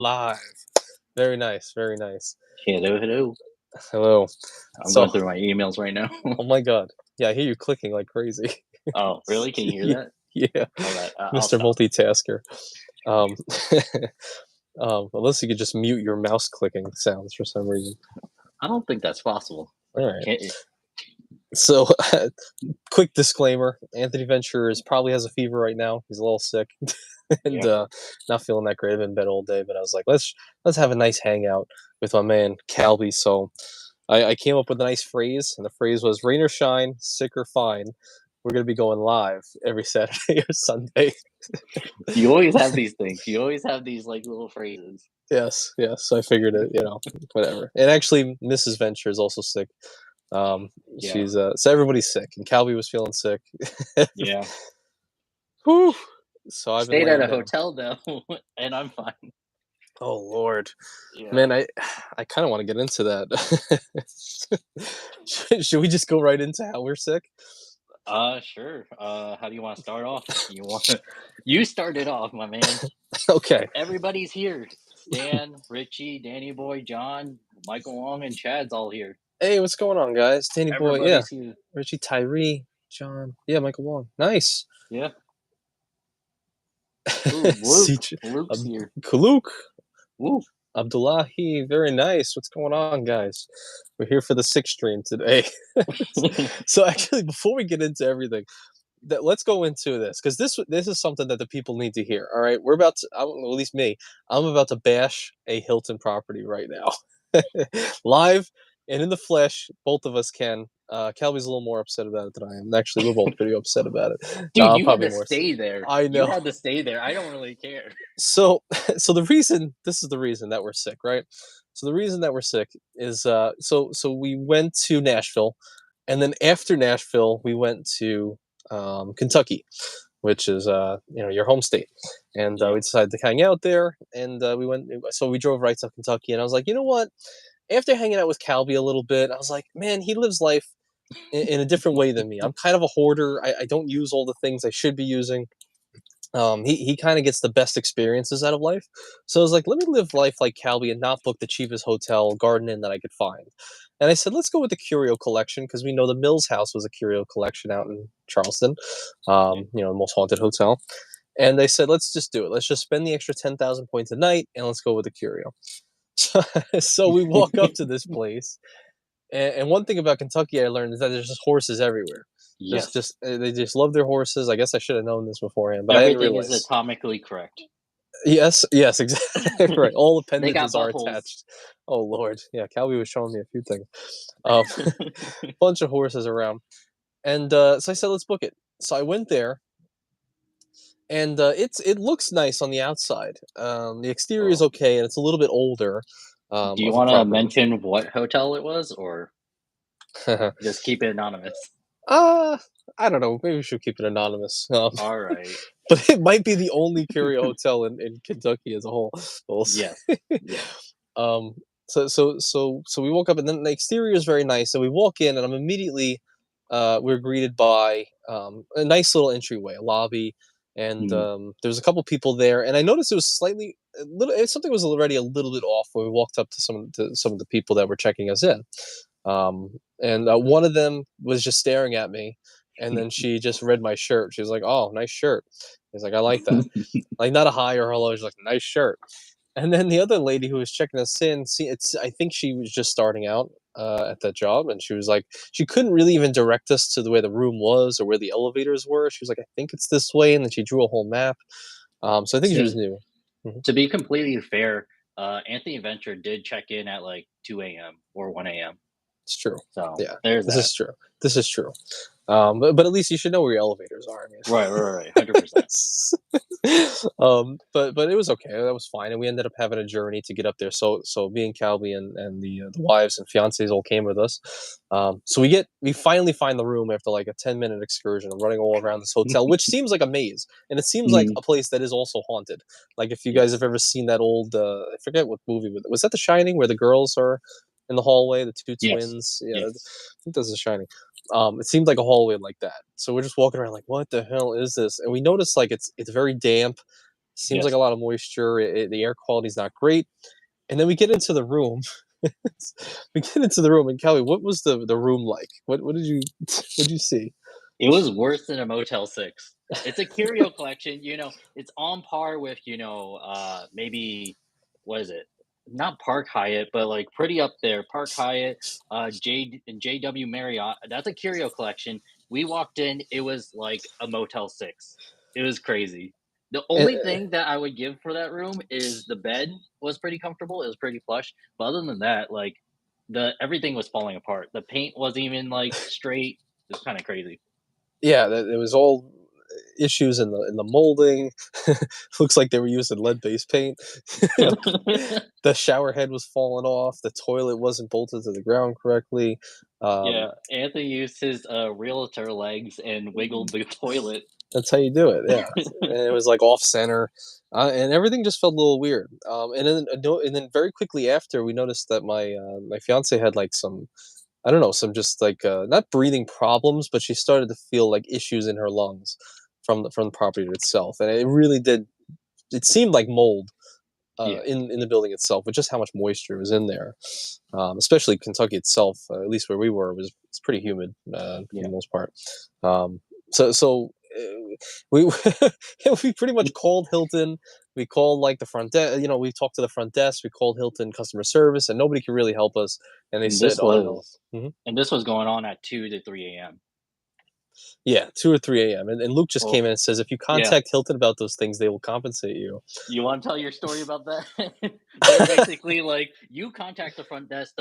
Live. Very nice, very nice. Hello, hello. Hello. I'm So, going through my emails right now. oh my god. Yeah, I hear you clicking like crazy. Oh, really? Can you hear Yeah, that? yeah. All right, I'll Mr. stop. Multitasker. Um, unless you could just mute your mouse clicking sounds for some reason. I don't think that's possible. All right. Can't you? So, quick disclaimer: Anthony Venture probably has a fever right now. He's a little sick, and Yeah. not feeling that great. I've been in bed all day, but I was like, let's have a nice hangout with my man Calby. So, I came up with a nice phrase, and the phrase was "Rain or shine, sick or fine, we're gonna be going live every Saturday or Sunday." You always have these things. You always have these like little phrases. Yes, yes. So I figured it, whatever. And actually, Mrs. Venture is also sick. Yeah. She's so everybody's sick, and Calby was feeling sick. Yeah. Whew. So I've been Stayed at laying a down. hotel though, and I'm fine. Oh Lord, Yeah. man, I kind of want to get into that. Should we just go right into how we're sick? Sure. How do you want to start off? You started off, my man. Okay. Everybody's here. Stan, Richie, Danny Boy, John, Michael Wong, and Chad's all here. Hey, what's going on, guys? Danny Boy, yeah. Everybody's here. Richie, Tyree, John, yeah, Michael Wong. Nice. Yeah. Ooh, Luke. CJ, Luke's here. Kuluk, Woo. Abdullahi, very nice. What's going on, guys? We're here for the sixth stream today. So actually, before we get into everything, let's go into this because this is something that the people need to hear. All right, we're about to, at least me, I'm about to bash a Hilton property right now, live and in the flesh. Both of us can. Calby's a little more upset about it than I am. Actually, we're both pretty upset about it. No, Dude, I'm you had probably to more. stay there. I You know. had to stay there. I don't really care. So, so this is the reason that we're sick, right? So the reason that we're sick is so we went to Nashville, and then after Nashville we went to Kentucky, which is your home state, and Yeah. we decided to hang out there, and we went. So we drove right to Kentucky, and I was like, you know what? After hanging out with Calby a little bit, I was like, man, he lives life in a different way than me. I'm kind of a hoarder. I don't use all the things I should be using. He kind of gets the best experiences out of life. So I was like, let me live life like Calby and not book the cheapest hotel garden inn that I could find. And I said, let's go with the curio collection because we know the Mills House was a curio collection out in Charleston, Yeah. the most haunted hotel. And they said, let's just do it. Let's just spend the extra 10,000 points a night and let's go with the curio. So we walk up to this place. And one thing about Kentucky I learned is that there's just horses everywhere. Yes. They just love their horses. I guess I should have known this beforehand, but I didn't Everything is realize. atomically correct. Yes, exactly right. All They got appendages are buttholes. attached. Oh Lord, yeah. Calby was showing me a few things. Um, bunch of horses around, and so I said, let's book it. So I went there, and it looks nice on the outside. The exterior is Oh. okay, and it's a little bit older Do you of a want to property. mention what hotel it was, or just keep it anonymous? uh, I don't know. Maybe we should keep it anonymous. All right. But it might be the only curio hotel in Kentucky as a whole. We'll see. Yes. Yes. Um, so we woke up, and then the exterior is very nice. And we walk in, and I'm immediately we're greeted by a nice little entryway, a lobby, and Hmm. there's a couple people there. And I noticed it was something was already a little bit off when we walked up to some of the people that were checking us in. And one of them was just staring at me, and then she just read my shirt. She was like, "Oh, nice shirt." He's like, "I like that." Like not a hi or hello, she's like, "Nice shirt." And then the other lady who was checking us in, I think she was just starting out at that job, and she was like, she couldn't really even direct us to the way the room was or where the elevators were. She was like, "I think it's this way," and then she drew a whole map. So I think she to was new. Mhm. to be completely fair, Anthony Venture did check in at like 2 a.m. or 1 a.m. It's true. So Yeah, there's this that. is true. This is true. But at least you should know where your elevators are. I mean, Right. 100%. but it was okay. That was fine, and we ended up having a journey to get up there. So me and Calby and the wives and fiancés all came with us. So we finally find the room after like a 10-minute excursion of running all around this hotel, which seems like a maze, and it seems like Mhm. a place that is also haunted. Like if you guys have Yes. ever seen that old, I forget what movie was that, The Shining, where the girls are in the hallway, the two Yes. twins. Yeah, I Yes. think that's The Shining. It seemed like a hallway like that. So we're just walking around like, what the hell is this? And we noticed like it's very damp. Seems like Yes. a lot of moisture. The air quality is not great. And then we get into the room. We get into the room, and Kelly, what was the room like? What did you what did you see? It was worse than a Motel 6. It's a curio collection, it's on par with, maybe what is it? Not Park Hyatt, but, like, pretty up there. Park Hyatt, JW Marriott, that's a curio collection. We walked in, it was like a Motel 6. It was crazy. The And, only thing that I would give for that room is the bed was pretty comfortable, it was pretty plush, but other than that, like, the everything was falling apart. The paint wasn't even, like, straight. It was kinda crazy. yeah, it was all issues in the molding. Looks like they were using lead-based paint. The shower head was falling off. The toilet wasn't bolted to the ground correctly. Um, Yeah, Anthony used his, realtor legs and wiggled the toilet. that's how you do it. Yeah, and it was like off center, and everything just felt a little weird. And then very quickly after, we noticed that my fiance had like some, I don't know, some just like not breathing problems, but she started to feel like issues in her lungs from the property itself, and it really did. It seemed like mold Yeah, in the building itself, with just how much moisture was in there. Especially Kentucky itself, at least where we were, was it's pretty humid for yeah. the most part. Um, we we pretty much called Hilton. We called like the front desk. We talked to the front desk. We called Hilton customer service, and nobody could really help us. And they And said, this "Oh no." was Mhm. and this was going on at 2 to 3 AM. Yeah, 2 or 3 a.m. And Luke just came Well, in and says, if you yeah. contact Hilton about those things, they will compensate you. You wanna tell your story about that? They're basically like, "You contact the front desk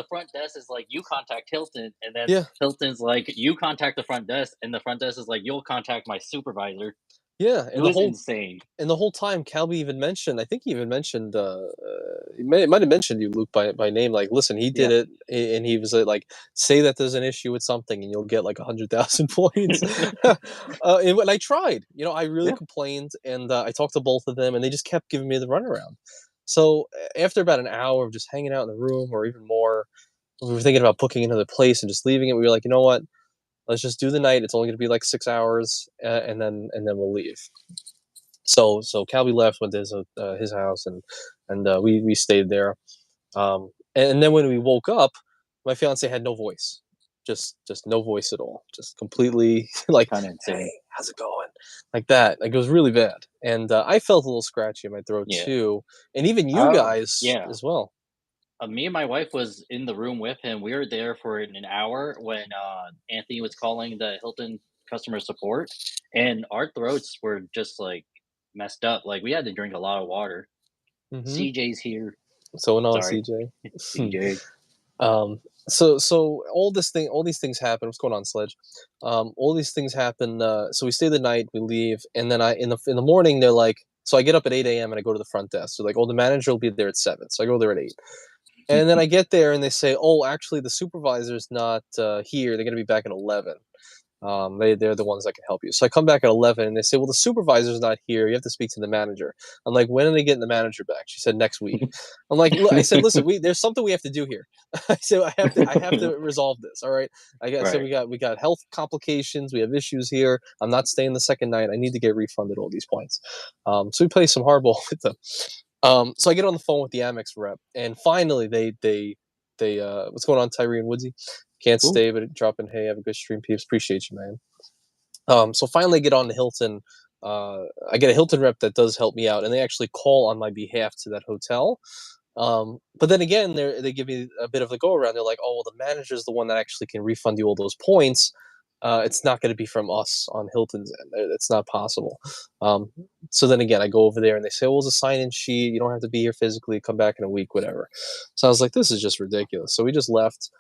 is like, "You contact Hilton," and then Yeah, Hilton's like, "You contact the front desk," and the front desk is like, "You'll contact my supervisor." yeah, It was insane. and the whole time, Calby even mentioned. I think he even mentioned. He might have mentioned you, Luke, by name. Like, listen, he did Yeah. it, and he was like, say that there's an issue with something, and you'll get like 100,000 points. And when I tried, I really Yeah. complained, and I talked to both of them, and they just kept giving me the runaround. So after about an hour of just hanging out in the room, or even more, we were thinking about booking another place and just leaving it. We were like, you know what? Let's just do the night. It's only going to be like 6 hours, and then we'll leave. So Calby left, went to his house, and we stayed there. And then when we woke up, my fiance had no voice, just no voice at all, just completely like, Kinda hey, insane. how's it going, like that. Like, it was really bad, and I felt a little scratchy in my throat Yeah. too, and even you Oh, guys yeah. as well. Me and my wife was in the room with him. We were there for an hour when, Anthony was calling the Hilton customer support, and our throats were just, like, messed up. Like, we had to drink a lot of water. Hmm. CJ's here. So went on, Sorry, CJ. CJ. Um, so all these things happen. What's going on, Sledge? All these things happen. So we stay the night, we leave, and then in the morning they're like, so I get up at 8 a.m. and I go to the front desk. So like, oh, the manager will be there at 7. So I go there at 8, and then I get there and they say, oh, actually the supervisor's not here. They're gonna be back at 11. They're the ones that can help you. So I come back at 11 and they say, well, the supervisor's not here. You have to speak to the manager. I'm like, when are they getting the manager back? She said next week. I'm like, look, I said, listen, there's something we have to do here. I said, I have to resolve this. All right. I said, Right. we got health complications. We have issues here. I'm not staying the second night. I need to get refunded all these points. So we play some hardball with them. So I get on the phone with the Amex rep, and finally what's going on, Tyree and Woodsy? Can't Ooh, stay, but dropping, hey, have a good stream, peeps. Appreciate you, man. So finally, I get on the Hilton. I get a Hilton rep that does help me out, and they actually call on my behalf to that hotel. But then again, they give me a bit of the go around. They're like, "Oh, well, the manager's the one that actually can refund you all those points. It's not going to be from us on Hilton's end. It's not possible." Um, so then again, I go over there and they say, "Well, it's a sign-in sheet. You don't have to be here physically. Come back in a week, whatever." So I was like, "This is just ridiculous." So we just left.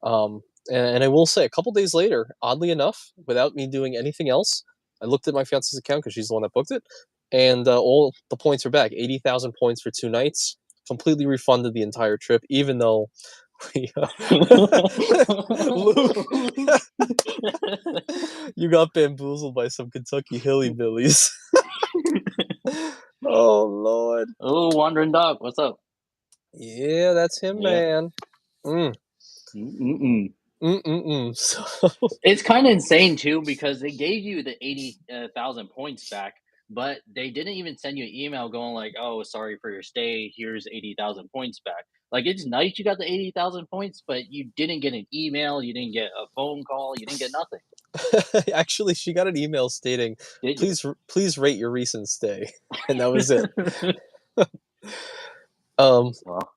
Um, and I will say, a couple days later, oddly enough, without me doing anything else, I looked at my fiance's account because she's the one that booked it, and all the points are back. 80,000 points for 2 nights, completely refunded the entire trip, even though we, Luke, you got bamboozled by some Kentucky hillybillies. Oh Lord, oh, wandering dog. What's up? yeah, that's him, Yeah. man. Mm, Mm-mm-mm. So It's kind of insane too because they gave you the 80,000 points back, but they didn't even send you an email going like, "Oh, sorry for your stay. Here's 80,000 points back." Like, it's nice you got the 80,000 points, but you didn't get an email, you didn't get a phone call, you didn't get nothing, Actually, she got an email stating, did you? please rate your recent stay," and that was it. Um, Well,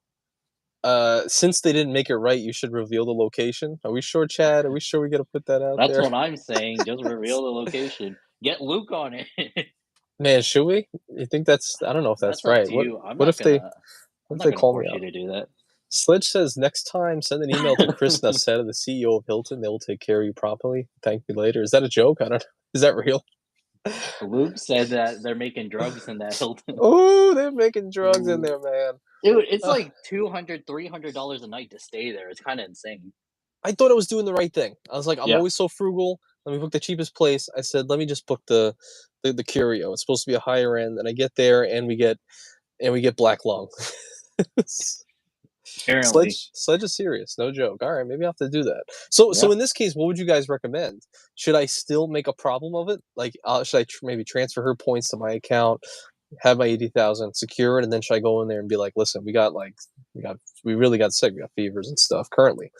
since they didn't make it right, you should reveal the location. Are we sure, Chad? Are we sure we gotta put that out that's there? what I'm saying. Just reveal the location. Get Luke on it. Man, should we? You think that's I don't know if That's that's up right. to you. What if I'm not gonna call me force you out? to do Sledge says next time send an email to Chris that. Nassetta, the CEO of Hilton. They will take care of you properly. Thank me later. Is that a joke? I don't know. Is that real? Luke said that they're making drugs in that Hilton. Oh, they're making drugs in Ooh. there, man. Dude, it's Uh, like $200, $300 a night to stay there. It's kinda insane. I thought I was doing the right thing. I was like, I'm Yeah. always so frugal. Let me book the cheapest place. I said, let me just book the Curio. It's supposed to be a higher end, and I get there and we get black lung. Apparently. Sledge is serious, no joke. All right, maybe I have to do that. So Yeah. in this case, what would you guys recommend? Should I still make a problem of it? Like, should I maybe transfer her points to my account, have my 80,000 secure it, and then should I go in there and be like, listen, we really got sick, we got fevers and stuff currently.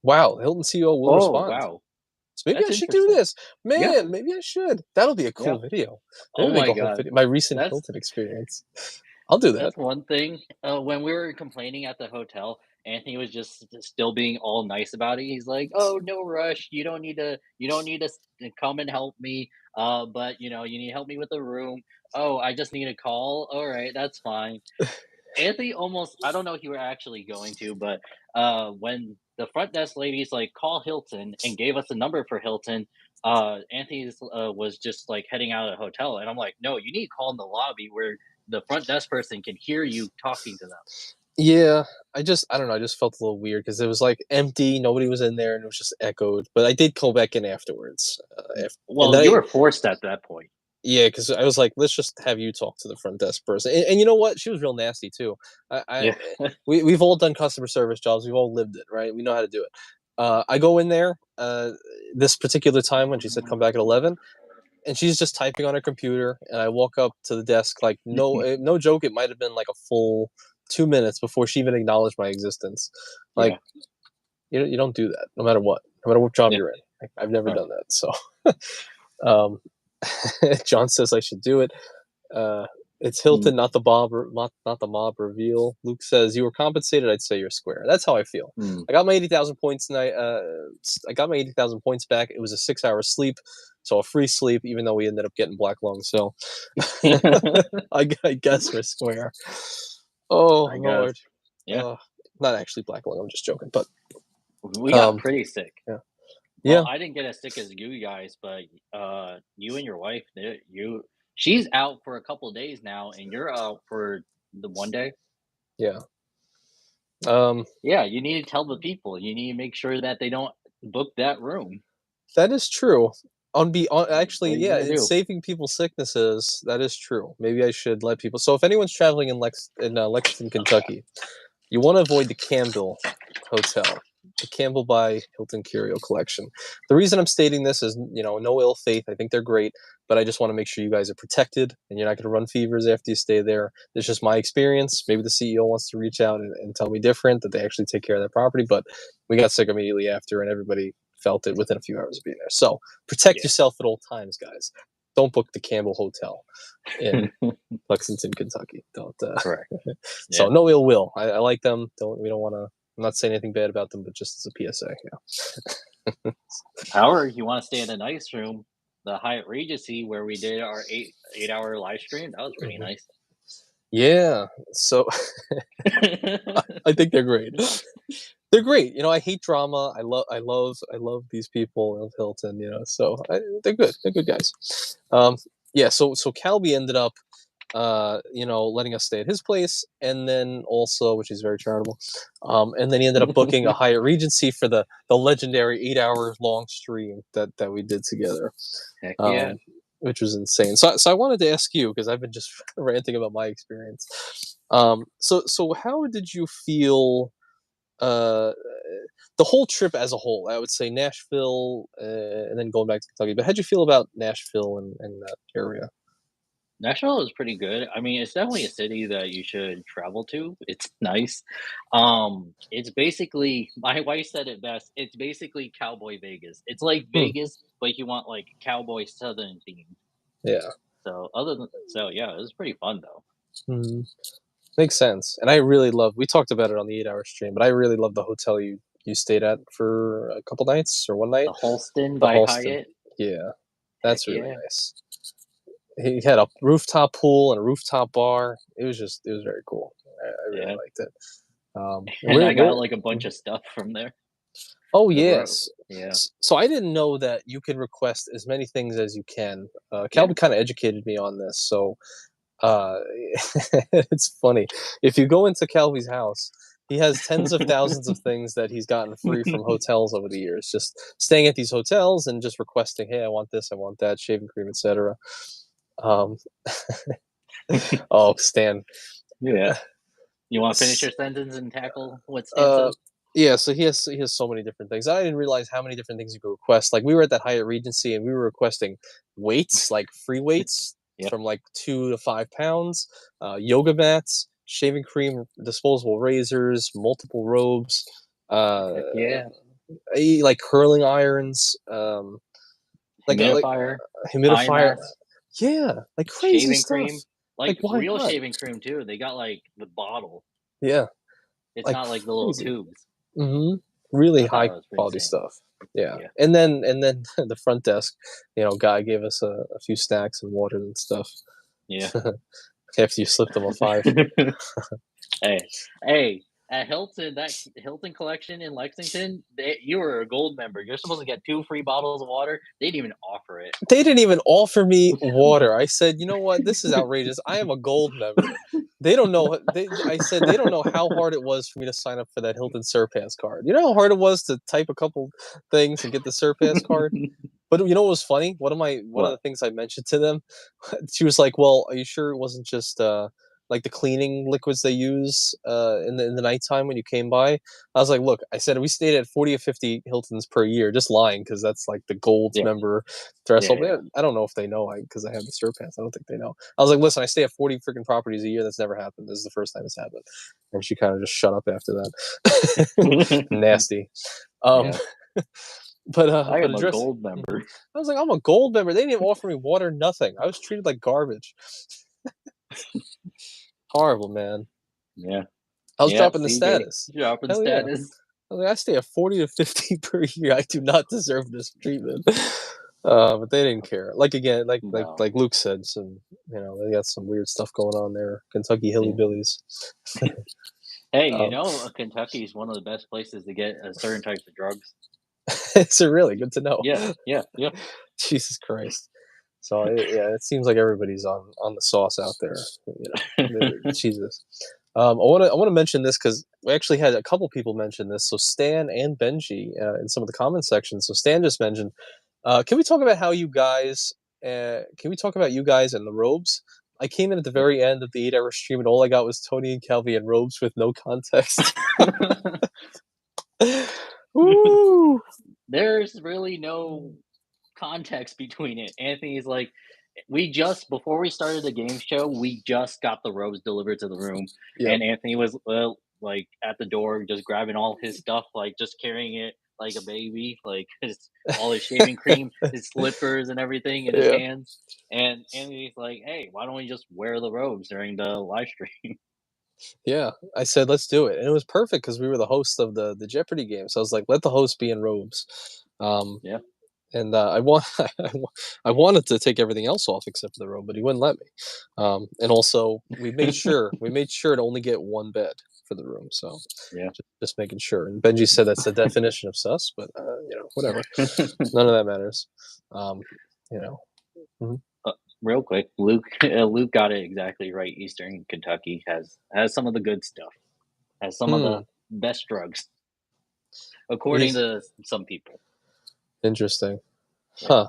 Wow, Hilton CEO will Oh, respond. wow. So maybe That's I should do interesting. this, Yeah. man. Maybe I should. That'll be a Yeah. cool video. Maybe Oh make my a whole god. video. My recent That's Hilton experience. I'll do that. That's one thing. When we were complaining at the hotel, Anthony was just still being all nice about it. He's like, "Oh, no rush. You don't need to come and help me. But you need to help me with the room. Oh, I just need a call. All right, that's fine." Anthony almost, I don't know if you were actually going to, but when the front desk ladies like call Hilton and gave us a number for Hilton, Anthony's was just like heading out of the hotel, and I'm like, no, you need to call in the lobby where the front desk person can hear you talking to them. Yeah, I don't know. I just felt a little weird because it was like empty. Nobody was in there, and it was just echoed. But I did call back in afterwards, and Well, then you were forced at that point. yeah, because I was like, let's just have you talk to the front desk person. And you know what? She was real nasty too. Yeah. We've all done customer service jobs. We've all lived it, right? We know how to do it. I go in there this particular time when she said come back at 11, and she's just typing on her computer, and I walk up to the desk like no joke. It might have been like a full 2 minutes before she even acknowledged my existence. Like Yeah. you don't do that, no matter what job Yeah. you're in. I've never Right. done that. So um, John says I should do it. Uh, it's Mm. Hilton, not the mob reveal. Luke says you were compensated. I'd say you're square. That's how I feel. Mm. I got my 80,000 points tonight. I got my 80,000 points back. It was a 6 hour sleep, so a free sleep, even though we ended up getting black lung. So I guess we're square. Oh I Lord, guess. Yeah. uh, not actually black lung. I'm just joking, but We got um, pretty sick. yeah, Well, yeah, I didn't get as sick as you guys, but you and your wife, she's out for a couple of days now, and you're out for the one day. yeah. Um, Yeah, you need to tell the people. You need to make sure that they don't book that room. that is true. That's Actually, what you yeah, gotta in do. saving people's sicknesses, that is true. Maybe I should let people. So if anyone's traveling in Lexington, Kentucky, you want to avoid the Campbell Hotel, the Campbell by Hilton Curio Collection. The reason I'm stating this is, no ill faith. I think they're great, but I just want to make sure you guys are protected and you're not going to run fevers after you stay there. It's just my experience. Maybe the CEO wants to reach out and tell me different, that they actually take care of their property, but we got sick immediately after, and everybody felt it within a few hours of being there. So protect Yeah. yourself at all times, guys. Don't book the Campbell Hotel in Lexington, Kentucky. Don't. Correct. So Yeah. no ill will. I like them. We don't want to. I'm not saying anything bad about them, but just as a PSA. Yeah. However, if you want to stay in a nice room, the Hyatt Regency where we did our eight-hour live stream, that was pretty Mhm. nice. Yeah. So I think they're great. They're great. I hate drama. I love these people of Hilton. So they're good. They're good guys. Um, yeah. So Calby ended up letting us stay at his place, and then also, which is very charitable, and then he ended up booking a Hyatt Regency for the legendary 8 hour long stream that we did together, Heck yeah. um, which was insane. So I wanted to ask you because I've been just ranting about my experience. So how did you feel uh, the whole trip as a whole, I would say Nashville, and then going back to Kentucky. But how'd you feel about Nashville and that area? Nashville is pretty good. I mean, it's definitely a city that you should travel to. It's nice. It's basically my wife said it best. It's basically cowboy Vegas. It's like Hmm. Vegas, but you want like cowboy southern theme. Yeah. So yeah, it was pretty fun though. Hmm. Makes sense. And I really love. We talked about it on the 8 hour stream, but I really love the hotel you stayed at for a couple nights or one night. The Holston The by Halston. Hyatt. Yeah, Heck that's really yeah. nice. He had a rooftop pool and a rooftop bar. It was very cool. I really Yeah. liked it. And And I got we're like a bunch of stuff from there. oh So we're yes. yeah. So I didn't know that you can request as many things as you can. Yeah. Calvin kind of educated me on this. So uh, it's funny. If you go into Calvi's house, he has tens of thousands of things that he's gotten free from hotels over the years. Just staying at these hotels and just requesting, "Hey, I want this, I want that, shaving cream, etc." Um, oh, Stan. Yeah. You wanna finish S- your sentence and tackle what Stan Uh, said? yeah, so he has so many different things. I didn't realize how many different things you could request. Like we were at that Hyatt Regency and we were requesting weights, like free weights Yeah. from like 2 to 5 pounds, yoga mats, shaving cream, disposable razors, multiple robes, uh, Heck yeah. like curling irons, like Humidifier, eye humidifier. mask, Yeah, like crazy shaving stuff. cream, Like like why real not? shaving cream too. They got like the bottle. Yeah, It's like not like the little crazy. tubes. Really I thought high that was pretty quality insane. stuff. Yeah, Yeah. and then the front desk, guy gave us a few snacks and water and stuff Yeah. after you slipped him a five. Hey, hey, at Hilton, that Hilton collection in Lexington, you were a gold member. You're supposed to get 2 free bottles of water. They didn't even offer it. They didn't even offer me water. I said, "You know what? This is outrageous. I am a gold member." They don't know. I said they don't know how hard it was for me to sign up for that Hilton Surpass card. You know how hard it was to type a couple things and get the Surpass card. But you know what was funny? One of the What? things I mentioned to them, she was like, "Well, are you sure it wasn't just like the cleaning liquids they use in the nighttime when you came by?" I was like, "Look, I said we stayed at 40 or 50 Hiltons per year, just lying because that's like the gold Yeah. member Yeah, threshold." yeah. I don't know if they know because I have the Surpass. I don't think they know. I was like, "Listen, I stay at 40 freaking properties a year. That's never happened. This is the first time it's happened." And she kind of just shut up after that. Nasty. Um, Yeah. I but am a address. gold Mhm. member. I was like, I'm a gold member. They didn't even offer me water, nothing. I was treated like garbage. Horrible, man. Yeah. I was Yeah, dropping the CJ, status. dropping Hell yeah. status. I was like, I stay at 40 to 50 per year. I do not deserve this treatment. But they didn't care. Like again, No. like Luke said, they got some weird stuff going on there. Kentucky Yeah. Hillybillies. Hey, Um, Kentucky is one of the best places to get, certain types of drugs. it's really good to know. Yeah, yeah, yeah. Jesus Christ. So yeah, it seems like everybody's on the sauce out there. Jesus. I want to mention this because we actually had a couple people mention this. So Stan and Benji in some of the comment sections. So Stan just mentioned. Can we talk about how you guys? Can we talk about you guys and the robes? I came in at the very end of the 8 hour stream, and all I got was Tony and Calvi in robes with no context. Woo! There's really no context between it. Anthony's like, we just before we started the game show, we just got the robes delivered to the room, Yep. and Anthony was like at the door, just grabbing all his stuff, like just carrying it like a baby, like all his shaving cream, his slippers, and everything in his Yeah. hands. And Anthony's like, "Hey, why don't we just wear the robes during the live stream?" Yeah, I said let's do it, and it was perfect because we were the hosts of the Jeopardy game. So I was like, let the host be in robes, um, Yeah. and I wanted to take everything else off except for the robe, but he wouldn't let me. And also, we made sure to only get one bed for the room, so Yeah. just making sure. And Benji said that's the definition of sus, but whatever, none of that matters. Um, you know, mhm. Real quick, Luke Luke got it exactly right. Eastern Kentucky has some of the good stuff, has some of the Hmm, best drugs, according he's to some people. interesting, Yeah. huh?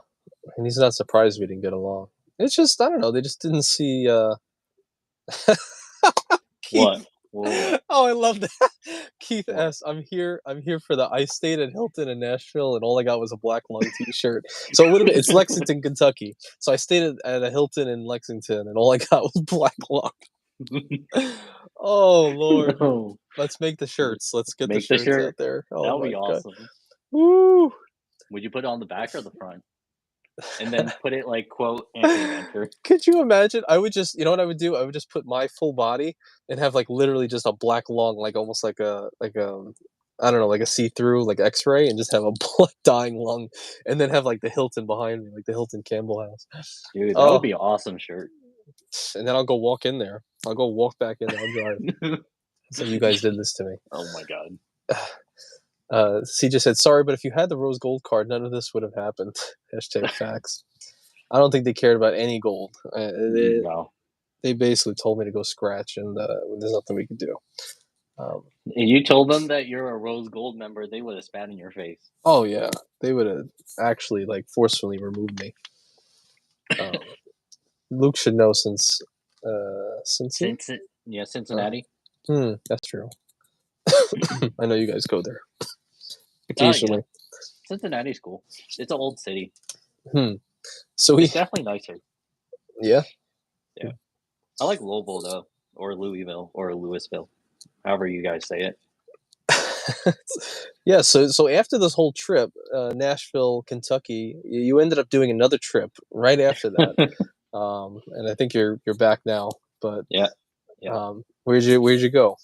And he's not surprised we didn't get along. It's just I don't know. They just didn't see. What? Keith. What? Oh, I love that. Keith What? S. I'm here for the. I stayed at Hilton in Nashville, and all I got was a black lung T-shirt. So it would have been. It's Lexington, Kentucky. So I stayed at a Hilton in Lexington, and all I got was black lung. Oh Lord, No. let's make the shirts. Let's get the Make the shirts out shirt. there. That Oh would my be god. awesome. Woo! Would you put it on the back or the front? And then put it like quote Anthony Venture. Could you imagine? I would just, you know what I would do? I would just put my full body and have like literally just a black lung, like almost like I don't know, like a see-through like X-ray, and just have a black dying lung, and then have like the Hilton behind me, like the Hilton Campbell House. Dude, that would Oh, be awesome shirt. and then I'll go walk in there. I'll go walk back in there. I'll drive. So you guys did this to me. Oh my god. C just said sorry, but if you had the rose gold card, none of this would have happened. Hashtag facts. I don't think they cared about any gold. No. They basically told me to go scratch, and there's nothing we could do. If you told them that you're a rose gold member, they would have spat in your face. Oh yeah, they would have actually like forcefully removed me. Luke should know since he? Yeah, Cincinnati. That's true. I know you guys go there Oh yeah. occasionally. Cincinnati's cool. It's an old city. So we It's definitely nicer. yeah. Yeah. I like Louisville though, or Louisville, or Louisville, however you guys say it. Yeah, so after this whole trip, Nashville, Kentucky, you ended up doing another trip right after that, and I think you're back now. But Yeah. Yeah. where'd you go?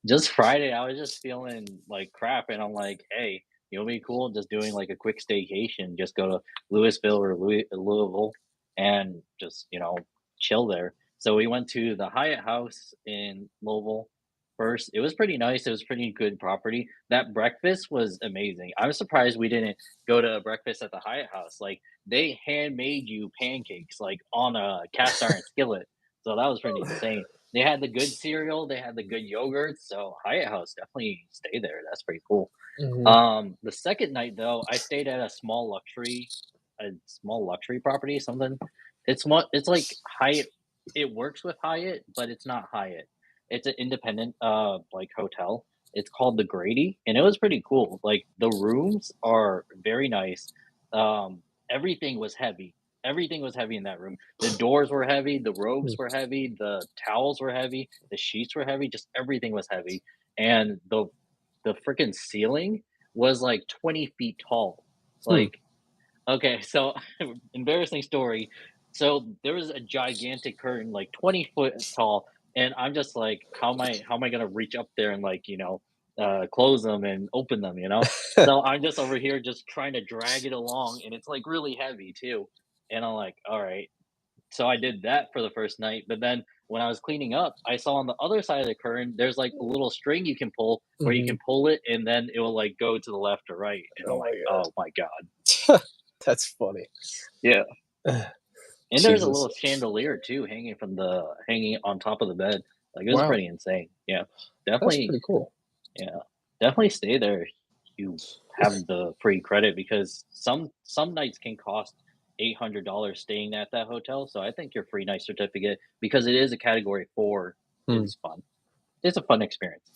Just Friday, I was just feeling like crap, and I'm like, hey, it'll be cool just doing like a quick staycation. Just go to Louisville or Louisville, and just chill there. So we went to the Hyatt House in Louisville first. It was pretty nice. It was pretty good property. That breakfast was amazing. I'm surprised we didn't go to breakfast at the Hyatt House. Like they handmade you pancakes like on a cast iron skillet. So that was pretty insane. They had the good cereal, they had the good yogurt, so Hyatt House, definitely stay there, that's pretty cool. Mhm. The second night, though, I stayed at a small luxury property, something. It's like Hyatt. It works with Hyatt, but it's not Hyatt. It's an independent, like hotel. It's called the Grady, and it was pretty cool. Like the rooms are very nice. Everything was heavy. Everything was heavy in that room. The doors were heavy, the robes were heavy, the towels were heavy, the sheets were heavy. Just everything was heavy, and the freaking ceiling was like 20 feet tall. Hmm. Like, okay, so embarrassing story. So there was a gigantic curtain, like 20 foot tall, and I'm just like, how am I gonna reach up there and like close them and open them, you know? So I'm just over here just trying to drag it along, and it's like really heavy too. And I'm like, all right, so I did that for the first night, but then when I was cleaning up, I saw on the other side of the curtain, there's like a little string you can pull where you Mhm. can pull it and then it will like go to the left or right. And I'm Oh like, my oh my God. god, that's funny. Yeah. And there's a Jesus, little chandelier too hanging on top of the bed. Like it was wow, pretty insane. Yeah. that's Definitely, pretty cool. yeah. Definitely stay there if you have the free credit because some nights can cost $800 staying at that hotel. So I think your free night certificate, because it is a category 4, Hmm. is fun. It's a fun experience.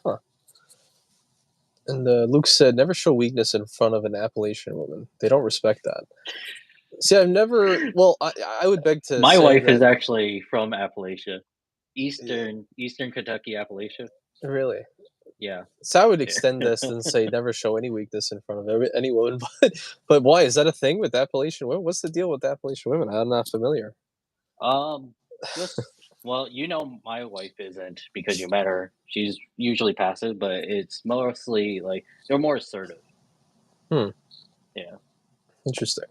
Huh. And Luke said, "Never show weakness in front of an Appalachian woman. They don't respect that." See, I've never. Well, I would beg to My say wife that. is actually from Appalachia. Yeah, Eastern Kentucky, Appalachia. really. Yeah. So I would Yeah. extend this and say, never show any weakness in front of any woman. But why is that a thing with Appalachian women? What's the deal with Appalachian women? I'm not familiar. Um, just well, my wife isn't because you met her. She's usually passive, but it's mostly like they're more assertive. Hmm. Yeah, Interesting.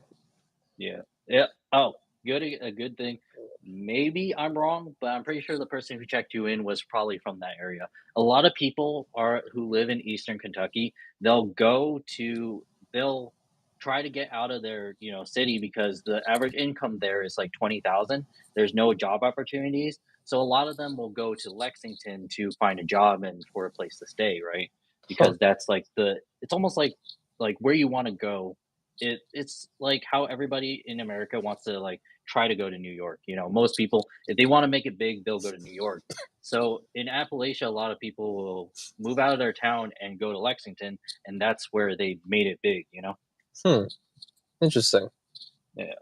yeah, yeah. Oh, a good thing. Maybe I'm wrong, but I'm pretty sure the person who checked you in was probably from that area. A lot of people are who live in Eastern Kentucky. They'll go to they'll try to get out of their city because the average income there is like 20,000. There's no job opportunities, so a lot of them will go to Lexington to find a job and for a place to stay, right? Huh. Because that's like it's almost like where you want to go. It's like how everybody in America wants to like try to go to New York. Most people, if they want to make it big, they'll go to New York. So in Appalachia, a lot of people will move out of their town and go to Lexington, and that's where they made it big. Hmm. Interesting. Yeah.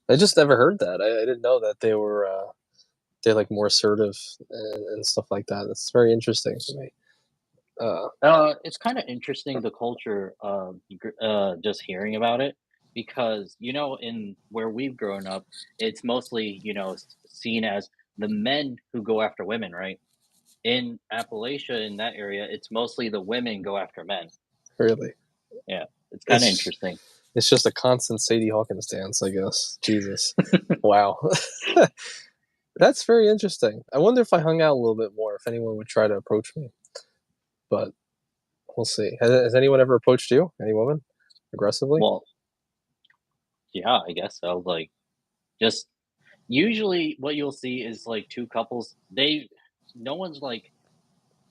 I just never heard that. I didn't know that they're like more assertive and stuff like that. It's very interesting to me. Uh, It's kind of interesting the culture, just hearing about it, because in where we've grown up, it's mostly seen as the men who go after women, right? In Appalachia, in that area, it's mostly the women go after men. really, Yeah, it's kind of it's interesting. it's just a constant Sadie Hawkins dance, I guess. Jesus, wow, that's very interesting. I wonder if I hung out a little bit more, if anyone would try to approach me, but we'll see. Has anyone ever approached you? Any woman aggressively? Well, yeah, I guess so. Like, just usually what you'll see is like two couples. No one's like,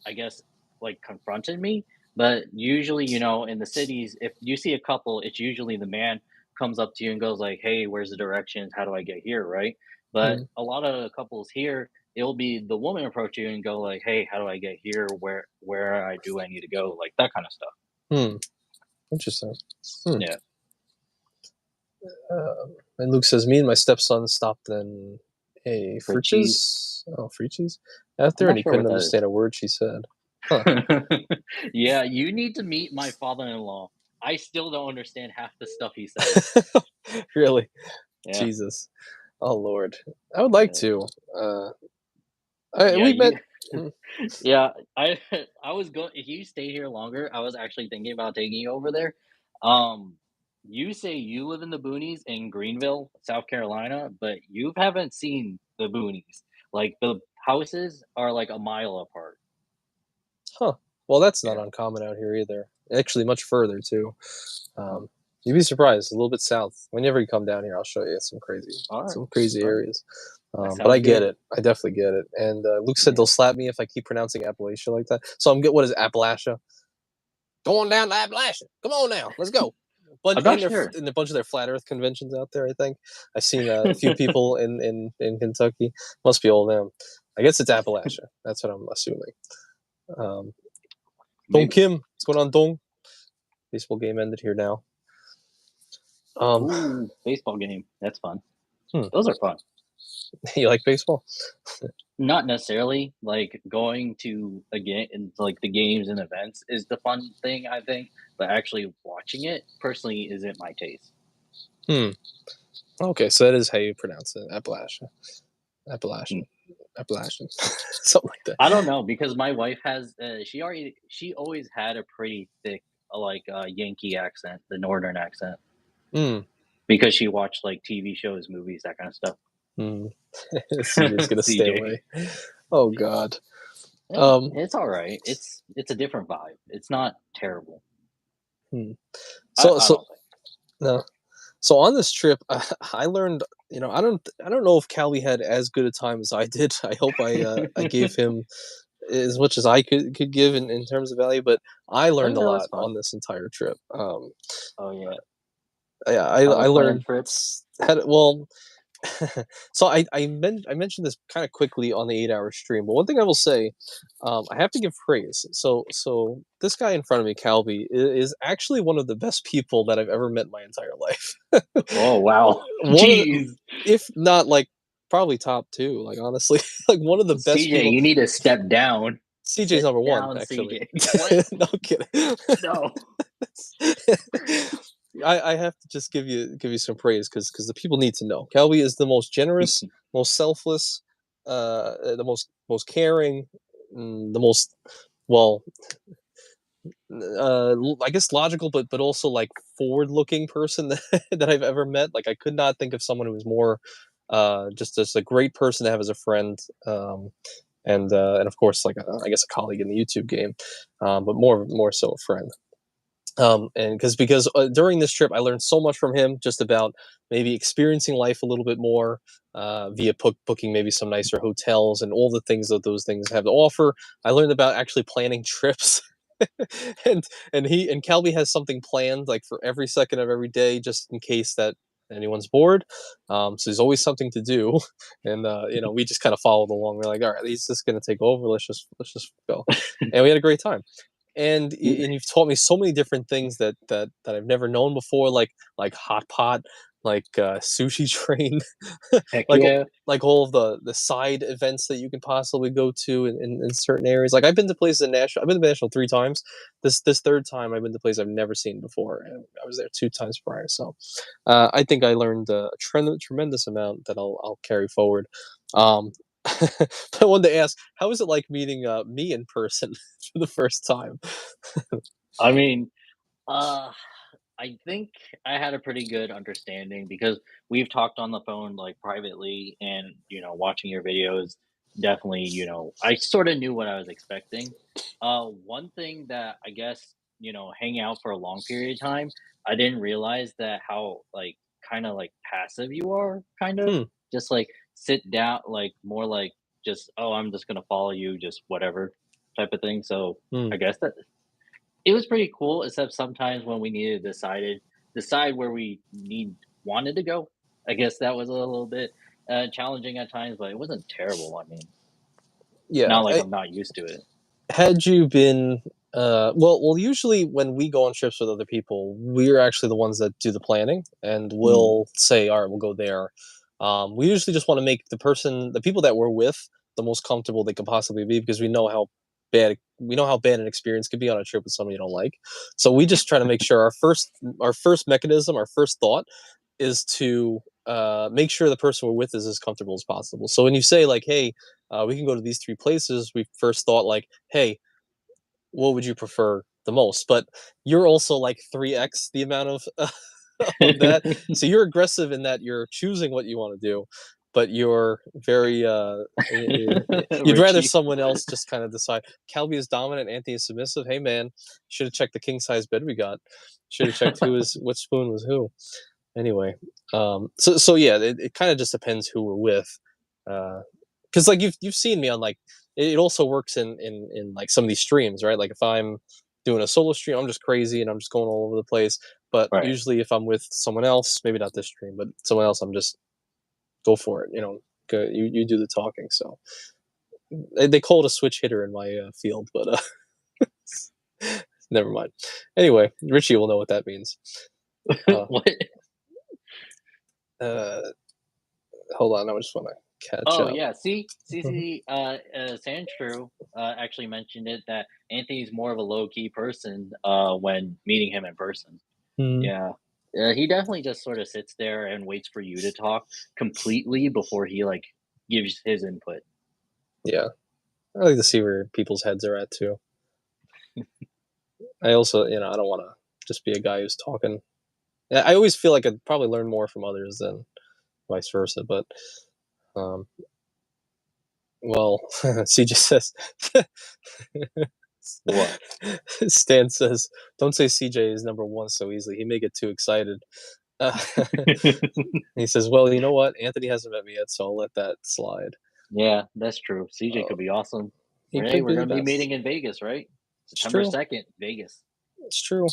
I guess, like confronted me, but usually, in the cities, if you see a couple, it's usually the man comes up to you and goes like, "Hey, where's the directions? How do I get here?" Right? But Hmm. a lot of couples here, it'll be the woman approach you and go like, "Hey, how do I get here? Where I need to go?" Like that kind of stuff. Hmm. Interesting. Hmm. Yeah, And Luke says, "Me and my stepson stopped in a for cheese. Friches. Oh, Friches out I'm there, and not he sure couldn't what that understand is. a word she said. Huh? Yeah, you need to meet my father-in-law. I still don't understand half the stuff he says. Really? Yeah. Jesus. Oh Lord. I would like Yeah. to. Yeah, We met. you Hmm. yeah, I I was going if you stay here longer, I was actually thinking about taking you over there. Um, you say you live in the boonies in Greenville, South Carolina, but you haven't seen the boonies. Like the houses are like a mile apart. Huh. Well, that's not Yeah. uncommon out here either. Actually, much further too. Oh, Um, you'd be surprised. A little bit south. Whenever you come down here, I'll show you all right. some crazy All right. areas. That But I sounds get good. it. I definitely get it. And Luke said Yeah. they'll slap me if I keep pronouncing Appalachia like that. So I'm get what is Appalachia? Going down to Appalachia. Come on now, let's go. But I'm not sure. in a bunch of their flat Earth conventions out there, I think I've seen a few people in Kentucky. Must be all them. I guess it's Appalachia. That's what I'm assuming. Um, Dong Maybe. Kim, what's going on, Dong? Baseball game ended here now. Um, Ooh, baseball game. That's fun. hmm, Those are fun. you like baseball? Not necessarily, like, going to a game and, like, the games and events is the fun thing, I think, but actually watching it, personally, isn't my taste. Hmm. Okay, so that is how you pronounce it, Appalachia, Mm. Appalachian, Appalachian, something like that. I don't know, because my wife has, she always had a pretty thick, Yankee accent, the northern accent, Hmm. because she watched, like, TV shows, movies, that kinda stuff. Hmm. CJ's gonna stay CJ. away. Oh God. Yeah, Um. it's alright. It's a different vibe. It's not terrible. Hmm. I So I so don't think. no. So on this trip, I learned. I don't know if Callie had as good a time as I did. I hope I gave him as much as I could give in terms of value, but I Oh, learned a yeah, that's lot fun. on this entire trip. Oh, yeah. Yeah, How to I plan learned trips. how to, well. So I mentioned this kind of quickly on the 8 hour stream, but one thing I will say, I have to give praise. So this guy in front of me, Calby, is actually one of the best people that I've ever met in my entire life. Oh, wow. One of the, Jeez. if not like probably top two, like honestly, like one of the best CJ, people. you need to step down. CJ's Sit number one, down, actually. CJ. What? No kidding. No. I have to just give you some praise because the people need to know. Calvi is the most generous, most selfless, the most caring, the most well, I guess logical, but also like forward looking person that I've ever met. Like I could not think of someone who was more just a great person to have as a friend. And of course like I guess a colleague in the YouTube game, but more so a friend. And because during this trip I learned so much from him just about maybe experiencing life a little bit more via booking maybe some nicer hotels and all the things that those things have to offer. I learned about actually planning trips. and and Calby has something planned like for every second of every day just in case that anyone's bored. So there's always something to do, and we just kind of followed along. We're like, all right, he's just gonna take over. Let's just go, and we had a great time. And you've taught me so many different things that I've never known before, like hot pot, like sushi train, Heck like yeah. like all of the side events that you can possibly go to in certain areas. Like I've been to places in Nashville. I've been to Nashville 3 times. This third time I've been to places I've never seen before, and I was there 2 times prior. So I think I learned a tremendous amount that I'll carry forward. Um, but I wanted to ask, how was it like meeting me in person for the first time? I mean, uh, I think I had a pretty good understanding because we've talked on the phone like privately and watching your videos definitely, I sort of knew what I was expecting. One thing that I guess, hanging out for a long period of time, I didn't realize that how like kind of like passive you are, kind of Hmm. just like sit down, like more like just, oh, I'm just gonna follow you, just whatever type of thing. So Hmm. I guess that it was pretty cool, except sometimes when we needed to decide where we wanted to go. I guess that was a little bit challenging at times, but it wasn't terrible. I mean, Yeah. not like I'm not used to it. Had you been well, usually when we go on trips with other people, we're actually the ones that do the planning, and Mm, we'll say, all right, we'll go there. We usually just want to make the people that we're with, the most comfortable they can possibly be, because we know how bad an experience could be on a trip with someone you don't like. So we just try to make sure our first mechanism, our first thought is to make sure the person we're with is as comfortable as possible. So when you say like, "Hey, we can go to these 3 places," we first thought like, "Hey, what would you prefer the most?" But you're also like 3x the amount of of that. So you're aggressive in that you're choosing what you want to do, but you're very you'd rather Richie. someone else just kind of decide. Calby is dominant, Anthony is submissive. Hey man, should have checked the king size bed we got. Should have checked what spoon was who. Anyway, so yeah, it kind of just depends who we're with, because like you've seen me on like it also works in like some of these streams, right? Like if I'm doing a solo stream, I'm just crazy and I'm just going all over the place. But Right. usually, if I'm with someone else, maybe not this stream, but someone else, I'm just go for it. You do the talking. So they call it a switch hitter in my field, but never mind. Anyway, Richie will know what that means. Uh, What? uh, Hold on, I just want to catch Oh up. yeah. See. Sandstrew actually mentioned it that Anthony's more of a low key person when meeting him in person. Mhm. Yeah. He definitely just sort of sits there and waits for you to talk completely before he like gives his input. Yeah, I like to see where people's heads are at too. I also, I don't want to just be a guy who's talking. I always feel like I'd probably learn more from others than vice versa. But, um, well, CJ says, What? Stan says, don't say CJ is number one so easily. He may get too excited. Uh, he says, well, you know what? Anthony hasn't met me yet, so I'll let that slide. Yeah, that's true. CJ Uh, could be awesome. he Hey, could we're be the gonna be best. meeting in Vegas, right? It's September true. 2nd, Vegas. It's true.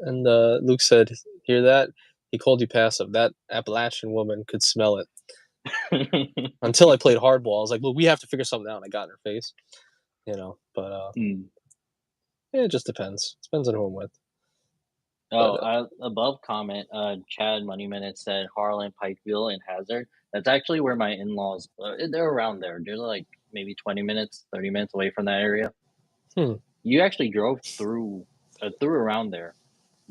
And Luke said, hear that? He called you passive. That Appalachian woman could smell it. Until I played hardball, I was like, "Look, we have to figure something out." And I got in her face, But Hmm. yeah, it just depends. Depends on who I'm with. Oh, But above comment, Chad Money Minute said Harlan, Pikeville, and Hazard. That's actually where my in-laws. They're around there. They're like maybe 20 minutes, 30 minutes away from that area. hmm, You actually drove through around there.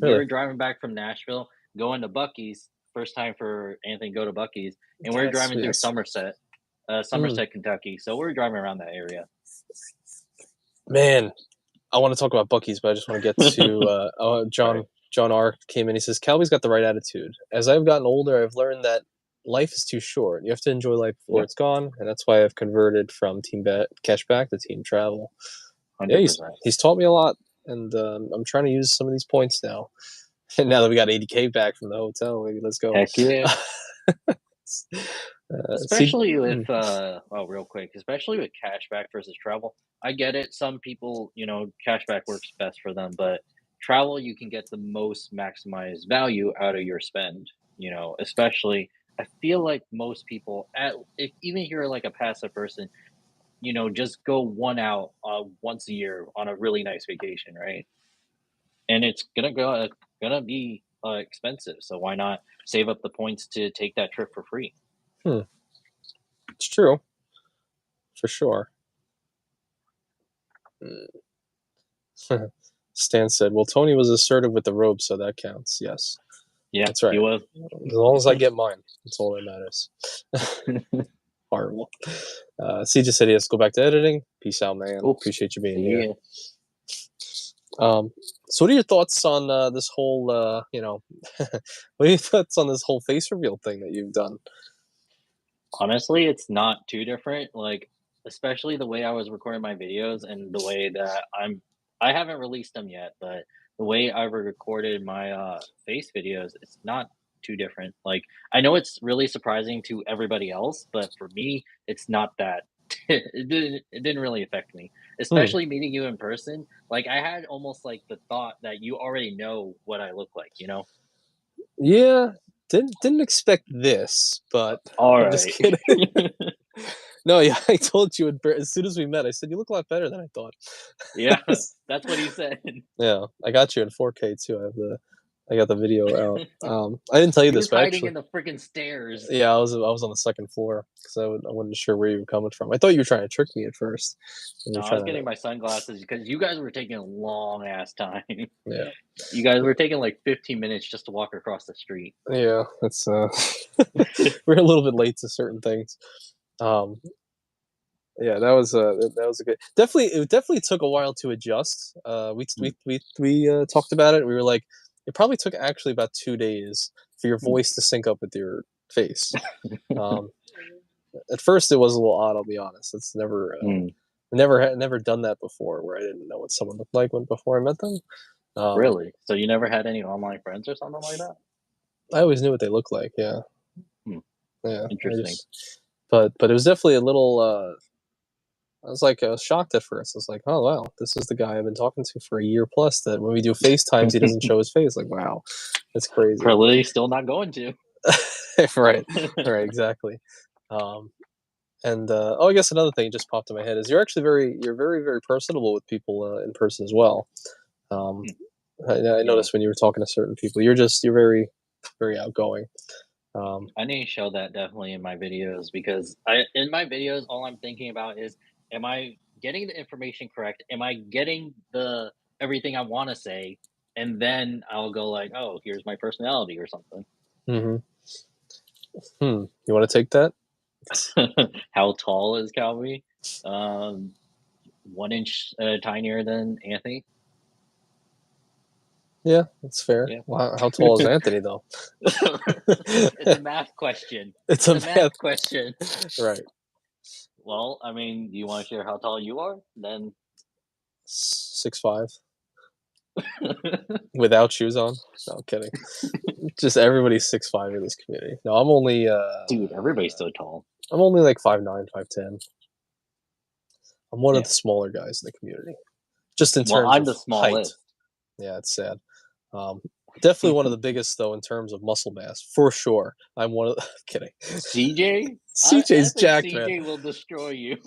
We really, were driving back from Nashville, going to Bucky's. First time for Anthony to go to Bucky's, and we are that's driving through yes. Hmm. Somerset, Kentucky. So we're driving around that area. Man, I want to talk about Bucky's, but I just want to get to Right. John R came in. He says Calby's got the right attitude. As I've gotten older, I've learned that life is too short. You have to enjoy life before Yeah. it's gone, and that's why I've converted from cashback to team travel. Yeah, Hundred he's percent. he's taught me a lot, and I'm trying to use some of these points now. And now that we got 80K back from the hotel, maybe let's go. Heck yeah. See, Especially with real quick, especially with cashback versus travel. I get it. Some people, cashback works best for them, but travel you can get the most maximized value out of your spend. especially I feel like most people, even if you're like a passive person, just go one out once a year on a really nice vacation, right? And it's gonna be expensive, so why not save up the points to take that trip for free? Hmm. It's true, for sure. Mm. Stan said, "Well, Tony was assertive with the robe, so that counts." Yes, Yeah, that's he right. was. As long as I get mine, that's all that matters. Horrible. CJ said, "Yes, go back to editing. Peace out, man. Oof. Appreciate you being here." See ya. So what are your thoughts on this whole, what are your thoughts on this whole face reveal thing that you've done? Honestly, it's not too different, like, especially the way I was recording my videos and the way that I haven't released them yet, but the way I recorded my, face videos, it's not too different. Like, I know it's really surprising to everybody else, but for me, it's not that it didn't really affect me, Hmm. especially meeting you in person. Like, I had almost, like, the thought that you already know what I look like, you know? Yeah, didn't expect this, but I'm just Alright. kidding. No, yeah, I told you as soon as we met. I said you look a lot better than I thought. Yeah, that's what he said. Yeah, I got you in 4K too. I got the video out. I didn't tell you He this, was but hiding actually, in the freaking stairs. yeah, I was on the second floor because I wasn't sure where you were coming from. I thought you were trying to trick me at first, and No, you're I was trying getting to, my sunglasses because you guys were taking a long ass time. yeah, You guys were taking like 15 minutes just to walk across the street. yeah. It's we're a little bit late to certain things. Um, yeah, that was a good. Definitely, it definitely took a while to adjust. We talked about it. We were like, it probably took actually about 2 days for your voice to sync up with your face. Um, at first, it was a little odd. I'll be honest. It's Mm, never done that before, where I didn't know what someone looked like when before I met them. Um, really? So you never had any online friends or something like that? I always knew what they looked like. Yeah, Hmm, yeah. interesting. But it was definitely a little. I was like shocked at first. I was like, "Oh wow, this is the guy I've been talking to for a year plus. That when we do FaceTimes, he doesn't show his face. Like, wow, that's crazy." Probably still not going to. Right, right, exactly. Um, and I guess another thing just popped in my head is you're very very personable with people in person as well. Um, Hmm, I yeah, noticed when you were talking to certain people, you're very very outgoing. Um, I need to show that definitely in my videos because I in my videos all I'm thinking about is am I getting the information correct? Am I getting the everything I want to say? And then I'll go like, oh, here's my personality or something. mhm. You want to take that? How tall is Calvi? Um, 1 inch tinier than Anthony. Yeah, that's fair. Yeah. Well, how tall is Anthony though? It's a math question. It's It's a a math, math question. right? Well, I mean, do you want to share how tall you are? Then 6'5" without shoes on. No, I'm kidding. Just everybody's 6'5" in this community. No, dude, everybody's so tall. I'm only like 5'9", 5'10". I'm one of Yeah. the smaller guys in the community, just in Well, terms I'm of the height. smallest. Yeah, it's sad. Um, definitely one of the biggest though in terms of muscle mass, for sure. I'm one of the, kidding. CJ? I CJ's think jacked, man. CJ will destroy you.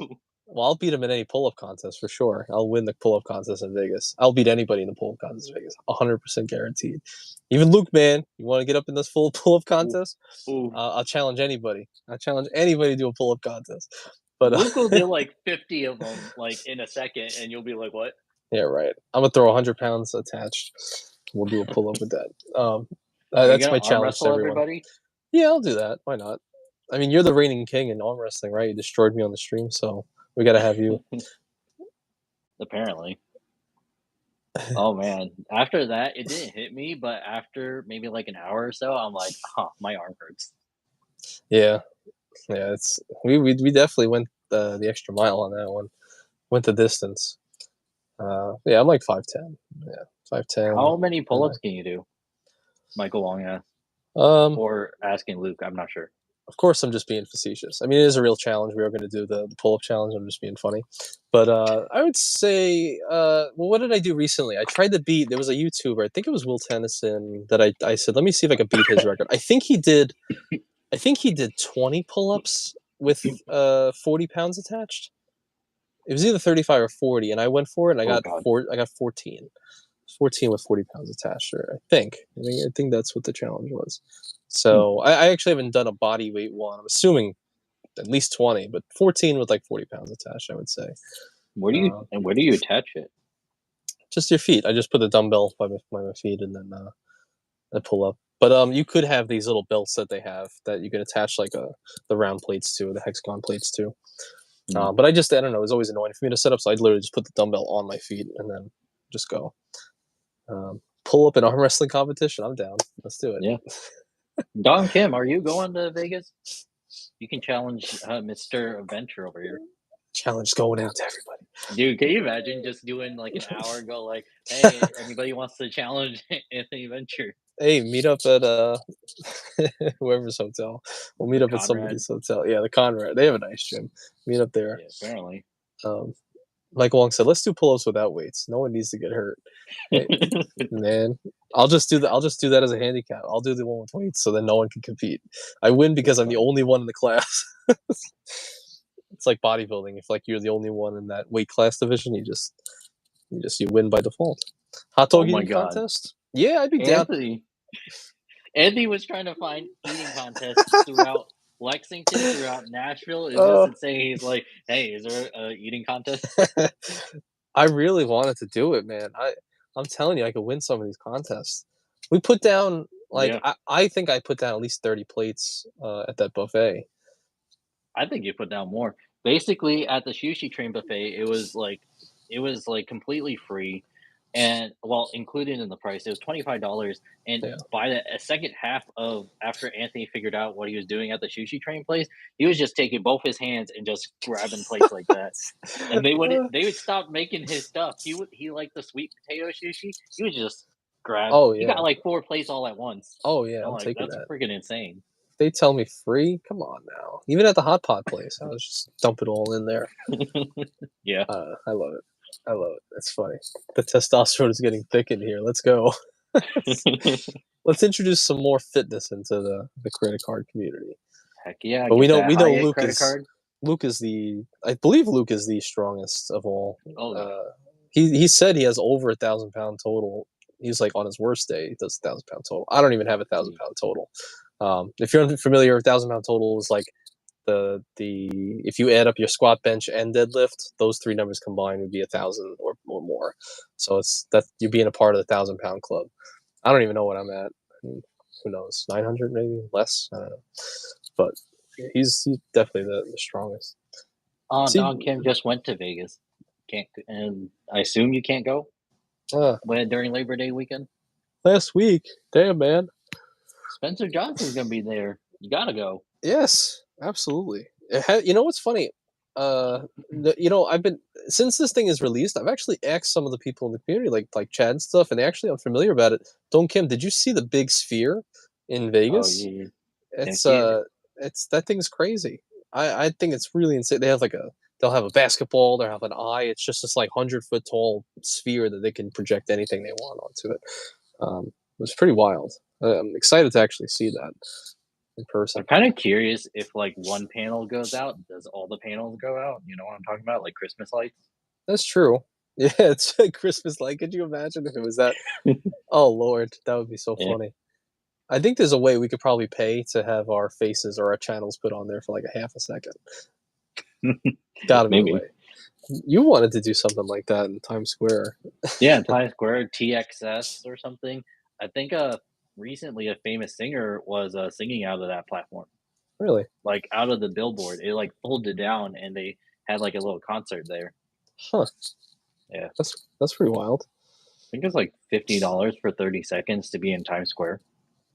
Well, I'll beat him in any pull-up contest for sure. I'll win the pull-up contest in Vegas. I'll beat anybody in the pull-up contest in Vegas, 100% guaranteed. Even Luke, man, you want to get up in this full pull-up Oof, contest? oof. I'll challenge anybody. I challenge anybody to do a pull-up contest. But Luke will do like 50 of them like in a second, and you'll be like, "What?" yeah, right. I'm gonna throw 100 pounds attached. We'll do a pull-up with that. Are you That's gonna my arm challenge to wrestle everyone. everybody? Yeah, I'll do that. Why not? I mean, you're the reigning king in arm wrestling, right? You destroyed me on the stream, so we got to have you. Apparently. Oh man. After that, it didn't hit me, but after maybe like an hour or so, I'm like, huh, my arm hurts. Yeah, yeah. We definitely went the extra mile on that one. Went the distance. Yeah, I'm like 5'10". Yeah, 5'10". How many And pull-ups can you do? Michael Long asked. um, Or asking Luke, I'm not sure. of course, I'm just being facetious. I mean, it is a real challenge. We are going to do the pull up challenge. I'm just being funny. But I would say, well, what did I do recently? I tried to beat. There was a YouTuber. I think it was Will Tennyson that I said, let me see if I could beat his record. I think he did. I think he did 20 pull ups with 40 pounds attached. It was either 35 or 40, and I went for it, and I Oh got God. I got 14. 14 with 40 pounds attached. Or I think. I think that's what the challenge was. Hmm. So I actually haven't done a body weight one. I'm assuming at least 20, but 14 with like 40 pounds attached, I would say. Uh, Where do you attach it? just your feet. I just put the dumbbell by my feet and then I pull up. But you could have these little belts that they have that you can attach like the round plates to, the hexagon plates to. Hmm. But I don't know. It's always annoying for me to set up, so I'd literally just put the dumbbell on my feet and then just go. Pull up an arm wrestling competition. I'm down. Let's do it. Yeah. Don Kim, are you going to Vegas? You can challenge Mr. Adventure over here. Challenge going out to everybody. Dude, can you imagine just doing like an hour go like, hey, anybody wants to challenge Anthony Venture? Hey, meet up at whoever's hotel. We'll meet The up at Conrad? somebody's hotel. Yeah, the Conrad. They have a nice gym. Meet up there. Yeah, apparently. Um, like Wong said, let's do pull-ups without weights. No one needs to get hurt. Hey, man, I'll just do that as a handicap. I'll do the one with weights, so then no one can compete. I win because I'm the only one in the class. It's like bodybuilding. If like you're the only one in that weight class division, you win by default. Hot Oh dog my eating God. contest? Yeah, I'd be down. Anthony. Anthony was trying to find eating contests throughout Lexington, throughout Nashville. It's just Uh, insane. He's like, hey, is there a eating contest? I really wanted to do it, man. I'm telling you, I could win some of these contests. We put down like Yeah. I think I put down at least 30 plates at that buffet. I think you put down more. Basically, at the sushi train buffet, it was like completely free, and well, included in the price, it was $25. And Yeah. by the second half of after Anthony figured out what he was doing at the sushi train place, he was just taking both his hands and just grabbing plates like that. And they would stop making his stuff. He liked the sweet potato sushi. He would just grab. Oh He yeah. got like four plates all at once. Oh yeah, I'm I'm like, taking that's that. freaking insane. They tell me free? Come on now. Even at the hot pot place, I was just dump it all in there. Yeah. I love it. I love it. It's funny. The testosterone is getting thick in here. Let's go. Let's introduce some more fitness into the credit card community. Heck yeah, But get that we know Hyatt credit card. Luke is the I believe Luke is the strongest of all. Oh yeah. He said he has over 1,000 pound total. He's like on his worst day, he does 1,000 pound total. I don't even have 1,000 pound total. If you're unfamiliar, 1,000 pound total is like the if you add up your squat, bench, and deadlift, those three numbers combined would be 1,000 or more. So it's that you're being a part of the 1,000 pound club. I don't even know what I'm at. I mean, who knows? 900 maybe less. I don't know. But he's definitely the strongest. See, Don Kim just went to Vegas. Can't and I assume you can't go when during Labor Day weekend. last week, damn man. Spencer Johnson's gonna be there. You gotta go. Yes, absolutely. You know what's funny? I've been since this thing is released. I've actually asked some of the people in the community, like Chad and stuff, and they actually are familiar about it. Don Kim, did you see the big sphere in Oh Vegas? yeah, heck It's yeah. it's that thing's crazy. I think it's really insane. They'll have a basketball. They'll have an eye. It's just this like 100 foot tall sphere that they can project anything they want onto it. It's pretty wild. I'm excited to actually see that in person. I'm kind of curious if like one panel goes out, does all the panels go out? You know what I'm talking about, like Christmas lights. That's true. Yeah, it's like Christmas light. Could you imagine if it was that? Oh Lord, that would be so Yeah, funny. I think there's a way we could probably pay to have our faces or our channels put on there for like a half a second. Gotta be a way. maybe. You wanted to do something like that in Times Square. Yeah, Times Square, TXS or something. I think recently a famous singer was singing out of that platform, Really? like out of the billboard. It like pulled it down, and they had like a little concert there. Huh. Yeah, That's pretty wild. I think it's like $50 for 30 seconds to be in Times Square.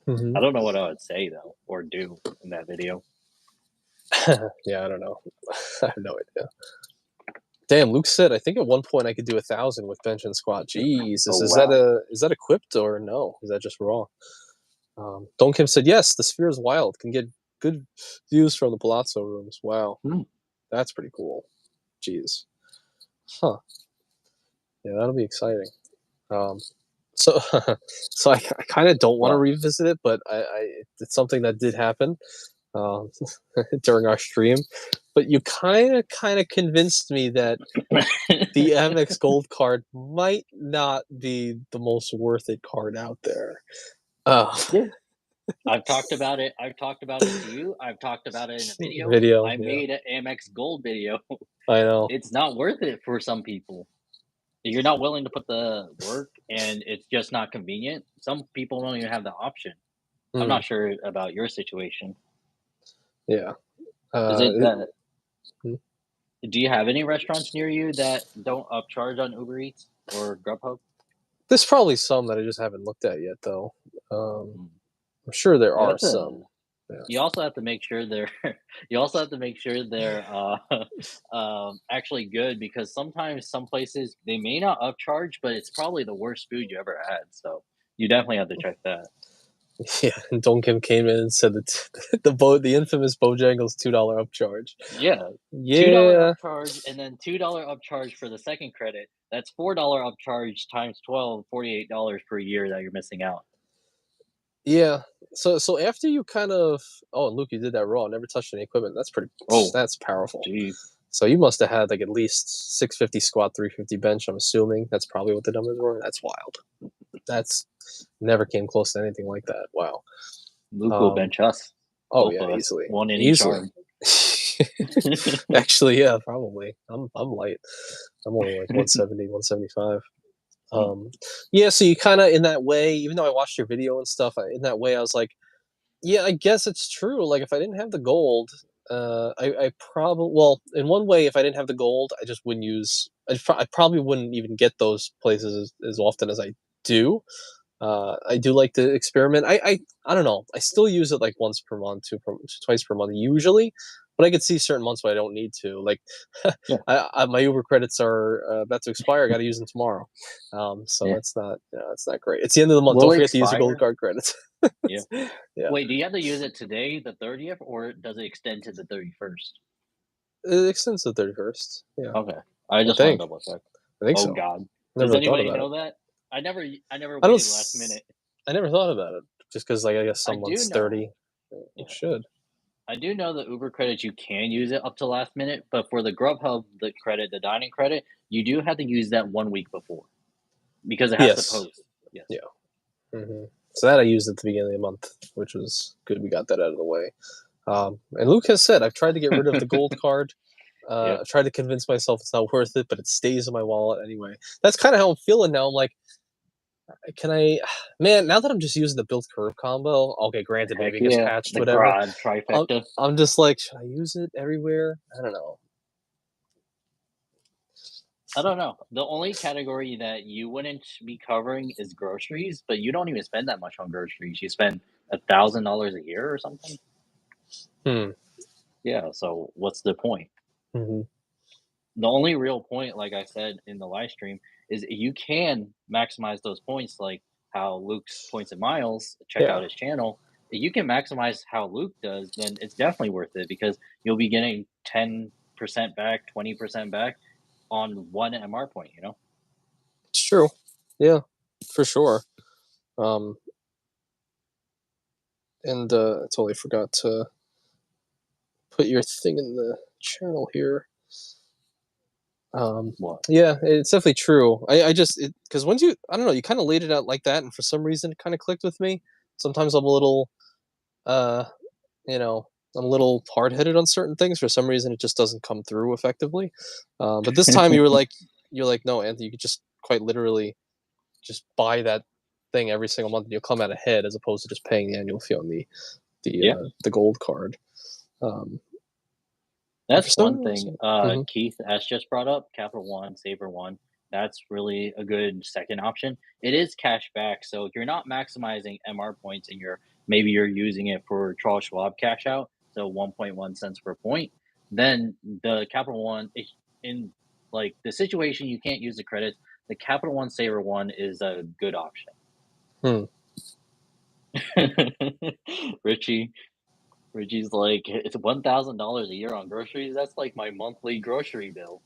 Hmm. I don't know what I would say though or do in that video. Yeah, I don't know. I have no idea. Damn, Luke said I think at one point I could do 1,000 with bench and squat. Jesus, Oh wow. is that equipped or no? Is that just raw? Don Kim said yes. The sphere is wild. Can get good views from the Palazzo rooms. Wow, Hmm. that's pretty cool. Jeez, huh? Yeah, that'll be exciting. Um, so, I kind of don't want to What? revisit it, but it's something that did happen um, during our stream. But you kind of convinced me that the AmEx Gold card might not be the most worth it card out there. Oh, Yeah. I've talked about it. I've talked about it to you. I've talked about it in a video. video, I yeah, made an Amex Gold video. I know. It's not worth it for some people. If you're not willing to put the work and it's just not convenient, some people don't even have the option. I'm Mm, not sure about your situation. yeah. Is Uh, it it, that mm. do you have any restaurants near you that don't upcharge on Uber Eats or Grubhub? There's probably some that I just haven't looked at yet, though. Um, Mm. I'm sure there You are have some. to Yeah. you also have to make sure they're you also have to make sure they're actually good because sometimes some places they may not upcharge, but it's probably the worst food you ever had. So you definitely have to check that. Yeah, and Don Kim came in and said that the infamous Bojangles $2 upcharge. Yeah. $2 Yeah, upcharge and then $2 upcharge for the second credit. That's $4 upcharge times 12, $48 per year that you're missing out. yeah. So after you kind of oh, and Luke, you did that raw, never touched any equipment. That's pretty. Oh, That's powerful. geez. So you must have had like at least 650 squat, 350 bench. I'm assuming that's probably what the numbers were. That's wild. That's never came close to anything like that. Wow. Luke will Um. bench us, Oh both yeah, of us, easily, one in each easily. arm. Actually, yeah, probably. I'm light. I'm only like 170, 175. Hmm. Yeah, so you kind of in that way, even though I watched your video and stuff, in that way, I was like, yeah, I guess it's true. Like, if I didn't have the gold, I probably, well, in one way, if I didn't have the gold, I just wouldn't use, I probably wouldn't even get those places as often as I do. I do like to experiment. I don't know. I still use it like once per month, twice per month usually, but I could see certain months where I don't need to. Like, Yeah. my Uber credits are about to expire. I got to use them tomorrow. So Yeah. that's not, that's not great. It's the end of the month. Will Don't it forget to use your gold expire? card credits. Yeah. Yeah, Wait, do you have to use it today, the 30th, or does it extend to the 31st? it extends to the 31st. Yeah, Okay. I I just want to think. double check. I think Oh so. God. Never Does really thought anybody about it. know that? I never I don't. waited last minute. I never thought about it. Just because, like, I guess I some do months know. 30. It Yeah. should. I do know the Uber credits you can use it up to last minute, but for the Grubhub, the credit, the dining credit, you do have to use that 1 week before because it has to Yes. post. Yes. Yeah. So that I used at the beginning of the month, which was good. We got that out of the way. And Luke has said I've tried to get rid of the gold card. Yeah. I've tried to convince myself it's not worth it, but it stays in my wallet anyway. That's kind of how I'm feeling now. I'm like, can I, man? Now that I'm just using the built curve combo, okay, granted, Heck maybe it gets yeah. patched, The whatever. Grod I'm, trifecta. I'm just like, should I use it everywhere? I don't know. I don't know. The only category that you wouldn't be covering is groceries, but you don't even spend that much on groceries. You spend $1,000 a year or something. Hmm. Yeah. So what's the point? Mm-hmm. The only real point, like I said in the live stream, is you can maximize those points, like how Luke's points and miles. Check Yeah. out his channel. If you can maximize how Luke does, then it's definitely worth it because you'll be getting 10% back, 20% back on one MR point. You know. It's true. Yeah, for sure. Um, and I totally forgot to put your thing in the channel here. Um, What? yeah, it's definitely true. I just because once you I don't know, you kind of laid it out like that, and for some reason it kind of clicked with me. Sometimes I'm a little uh you know I'm a little hard headed on certain things. For some reason, it just doesn't come through effectively. But this time you're like, no, Anthony, you could just quite literally just buy that thing every single month, and you'll come out ahead as opposed to just paying the annual fee on Yeah. the gold card. Um, and for That's one some thing. reason, mhm. Keith S just brought up Capital One, Saver One. That's really a good second option. It is cash back, so if you're not maximizing MR points and maybe you're using it for Charles Schwab cash out, so 1.1 cents per point, then the Capital One in like the situation you can't use the credits, the Capital One Saver One is a good option. Hmm. Richie, Reggie's like, "It's $1,000 a year on groceries. That's like my monthly grocery bill."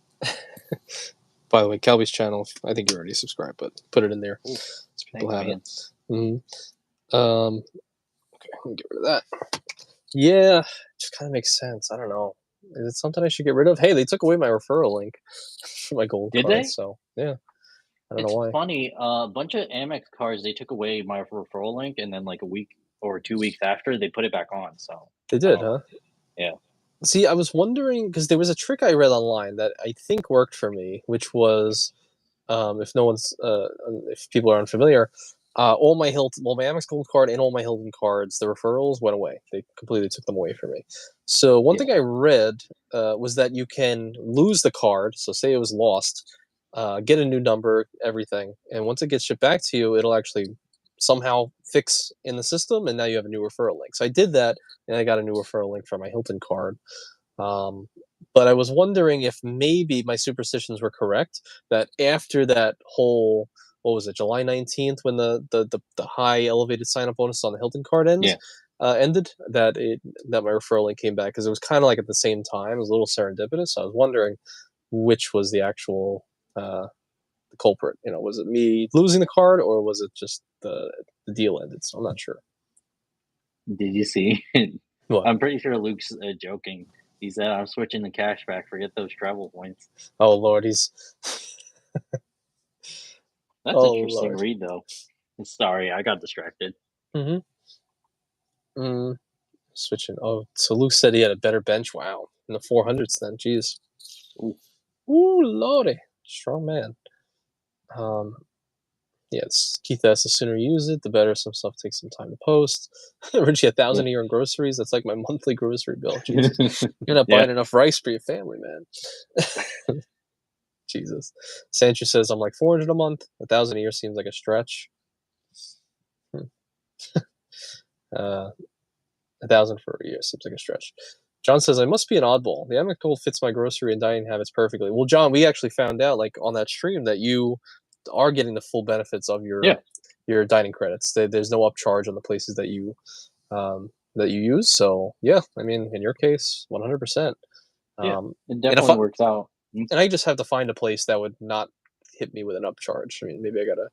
By the way, Calby's channel, I think you already subscribed, but put it in there Ooh, so people thanks, have it. man. Okay, let me get rid of that. Yeah, it just kind of makes sense. I don't know. Is it something I should get rid of? Hey, they took away my referral link for my gold Did card, they? so yeah, I don't know It's why. funny. A bunch of Amex cards they took away my referral link, and then like a week or 2 weeks after, they put it back on. So They I did, don't huh? know. Yeah. See, I was wondering because there was a trick I read online that I think worked for me, which was if no one's if people are unfamiliar, all my Hilton, well, my Amex Gold card and all my Hilton cards, the referrals went away. They completely took them away from me. So one Yeah. thing I read was that you can lose the card. So say it was lost, get a new number, everything, and once it gets shipped back to you, it'll actually somehow fix in the system, and now you have a new referral link. So I did that, and I got a new referral link for my Hilton card. Um, but I was wondering if maybe my superstitions were correct. That after that whole, what was it, July 19th, when the high elevated sign up bonus on the Hilton card Yeah. ended, that my referral link came back because it was kind of like at the same time. It was a little serendipitous. So I was wondering which was the actual the culprit. You know, was it me losing the card or was it just the deal ended? So I'm not sure. Did you see? What? I'm pretty sure Luke's joking. He said, "I'm switching the cash back. Forget those travel points." Oh Lord, he's. That's Oh interesting Lord. read though. Sorry, I got distracted. Mm-hmm. Mm. Switching. Oh, so Luke said he had a better bench. Wow, in the 400s then. Jeez. Ooh. Ooh, lordy, strong man. Um, yeah, it's Keith asks the sooner you use it, the better. Some stuff takes some time to post. Richie, a Yeah. thousand a year in groceries. That's like my monthly grocery bill. Jesus, you're not Yeah. buying enough rice for your family, man. Jesus. Sancho says I'm like 400 a month. 1,000 a year seems like a stretch. Hmm. Uh, 1,000 for a year seems like a stretch. John says I must be an oddball. The AmEx Gold fits my grocery and dining habits perfectly. Well, John, we actually found out like on that stream that you are getting the full benefits of Yeah. your dining credits. There's no upcharge on the places that you use. So yeah, I mean, in your case, 100%. Yeah. Um, It and if definitely I, works out. and I just have to find a place that would not hit me with an upcharge. I mean, maybe I gotta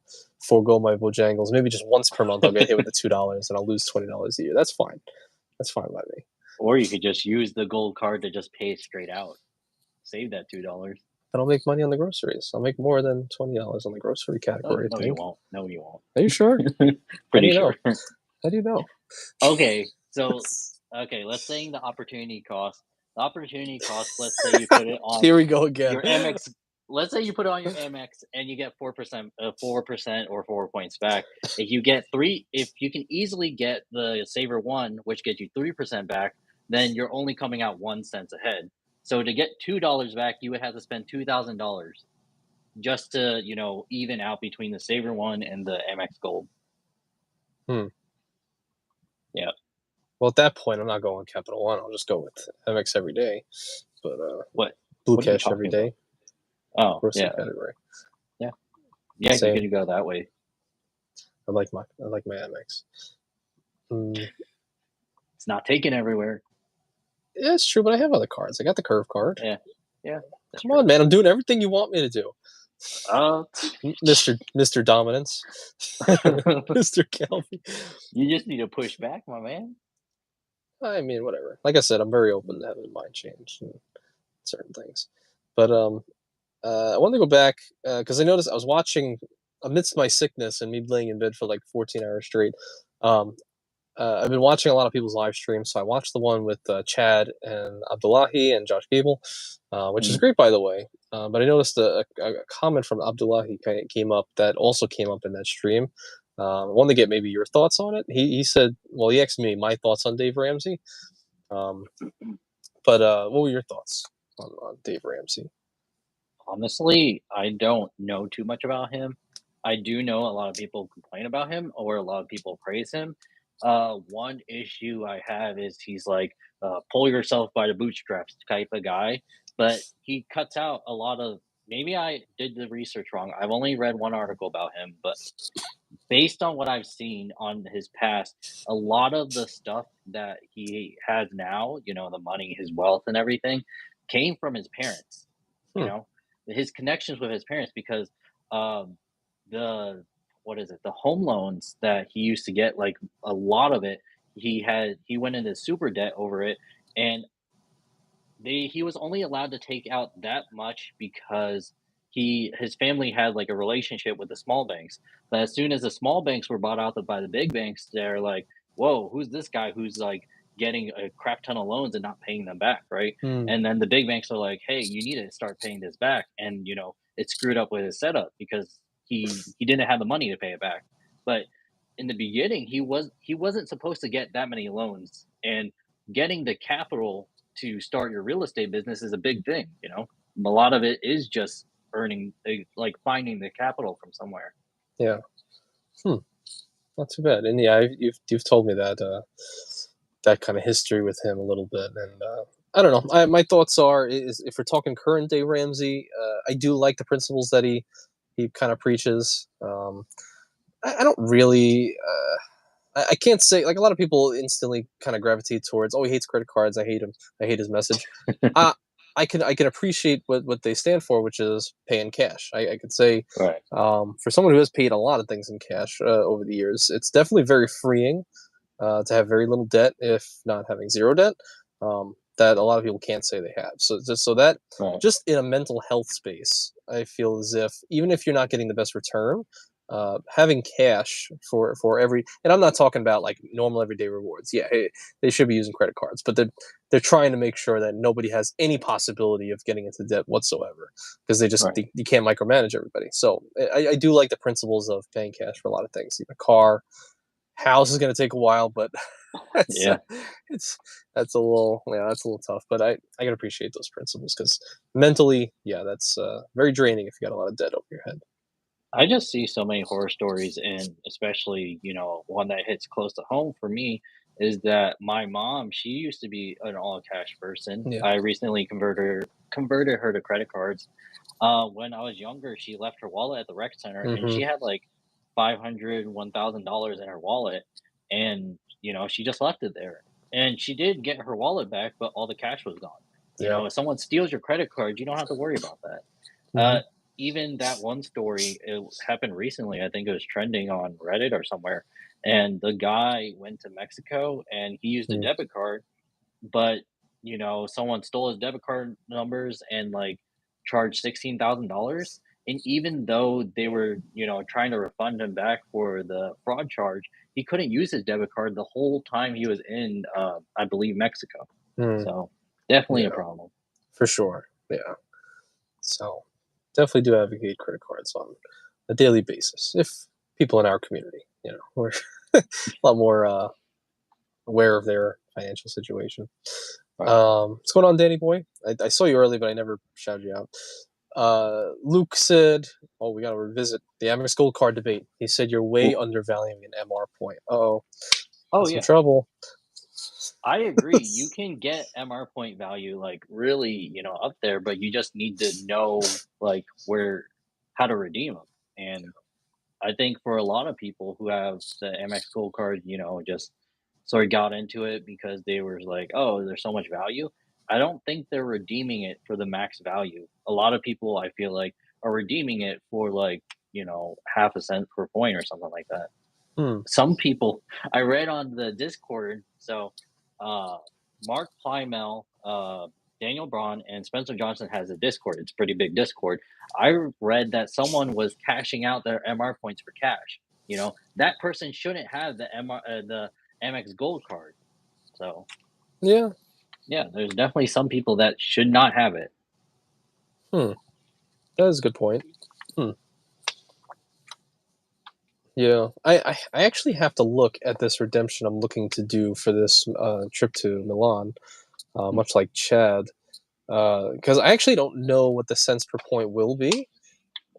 forego my Bojangles. Maybe just once per month I'll get hit with the $2 and I'll lose $20 a year. That's fine. That's fine by me. Or you could just use the gold card to just pay it straight out. Save that $2. I don't make money on the groceries. I'll make more than $20 on the grocery Oh, category, I no, you think. won't. No, you won't. Are you sure? How do Pretty you know? sure. How do you know? Okay, so okay, let's say the opportunity cost. The opportunity cost, let's say you put it on Here we go again. your Amex. Let's say you put it on your Amex and you get 4%, 4% or 4 points back. If you get three, if you can easily get the Saver One, which gets you 3% back, then you're only coming out 1 cent ahead. So to get $2 back, you would have to spend $2,000 just to even out between the Saver One and the Amex Gold. Hmm. Yeah. Well, at that point, I'm not going Capital One. I'll just go with MX every day. But What? Blue What are you Cash every talking about? day, Oh, grocery yeah. category. Yeah. Yeah, you Same. could go that way. I like my MX. Mm. It's not taken everywhere. Yeah, it's true, but I have other cards. I got the Curve card. Yeah. Yeah, that's Come true. on, man. I'm doing everything you want me to do. Uh, Mr. Dominance. Mr. Kelby. you just need to push back, my man. I mean, whatever. Like I said, I'm very open to having a mind change and certain things. But I wanted to go back because I noticed I was watching amidst my sickness and me laying in bed for like 14 hours straight. Um, I've been watching a lot of people's live streams, so I watched the one with Chad and Abdullahi and Josh Gable, which is Mm. great, by the way. But I noticed a comment from Abdullahi came up that also came up in that stream. I wanted to get maybe your thoughts on it. He said, well, he asked me my thoughts on Dave Ramsey. Um, but what were your thoughts on Dave Ramsey? Honestly, I don't know too much about him. I do know a lot of people complain about him or a lot of people praise him. One issue I have is he's like pull yourself by the bootstraps type of guy, but he cuts out a lot of. Maybe I did the research wrong. I've only read one article about him, but based on what I've seen on his past, a lot of the stuff that he has now, the money, his wealth, and everything, came from his parents. You Hmm. know, his connections with his parents because um, the what is it? The home loans that he used to get, like a lot of it, he went into super debt over it, and he was only allowed to take out that much because his family had like a relationship with the small banks. But as soon as the small banks were bought out by the big banks, they're like, "Whoa, who's this guy who's like getting a crap ton of loans and not paying them back, right?" Hmm. And then the big banks are like, "Hey, you need to start paying this back." And it screwed up with his setup because he didn't have the money to pay it back. But in the beginning, he wasn't supposed to get that many loans, and getting the capital to start your real estate business is a big thing. A lot of it is just earning, like finding the capital from somewhere. Yeah. Hmm. Not too bad. And yeah, you've told me that that kind of history with him a little bit, and I don't know. My thoughts is if we're talking current day Ramsey, I do like the principles that he kind of preaches. I don't really. I can't say like a lot of people instantly kind of gravitate towards. Oh, he hates credit cards. I hate him. I hate his message. Uh, I can appreciate what they stand for, which is pay in cash. I could say Right. for someone who has paid a lot of things in cash over the years, it's definitely very freeing to have very little debt, if not having zero debt. That a lot of people can't say they have. So just so that Right. just in a mental health space, I feel as if even if you're not getting the best return, having cash for every, and I'm not talking about like normal everyday rewards. Yeah, they should be using credit cards, but they're trying to make sure that nobody has any possibility of getting into debt whatsoever because Right. you can't micromanage everybody. So I do like the principles of paying cash for a lot of things. A car, house is going to take a while, but that's Yeah. it's that's a little, yeah, that's a little tough. But I can appreciate those principles because mentally, yeah, that's very draining if you got a lot of debt over your head. I just see so many horror stories, and especially, one that hits close to home for me is that my mom, she used to be an all cash person. Yeah. I recently converted her to credit cards. When I was younger, she left her wallet at the rec center, and Hmm. she had like 500, $1,000 in her wallet, and she just left it there. And she did get her wallet back, but all the cash was gone. Yeah. If someone steals your credit card, you don't have to worry about that. Hmm. Uh, Even that one story, it happened recently. I think it was trending on Reddit or somewhere. And the guy went to Mexico and he used a Mm. debit card, but someone stole his debit card numbers and like charged $16,000. And even though they were, trying to refund him back for the fraud charge, he couldn't use his debit card the whole time he was in, I believe, Mexico. Mm. So definitely a Yeah, problem. for sure. Yeah. So definitely do advocate credit cards on a daily basis. If people in our community, we're a lot more aware of their financial situation. Right. What's going on, Danny boy? I saw you early, but I never shouted you out. Luke said, "Oh, we got to revisit the AmEx Gold card debate." He said you're way Ooh. undervaluing an MR point. Oh, in Oh some yeah. trouble. I agree. You can get MR point value like really, up there, but you just need to know like how to redeem them. And I think for a lot of people who have the MX Gold card, just sort of got into it because they were like, oh, there's so much value. I don't think they're redeeming it for the max value. A lot of people, I feel like, are redeeming it for like, half a cent per point or something like that. Hmm. Some people I read on the Discord, so uh, Mark Plymel, Daniel Braun, and Spencer Johnson has a Discord. It's a pretty big Discord. I read that someone was cashing out their MR points for cash. That person shouldn't have the MX Gold card. So Yeah. yeah, there's definitely some people that should not have it. Hmm. That is a good point. Hmm. Yeah, I actually have to look at this redemption I'm looking to do for this trip to Milan, Hmm. much like Chad, because I actually don't know what the cents per point will be.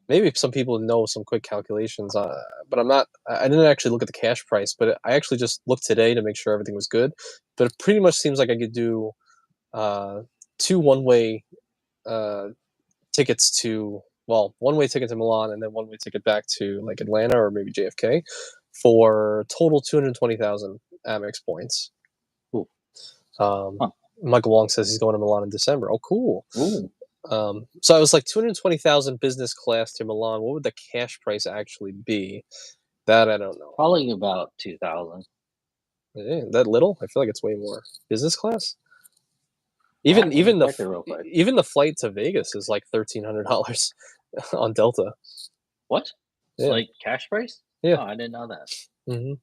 Maybe some people know some quick calculations, but I'm not. I didn't actually look at the cash price, but I actually just looked today to make sure everything was good. But it pretty much seems like I could do uh, two one-way uh, tickets to well, one-way ticket to Milan and then one-way ticket back to like Atlanta or maybe JFK for total 220,000 Amex points. Ooh. Um, Huh. Michael Wong says he's going to Milan in December. Oh, cool. Ooh. So I was like 220,000 business class to Milan. What would the cash price actually be? That I don't know. Probably about 2,000. That little? I feel like it's way more. Business class? Let me Even check it real quick. even the flight to Vegas is like $1,300 on Delta. What? Yeah, Like cash price? yeah. Oh, I didn't know that. hmm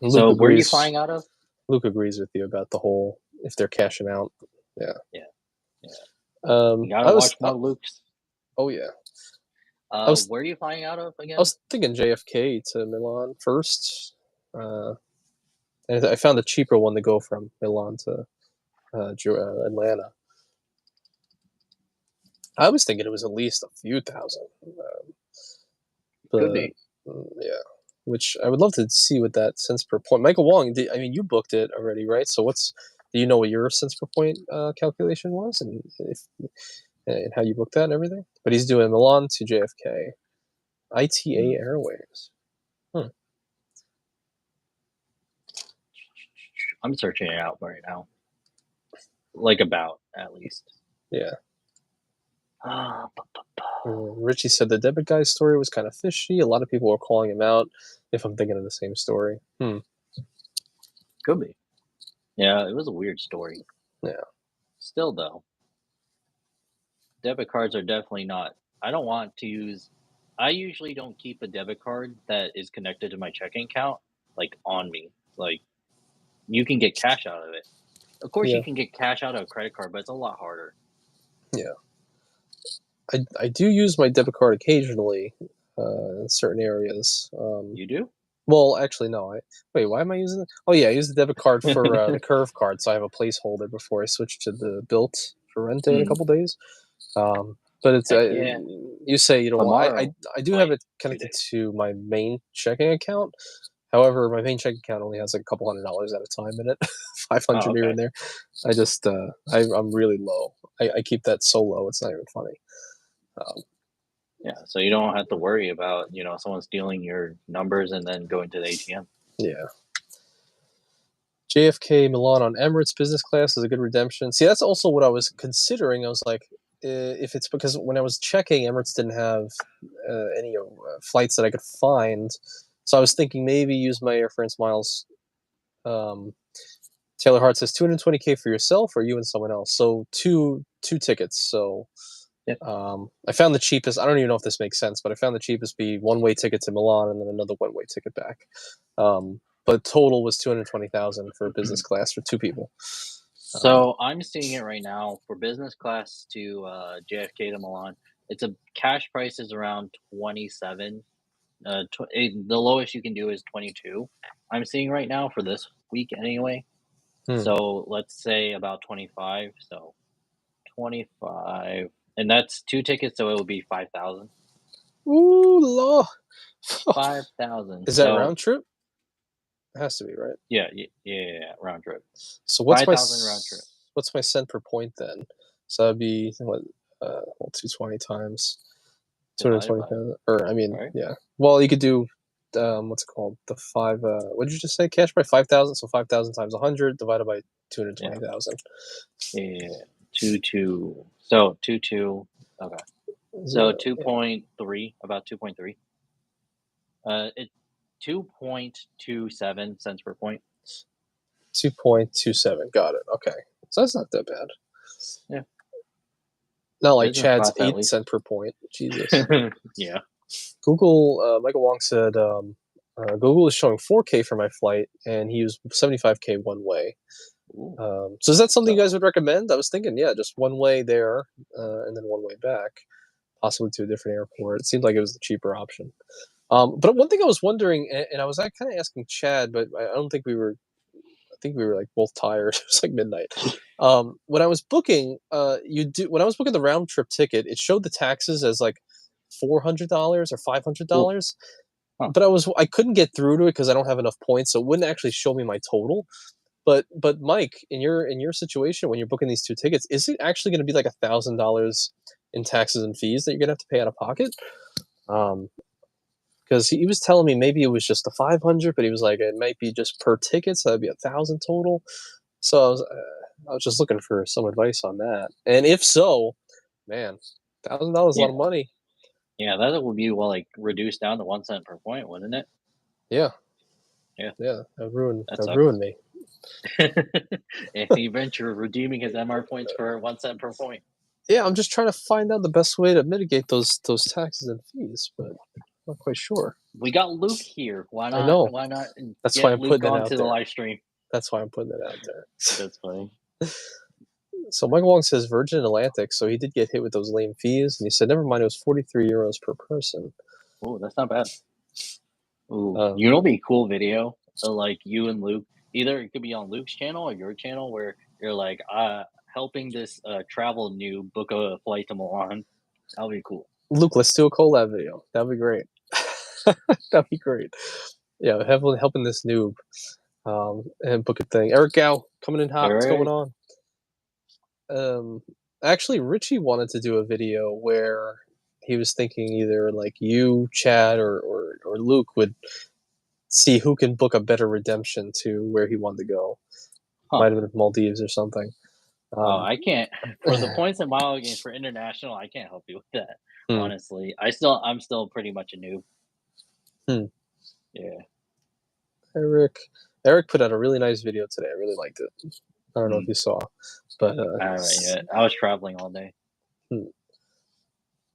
Luke So where are you agrees. flying out of? Luke agrees with you about the whole if they're cashing out. Yeah. Yeah, yeah. You I gotta was. watch more Lukes. Oh yeah. I was. Where are you flying out of I again? was thinking JFK to Milan first. And I found a cheaper one to go from Milan to Atlanta. I was thinking it was at least a few thousand. Could But be. yeah, which I would love to see what that cents per point. Michael Wong, I mean, you booked it already, right? So do you know what your cents per point calculation was, and if and how you booked that and everything? But he's doing Milan to JFK, ITA Airways. Hmm. I'm searching it out right now. Like about, at least. Yeah. Ah, Richie said the debit guy's story was kind of fishy. A lot of people were calling him out. If I'm thinking of the same story. Could be. Yeah, it was a weird story. Yeah. Still though, debit cards are definitely not. I don't want to use. I usually don't keep a debit card that is connected to my checking account, like on me. Like you can get cash out of it. Of course, Yeah. you can get cash out of a credit card, but it's a lot harder. Yeah. I do use my debit card occasionally in certain areas. You do? Well, actually, no. Wait, why am I using it? Oh, yeah, I use the debit card for the Curve card, so I have a placeholder before I switch to the Built for Rente in a couple days. But it's Heck yeah! you say you don't want. Tomorrow, I do have like it 2 days. connected to my main checking account. However, my main checking account only has like a couple $100 at a time in it, Oh, 500 here okay. and there. I just I'm really low. I keep that so low it's not even funny. Um, Yeah, so you don't have to worry about someone stealing your numbers and then going to the ATM. yeah. JFK Milan on Emirates business class is a good redemption. See, that's also what I was considering. I was like, if it's because when I was checking, Emirates didn't have any flights that I could find, so I was thinking maybe use my Air France miles. Um, Taylor Hart says 220K for yourself or you and someone else. So two tickets. So Yep. I found the cheapest. I don't even know if this makes sense, but I found the cheapest be one-way ticket to Milan and then another one-way ticket back. But total was 220,000 for business class for two people. So I'm seeing it right now for business class to JFK to Milan. It's a cash price is around 27. The lowest you can do is 22. I'm seeing right now for this week anyway. Hmm. So let's say about 25. So 25, and that's two tickets, so it would be 5,000. Ooh, law. 5,000. Is that So round trip? It has to be, right? yeah, round trip. So 5,000 round trip. what's my cent per point then? So that'd be what 220 times Divided by 220,000, or I mean, right? yeah. Well, you could do what's it called? The five. What did you just say? Cash by 5,000. So 5,000 times 100 divided by Yeah. 220,000. Yeah. 2 2. So 2 2. Okay. So 2.3, about 2.3. It 2.27 cents per point. 2.27. Got it. Okay. So that's not that bad. Yeah. Not like Business Chad's class at 8 least. cent per point. Jesus. Yeah. Google, Michael Wong said, Google is showing 4K for my flight, and he used 75K one way. So is that something you guys would recommend? I was thinking, yeah, just one way there, and then one way back, possibly to a different airport. It seemed like it was the cheaper option. But one thing I was wondering, and I was kind of asking Chad, but I don't think we were. I think we were like both tired. It was like midnight. When I was booking, when I was booking the round trip ticket, it showed the taxes as like $400 or $500. Huh. But I couldn't get through to it because I don't have enough points, so it wouldn't actually show me my total. But Mike, in your situation when you're booking these two tickets, is it actually going to be like $1,000 in taxes and fees that you're gonna have to pay out of pocket. Because he was telling me maybe it was just the 500, but he was like it might be just per ticket, so that'd be 1,000 total. So I was just looking for some advice on that. And if so, man, $1,000 is a Yeah, lot of money. yeah, that would be, well, like, reduced down to 1 cent per point, wouldn't it? Yeah, Yeah, yeah, that that ruined sucks. me. Anthony Venture redeeming his MR points for 1 cent per point. Yeah, I'm just trying to find out the best way to mitigate those taxes and fees, but I'm not quite sure. We got Luke here. I know. Why not That's why get I'm Luke putting it out onto the there. live stream? That's why I'm putting it out there. That's funny. So Michael Wong says Virgin Atlantic, so he did get hit with those lame fees, and he said, never mind, it was 43 euros per person. Oh, that's not bad. Ooh, Um, you know, be a cool video of like you and Luke. Either it could be on Luke's channel or your channel, where you're like helping this travel noob book a flight to Milan. That'll be cool. Luke, let's do a collab video. That'd be great. That'd be great. Yeah, helping this noob and book a thing. Eric Gao coming in hot. What's going Eric, on? Actually, Richie wanted to do a video where he was thinking either like you, Chad, or Luke would see who can book a better redemption to where he wanted to go. huh? Might have been Maldives or something. Oh, Um, I can't for the points and mile games for international. I can't help you with that. hmm, Honestly, I'm still pretty much a noob. hmm. Yeah. Eric put out a really nice video today. I really liked it. I don't know if Hmm. you saw, but I haven't yet. I was traveling all day. hmm.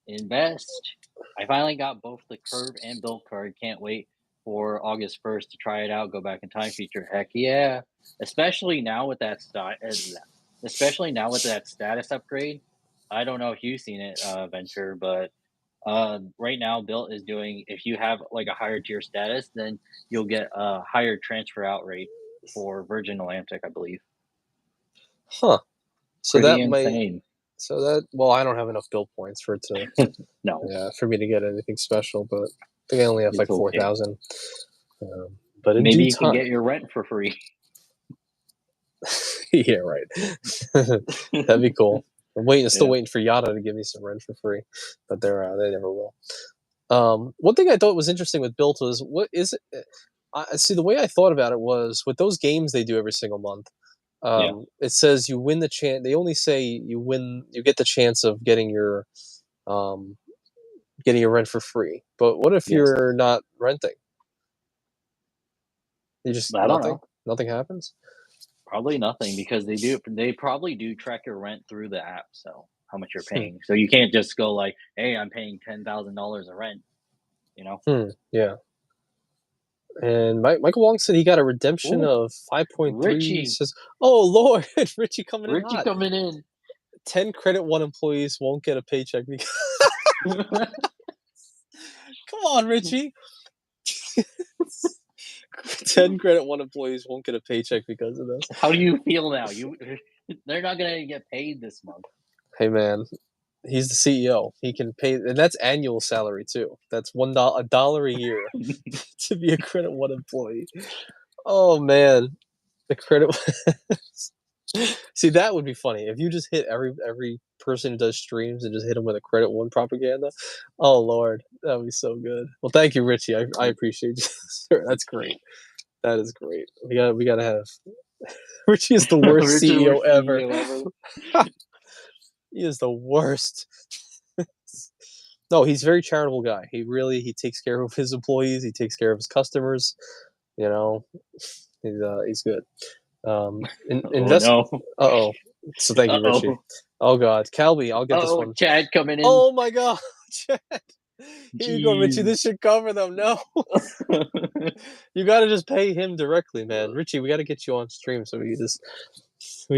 Invest. I finally got both the curve and built card. Can't wait for August 1st to try it out. Go back in time feature. Heck yeah! Especially now with that especially now with that status upgrade. I don't know if you've seen it, Venture, but right now Built is doing, if you have like a higher tier status, then you'll get a higher transfer out rate for Virgin Atlantic, I believe. Huh. So Pretty that might. insane. So that. Well, I don't have enough build points for it to. No, Yeah, for me to get anything special, but I think I only have it's like okay. 4,000. But in Maybe due you can time. get your rent for free. Yeah, right. That'd be cool. I'm waiting, still Yeah. waiting for Yada to give me some rent for free, but they never will. One thing I thought was interesting with Built was what is it? I see the way I thought about it was with those games they do every single month. Yeah. It says you win the chance. They only say you win, you get the chance of um, getting your rent for free. But what if Yes. you're not renting? You just I don't know. nothing happens. Probably nothing, because they probably do track your rent through the app, so how much you're Hmm. paying. So you can't just go like, "Hey, I'm paying $10,000 of rent," you know? Yeah. And Michael Wong said he got a redemption Ooh, of 5.3. He Richie. says, "Oh Lord, Richie coming in Richie hot. coming in. 10 Credit One employees won't get a paycheck because come on, Richie. 10 Credit One employees won't get a paycheck because of this. How do you feel now? They're not gonna get paid this month. Hey man, he's the CEO. He can pay, and that's annual salary too. That's $1 a year to be a Credit One employee. Oh man, the Credit. See, that would be funny if you just hit every person who does streams and just hit them with a Credit One propaganda. Oh Lord, that would be so good. Well, thank you, Richie. I appreciate you. Sir. That's great. That is great. We gotta have Richie is the worst Richie, CEO worst ever. CEO ever. He is the worst. No, he's a very charitable guy. He takes care of his employees. He takes care of his customers. You know, he's good. Oh Invest. no. Uh-oh. So thank you, Richie. Uh-oh. Oh God, Calby, I'll get this Uh-oh, one. Chad coming in. Oh my God, Chad. Here you go, Richie. Jeez. This should cover them. No, you got to just pay him directly, man. Richie, we got to get you on stream so we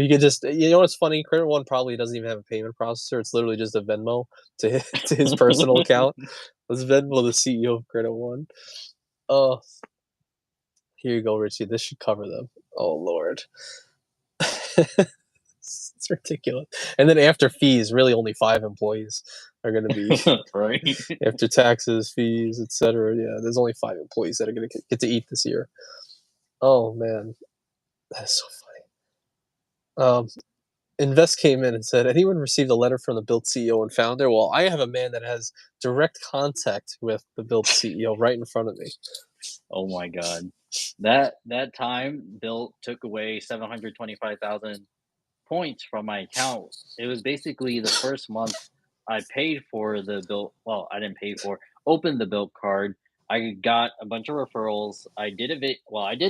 could just, you know what's funny? Credit One probably doesn't even have a payment processor. It's literally just a Venmo to his personal account. Let's Venmo the CEO of Credit One. Oh, here you go, Richie. This should cover them. Oh Lord. It's ridiculous. And then after fees, really only 5 employees are going to be Right? after taxes, fees, etc. Yeah, there's only 5 employees that are going to get to eat this year. Oh man, that's so funny. Invest came in and said, "Anyone received a letter from the Built CEO and founder?" Well, I have a man that has direct contact with the Built CEO right in front of me. Oh my god. That time, Bill took away 725,000 points from my account. It was basically the first month I paid for the Bill. Well, I didn't pay for, opened the Bill card. I got a bunch of referrals. I did a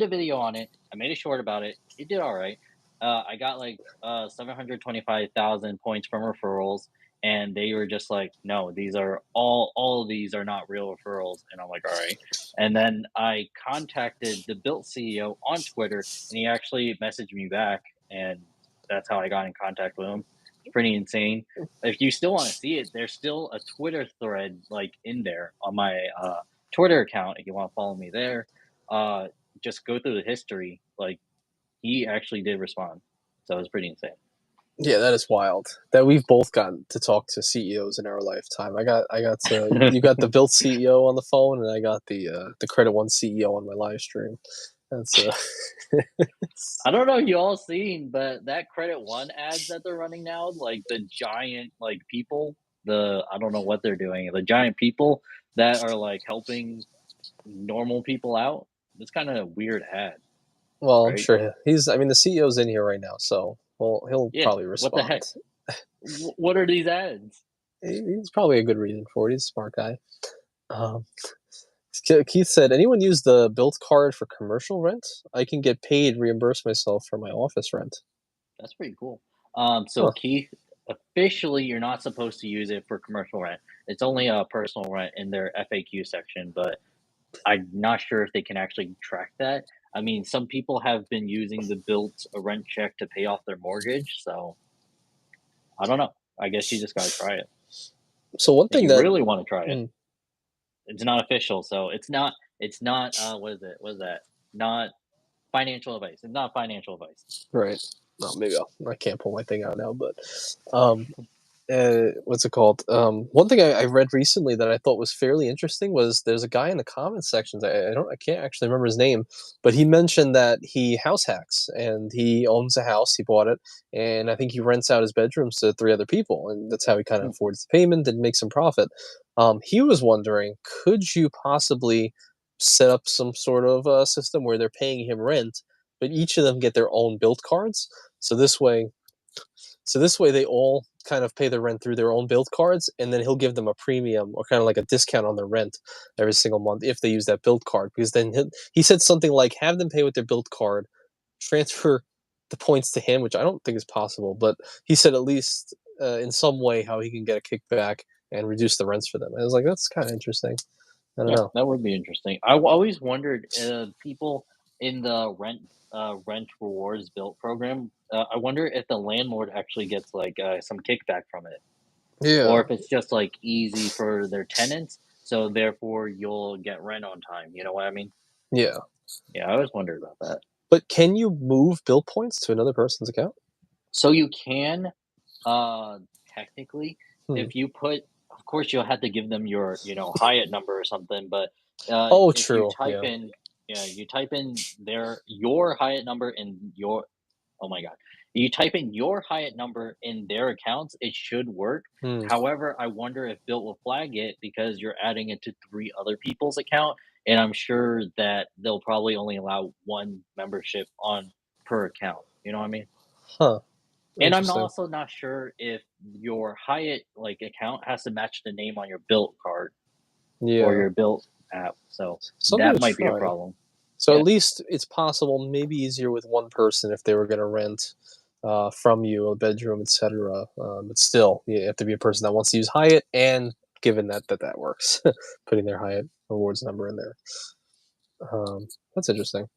video on it. I made a short about it. It did all right. I got like 725,000 points from referrals, and they were just like, "No, these are all of these are not real referrals." And I'm like, "All right." And then I contacted the Built CEO on Twitter, and he actually messaged me back, and that's how I got in contact with him. It's pretty insane. If you still want to see it, there's still a Twitter thread like in there on my Twitter account. If you want to follow me there, uh, just go through the history. Like he actually did respond, so it's pretty insane. Yeah, that is wild. That we've both gotten to talk to CEOs in our lifetime. I got to you got the Built CEO on the phone, and I got the Credit One CEO on my live stream. That's I don't know if you all seen, but that Credit One ads that they're running now, like the giant like people, I don't know what they're doing. The giant people that are like helping normal people out. It's kind of a weird ad, well, I'm right? sure he's. I mean, the CEO's in here right now, so well, he'll Yeah. probably What the respond. heck? What are these ads? He's probably a good reason for it. He's a smart guy. Um, Keith said, "Anyone use the Built card for commercial rent? I can get paid, reimburse myself for my office rent." That's pretty cool. So Huh. Keith, officially, you're not supposed to use it for commercial rent. It's only a personal rent in their FAQ section, but I'm not sure if they can actually track that. I mean, some people have been using the built a rent check to pay off their mortgage, so I don't know. I guess you just gotta try it. So one If thing you that really want to try it, mm, it's not official, so it's not what is it? What is that? Not financial advice. It's not financial advice. right. Well, maybe I can't pull my thing out now, but um, what's it called? One thing I read recently that I thought was fairly interesting was there's a guy in the comment sections. I can't actually remember his name, but he mentioned that he house hacks and he owns a house. He bought it, and I think he rents out his bedrooms to three other people, and that's how he kind of Hmm. affords the payment and makes some profit. He was wondering, could you possibly set up some sort of system where they're paying him rent, but each of them get their own built cards? So this way, they all kind of pay their rent through their own build cards, and then he'll give them a premium or kind of like a discount on their rent every single month if they use that build card. Because then he said something like, have them pay with their build card, transfer the points to him, which I don't think is possible, but he said at least in some way how he can get a kickback and reduce the rents for them. I was like, that's kind of interesting. I don't Yeah, know. that would be interesting. Always wondered people in the rent rewards built program. I wonder if the landlord actually gets like some kickback from it, or Yeah, if it's just like easy for their tenants, so therefore you'll get rent on time. You know what I mean? yeah. Yeah, I always wondered about that. But can you move build points to another person's account? So you can Uh, technically, Hmm. if you put, of course, you'll have to give them your, Hyatt number or something. But Oh, if you true. type Yeah. in, yeah, you type in your Hyatt number in your, oh my god, you type in your Hyatt number in their accounts, it should work. Hmm. However, I wonder if Built will flag it because you're adding it to three other people's account, and I'm sure that they'll probably only allow one membership on per account. You know what I mean? Huh. And I'm Interesting. also not sure if your Hyatt, like, account has to match the name on your Bilt card or Yeah. your Bilt app, so Something that to might be a try. problem. So at Yeah. least it's possible, maybe easier with one person if they were going to rent from you a bedroom, etc. But still, you have to be a person that wants to use Hyatt, and given that works, putting their Hyatt rewards number in there. That's interesting.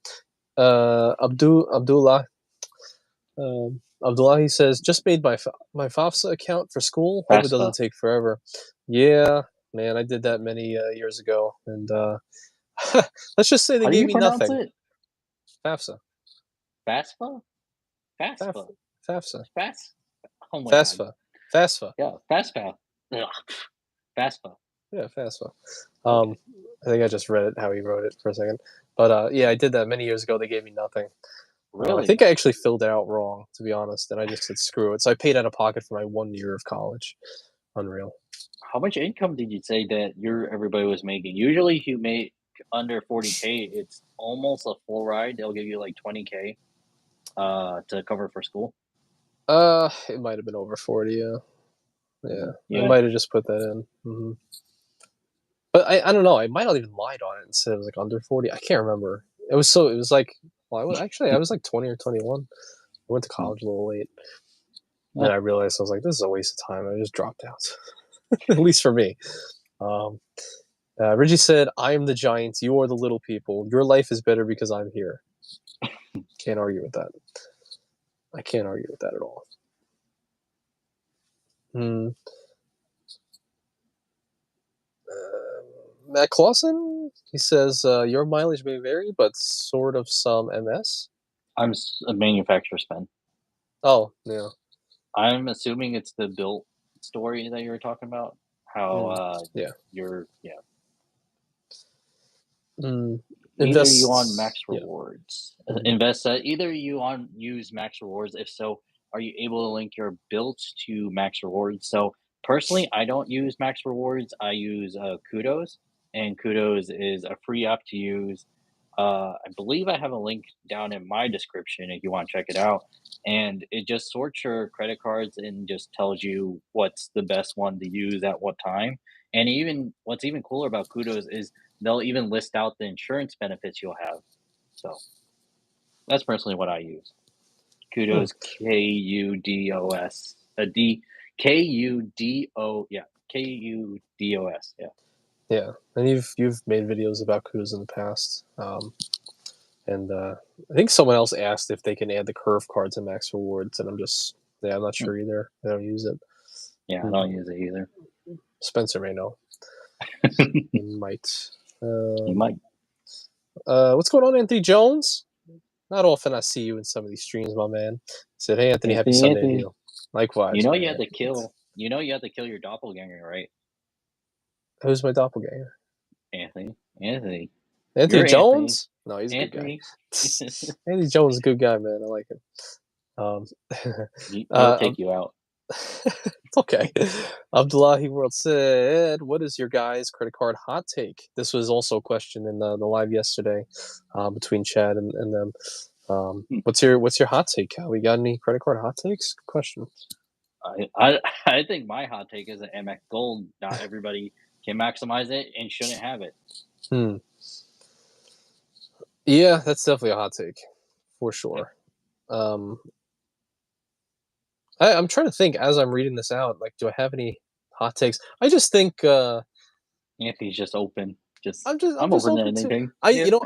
Abdullah, he says, just made my FAFSA account for school. Hope it doesn't FAFSA. take forever. Yeah, man, I did that many years ago, and let's just say they How do gave you me pronounce nothing. it? FAFSA. FAFSA? Faf FAFSA. FAFSA. Fas Oh my god. FAFSA. FAFSA. Yeah, FAFSA. Ugh. FAFSA. Yeah, FAFSA. Okay. Um, I think I just read it how he wrote it for a second. But yeah, I did that many years ago. They gave me nothing. I Really? think I actually filled it out wrong, to be honest, and I just said screw it. So I paid out of pocket for my 1 year of college. Unreal. How much income did you say that everybody was making? Usually, if you make under 40K, it's almost a full ride. They'll give you like 20K to cover for school. It might have been over 40. Yeah, yeah. I Yeah. might have just put that in. But I don't know. I might not even lied on it and said it was like under 40. I can't remember. It was so. It was like. Well, I was like 20 or 21. I went to college a little late. Then I realized I was like, this is a waste of time. I just dropped out. At least for me. Um, Reggie said, I am the giants. You are the little people. Your life is better because I'm here. Can't argue with that. I can't argue with that at all. Matt Clausen, he says, your mileage may vary, but sort of some MS. I'm a manufacturer spend. Oh, yeah. I'm assuming it's the built story that you were talking about. How yeah. Either you on Max Yeah. Rewards, Mhm. Either you on use Max Rewards. If so, are you able to link your builds to Max Rewards? So personally, I don't use Max Rewards. I use Kudos, and Kudos is a free app to use. I believe I have a link down in my description if you want to check it out. And it just sorts your credit cards and just tells you what's the best one to use at what time. And even what's even cooler about Kudos is they'll even list out the insurance benefits you'll have. So that's personally what I use. Hmm. Kudos, Kudos, Kudo, yeah, Kudos, yeah. Yeah, and you've made videos about Kudos in the past. And I think someone else asked if they can add the curve cards in Max Rewards, and I'm not Hmm. sure either. I don't use it. Yeah, I don't use it either. Spencer may know. He might. You might. What's going on, Anthony Jones? Not often I see you in some of these streams, my man. He said, hey, Anthony, happy Sunday to you. Likewise, You man. had to kill. You know you had to kill your doppelganger, right? Who's my doppelganger? Anthony. Anthony You're Anthony. Jones? No, he's a good guy. Anthony. Anthony Jones is a good guy, man. I like him. He'll take you out. It's okay. Abdullahi World said, what is your guys' credit card hot take? This was also a question in the live yesterday between Chad and them. What's your hot take, Cal? We got any credit card hot takes? Good question. I think my hot take is that AmEx Gold. Not everybody can maximize it and shouldn't have it. Yeah, that's definitely a hot take, for sure. I'm trying to think as I'm reading this out. Like, do I have any hot takes? I just think Anthony's just open. I'm I'm just open to open to. anything. I Yeah. you know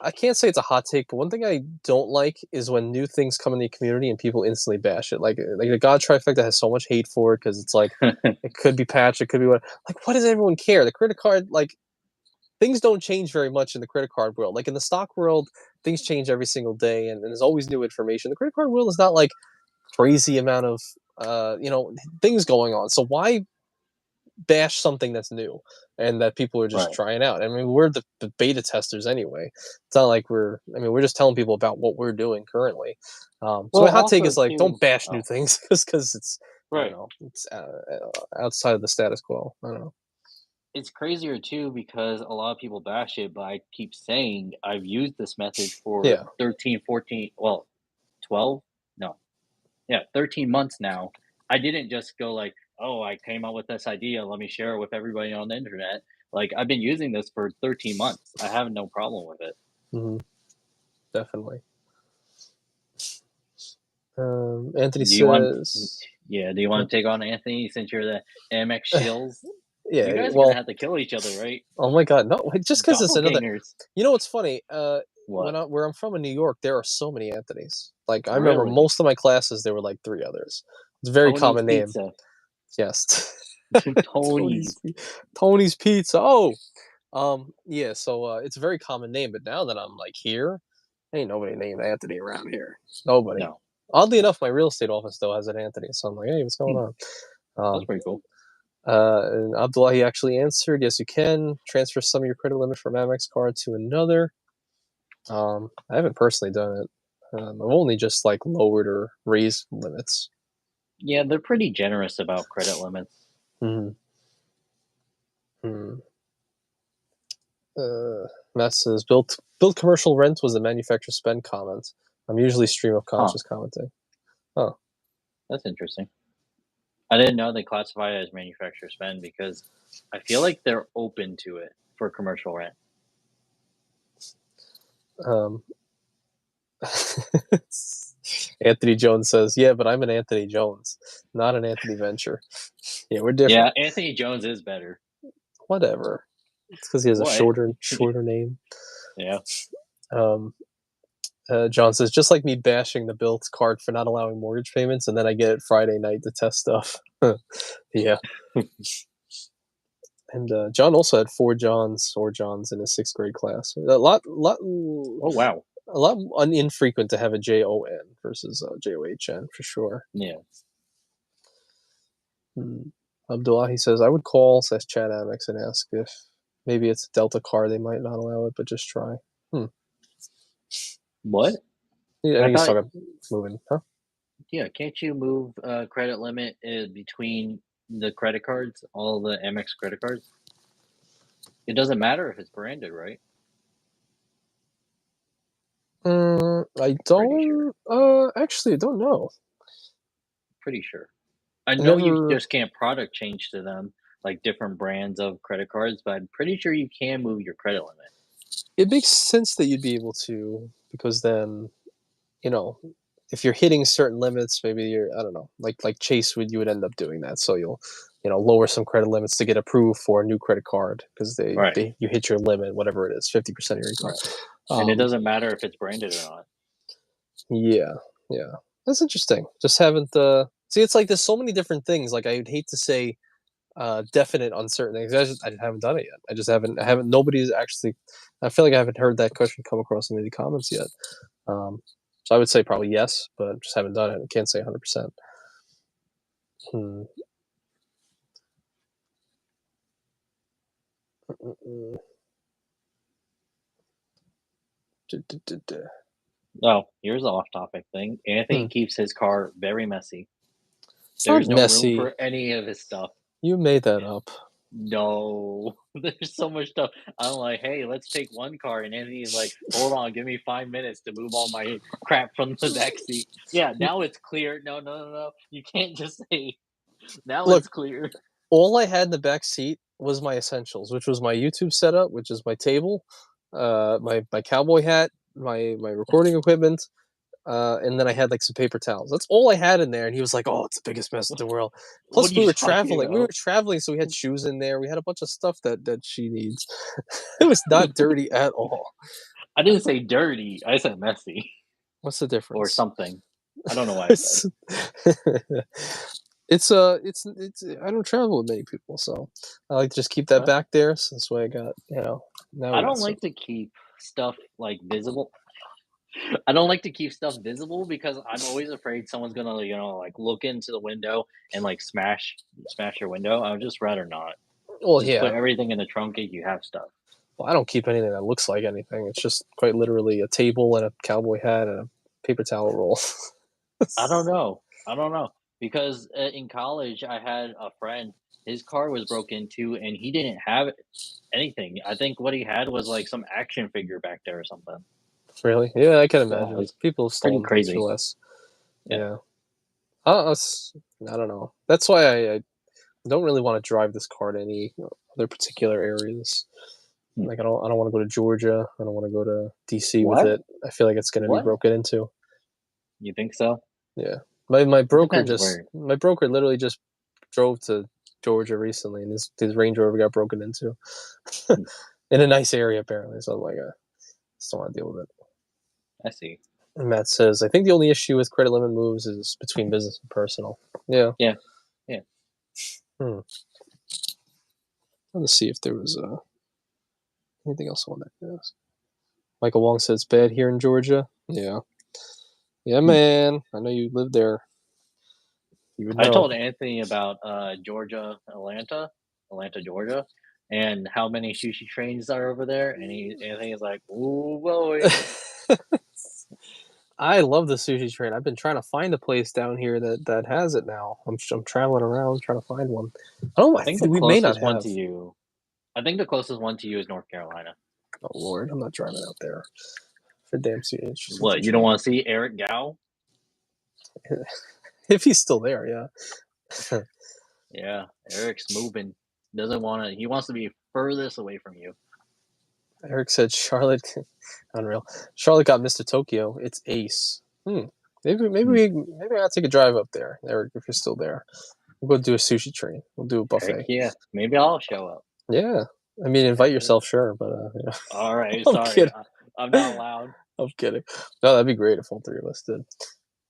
I can't say it's a hot take, but one thing I don't like is when new things come in the community and people instantly bash it. Like the God Trifecta has so much hate for it because it's like it could be patched, it could be what. Like, what does everyone care? The credit card, like, things don't change very much in the credit card world. Like in the stock world, things change every single day, and there's always new information. The credit card world is not like crazy amount of things going on. So why bash something that's new and that people are just Right. trying out? I mean, we're the beta testers anyway. It's not like we're just telling people about what we're doing currently. So Well, my hot take also is like, don't too. bash new Oh, things because it's I don't right. know, it's outside of the status quo. I don't know. It's crazier too because a lot of people bash it, but I keep saying I've used this method for Yeah. 13, 14, well, 12? No. Yeah, 13 months now. I didn't just go like, "Oh, I came up with this idea, let me share it with everybody on the internet." Like, I've been using this for 13 months. I have no problem with it. Definitely. Anthony Do you want says, Yeah, do you wanna take on Anthony since you're the AmEx Shills? You yeah. guys are gonna Well, have to kill each other, right? oh my God, no! Just because it's another. Doppelgangers. You know what's funny? What? Where I'm from in New York, there are so many Anthonys. Like, I remember Really? most of my classes, there were like three others. It's a very Tony's common name. Pizza. Yes, Tony's Tony's. Tony's Pizza. Oh, yeah. So it's a very common name, but now that I'm like here, ain't nobody named Anthony around here. Nobody. No. Oddly No. enough, my real estate office though has an Anthony, so I'm like, hey, what's going Hmm, on? that's Um, pretty cool. and Abdullahi actually answered, yes, you can transfer some of your credit limit from Amex card to another. I haven't personally done it. I've only just like lowered or raised limits. Yeah, they're pretty generous about credit limits. Mhm. Hmm. Matt says, build commercial rent was a manufacturer spend comment. I'm usually stream of Huh, conscious commenting. Oh, that's interesting. I didn't know they classify it as manufacturer spend because I feel like they're open to it for commercial rent. um, Anthony Jones says, yeah, but I'm an Anthony Jones, not an Anthony Venture. Yeah, we're Yeah, different. Anthony Jones is better. Whatever. It's because he has a What? shorter name. Yeah. Um, John says, just like me bashing the Built card for not allowing mortgage payments, and then I get it Friday night to test stuff. Yeah. And John also had four Johns in his sixth grade class. Oh wow. A lot infrequent to have a JON versus JOHN for sure. Yeah. Abdullah, he says, I would call / chat AmEx and ask if maybe it's a Delta card. They might not allow it, but just try. What? Yeah, I I think he's thought, talking moving, huh? yeah, can't you move credit limit between the credit cards, all the Amex credit cards? It doesn't matter if it's branded, right? I Pretty sure. don't. Actually, I don't know. Pretty sure. I I know you never. just can't product change to them, like different brands of credit cards, but I'm pretty sure you can move your credit limit. It makes sense that you'd be able to, because then, you know, if you're hitting certain limits, maybe you're, I don't know, like Chase would, you would end up doing that. So you'll, lower some credit limits to get approved for a new credit card because Right. you hit your limit, whatever it is, 50% of your income. Right. And it Um, doesn't matter if it's branded or not. yeah, yeah, that's interesting. Just haven't. See, it's like there's so many different things. Like I would hate to say definite on certain things. I just haven't done it yet. I just haven't. I haven't. Nobody's actually. I feel like I haven't heard that question come across in any comments yet. Um, so I would say probably yes, but just haven't done it. I can't say 100%. Hmm. Oh, here's an off-topic thing. Hmm. Anthony keeps his car very messy. It's not There's no room messy. for any of his stuff. You made that up. No, there's so much stuff. I'm like, hey, let's take one car, and Anthony's like, hold on, give me 5 minutes to move all my crap from the back seat. Yeah, now it's clear. No, no, no, no. You can't just say now Look, it's clear. all I had in the back seat was my essentials, which was my YouTube setup, which is my table, my cowboy hat, my recording equipment, and then I had like some paper towels. That's all I had in there. And he was like, "Oh, it's the biggest mess in the world." What Plus, are you talking We were about? traveling, so we had shoes in there. We had a bunch of stuff that she needs. It was not dirty at all. I didn't say dirty. I said messy What's the or difference? something. I don't know why I said. it's it's I don't travel with many people, so I like to just keep that Okay. back there. So this way, I got now I we got don't some. like to keep stuff like visible. I don't like to keep stuff visible because I'm always afraid someone's gonna, like look into the window and like smash your window. I would just rather not. Well, Just put yeah. everything in the trunk if you have stuff. Well, I don't keep anything that looks like anything. It's just quite literally a table and a cowboy hat and a paper towel roll. I don't know. I don't know because in college I had a friend. His car was broke into and he didn't have anything. I think what he had was like some action figure back there or something. Really? Yeah, I can Yeah, imagine. it's People have pretty stolen things for crazy. less. Yeah. Yeah. I don't know. That's why I don't really want to drive this car to any other particular areas. Hmm. Like I don't want to go to Georgia. I don't want to go to DC with What? it. I feel like it's going to be What? broken into. You think so? Yeah. It depends where. My broker literally just drove to Georgia recently, and his Range Rover got broken into Hmm, in a nice area apparently. So I'm like, just don't want to deal with it. I see. And Matt says, I think the only issue with credit limit moves is between business and personal. Yeah. Yeah. Yeah. Hmm. Let's see if there was anything else I wanted to ask. Michael Wong said it's bad here in Georgia. Yeah. Yeah, Hmm. man. I know you live there. You would I know. told Anthony about Georgia, Atlanta, Georgia, and how many sushi trains are over there. And Anthony is like, "Oh boy." I love the sushi train. I've been trying to find a place down here that has it now. I'm traveling around trying to find one. I don't know. I think the We may not closest one have. to you. I think the closest one to you is North Carolina. Oh Lord, I'm not driving out there for damn sushi What, you don't train. want to see Eric Gao? If he's still there, yeah. Yeah, Eric's moving. Doesn't want to. He wants to be furthest away from you. Eric said Charlotte. Unreal. Charlotte got Mr. Tokyo. It's Ace. Maybe I'll take a drive up there, Eric, if you're still there. We'll go do a sushi train. We'll do a Heck buffet. yeah, maybe I'll show up. Yeah. I mean, invite yourself, sure, but All right, I'm sorry, kidding. I'm not allowed. I'm kidding. No, that'd be great if all three of us did.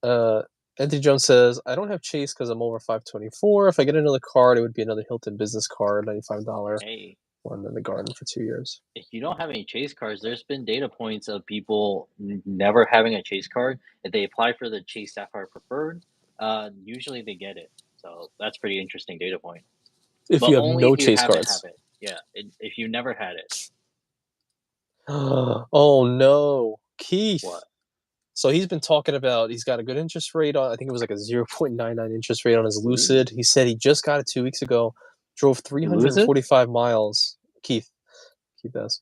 Uh, Anthony Jones says, I don't have Chase because I'm over 524. If I get another card, it would be another Hilton business card, $95. Hey, One in the garden for 2 years. if you don't have any chase cards, there's been data points of people never having a chase card. If they apply for the Chase Sapphire Preferred, usually they get it. So that's pretty interesting data point. If But you have only no if you Chase haven't have cards. it. Yeah, if you never had it. Oh no, Keith. What? So he's been talking about he's got a good interest rate on. I think it was like a 0.99 interest rate on his Lucid. He said he just got it 2 weeks ago. Drove Lucid? 345 miles. Keith does.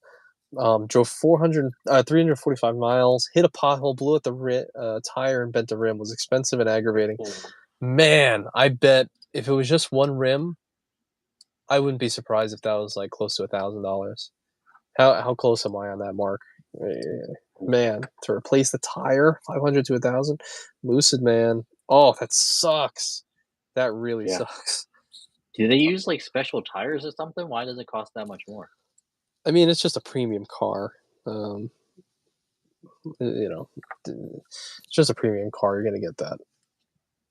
Drove 345 miles. Hit a pothole. Blew out the tire and bent the rim. Was expensive and aggravating. Oh. Man, I bet if it was just one rim, I wouldn't be surprised if that was like close to $1,000. How close am I on that mark? Man, to replace the tire, 500 to 1,000. Lucid, man. Oh, that sucks. That really Yeah. sucks. Do they use like special tires or something? Why does it cost that much more? I mean, it's just a premium car. You know, it's just a premium car. You're gonna get that.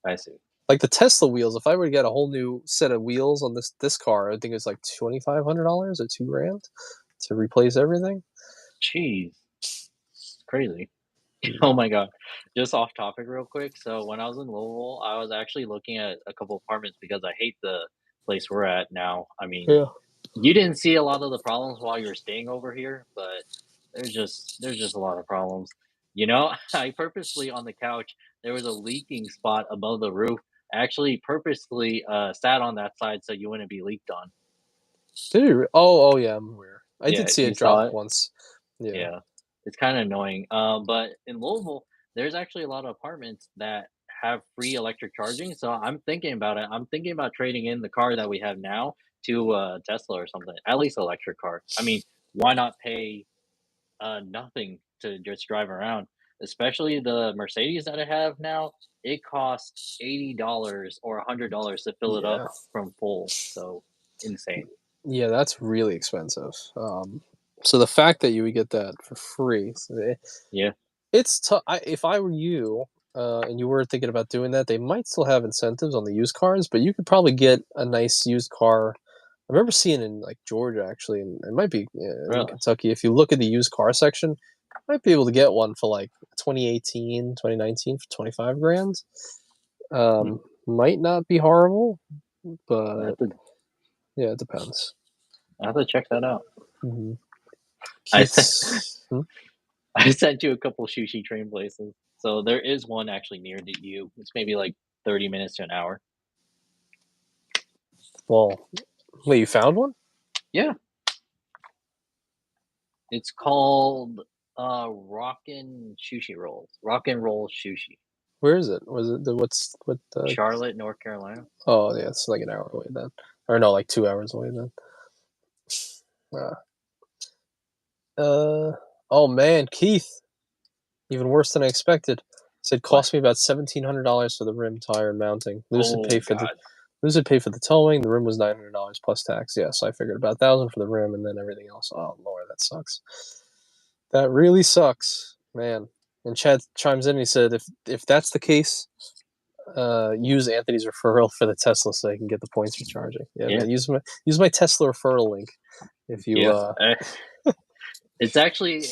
I see. Like the Tesla wheels. If I were to get a whole new set of wheels on this car, I think it's like $2,500 or $2,000 to replace everything. Jeez, crazy. Oh my god. Just off topic real quick. So when I was in Louisville, I was actually looking at a couple apartments because I hate the place we're at now. I mean, Yeah. you didn't see a lot of the problems while you were staying over here, but there's just a lot of problems. You know, I purposely on the couch, there was a leaking spot above the roof. I actually purposely sat on that side so you wouldn't be leaked on. Did you? Oh, yeah, I'm aware. I did Yeah, see you it drop saw it? once. Yeah. Yeah, it's kind of annoying. But in Louisville, there's actually a lot of apartments that have free electric charging. So I'm thinking about it. I'm thinking about trading in the car that we have now to a Tesla or something, at least electric car. I mean, why not pay nothing to just drive around? Especially the Mercedes that I have now, it costs $80 or $100 to fill it up Yeah. from full. So insane. Yeah, that's really expensive. So the fact that you would get that for free, Yeah. it's tough. If I were you, and you were thinking about doing that, they might still have incentives on the used cars, but you could probably get a nice used car. I remember seeing in like Georgia, actually, and it might be in Really. Kentucky. If you look at the used car section, you might be able to get one for like 2018, 2019 for 25 grand. Hmm. Might not be horrible, I but have to, yeah, it depends. I have to check that out. Mm-hmm. I sent Keith's. I sent you a couple sushi train places. So there is one actually near to you. It's maybe like 30 minutes to an hour. Well, wait, you found one? Yeah. It's called Rockin' Sushi Rolls. Rock and Roll Sushi. Where is it? Was it the what's what the? Charlotte, North Carolina. Oh yeah, it's like an hour away then, or no, like 2 hours away then. Uh, uh oh man, Keith, even worse than I expected. Said What? cost me about $1,700 for the rim, tire, and mounting. Oh god. Lucid paid for the towing. The rim was $900 plus tax. Yeah, so I figured about 1,000 for the rim, and then everything else. Oh Lord, that sucks. That really sucks, man. And Chad chimes in. And he said, if that's the case, use Anthony's referral for the Tesla so I can get the points for charging. Yeah, Yeah. man. Use my Tesla referral link if you. Yeah. It's actually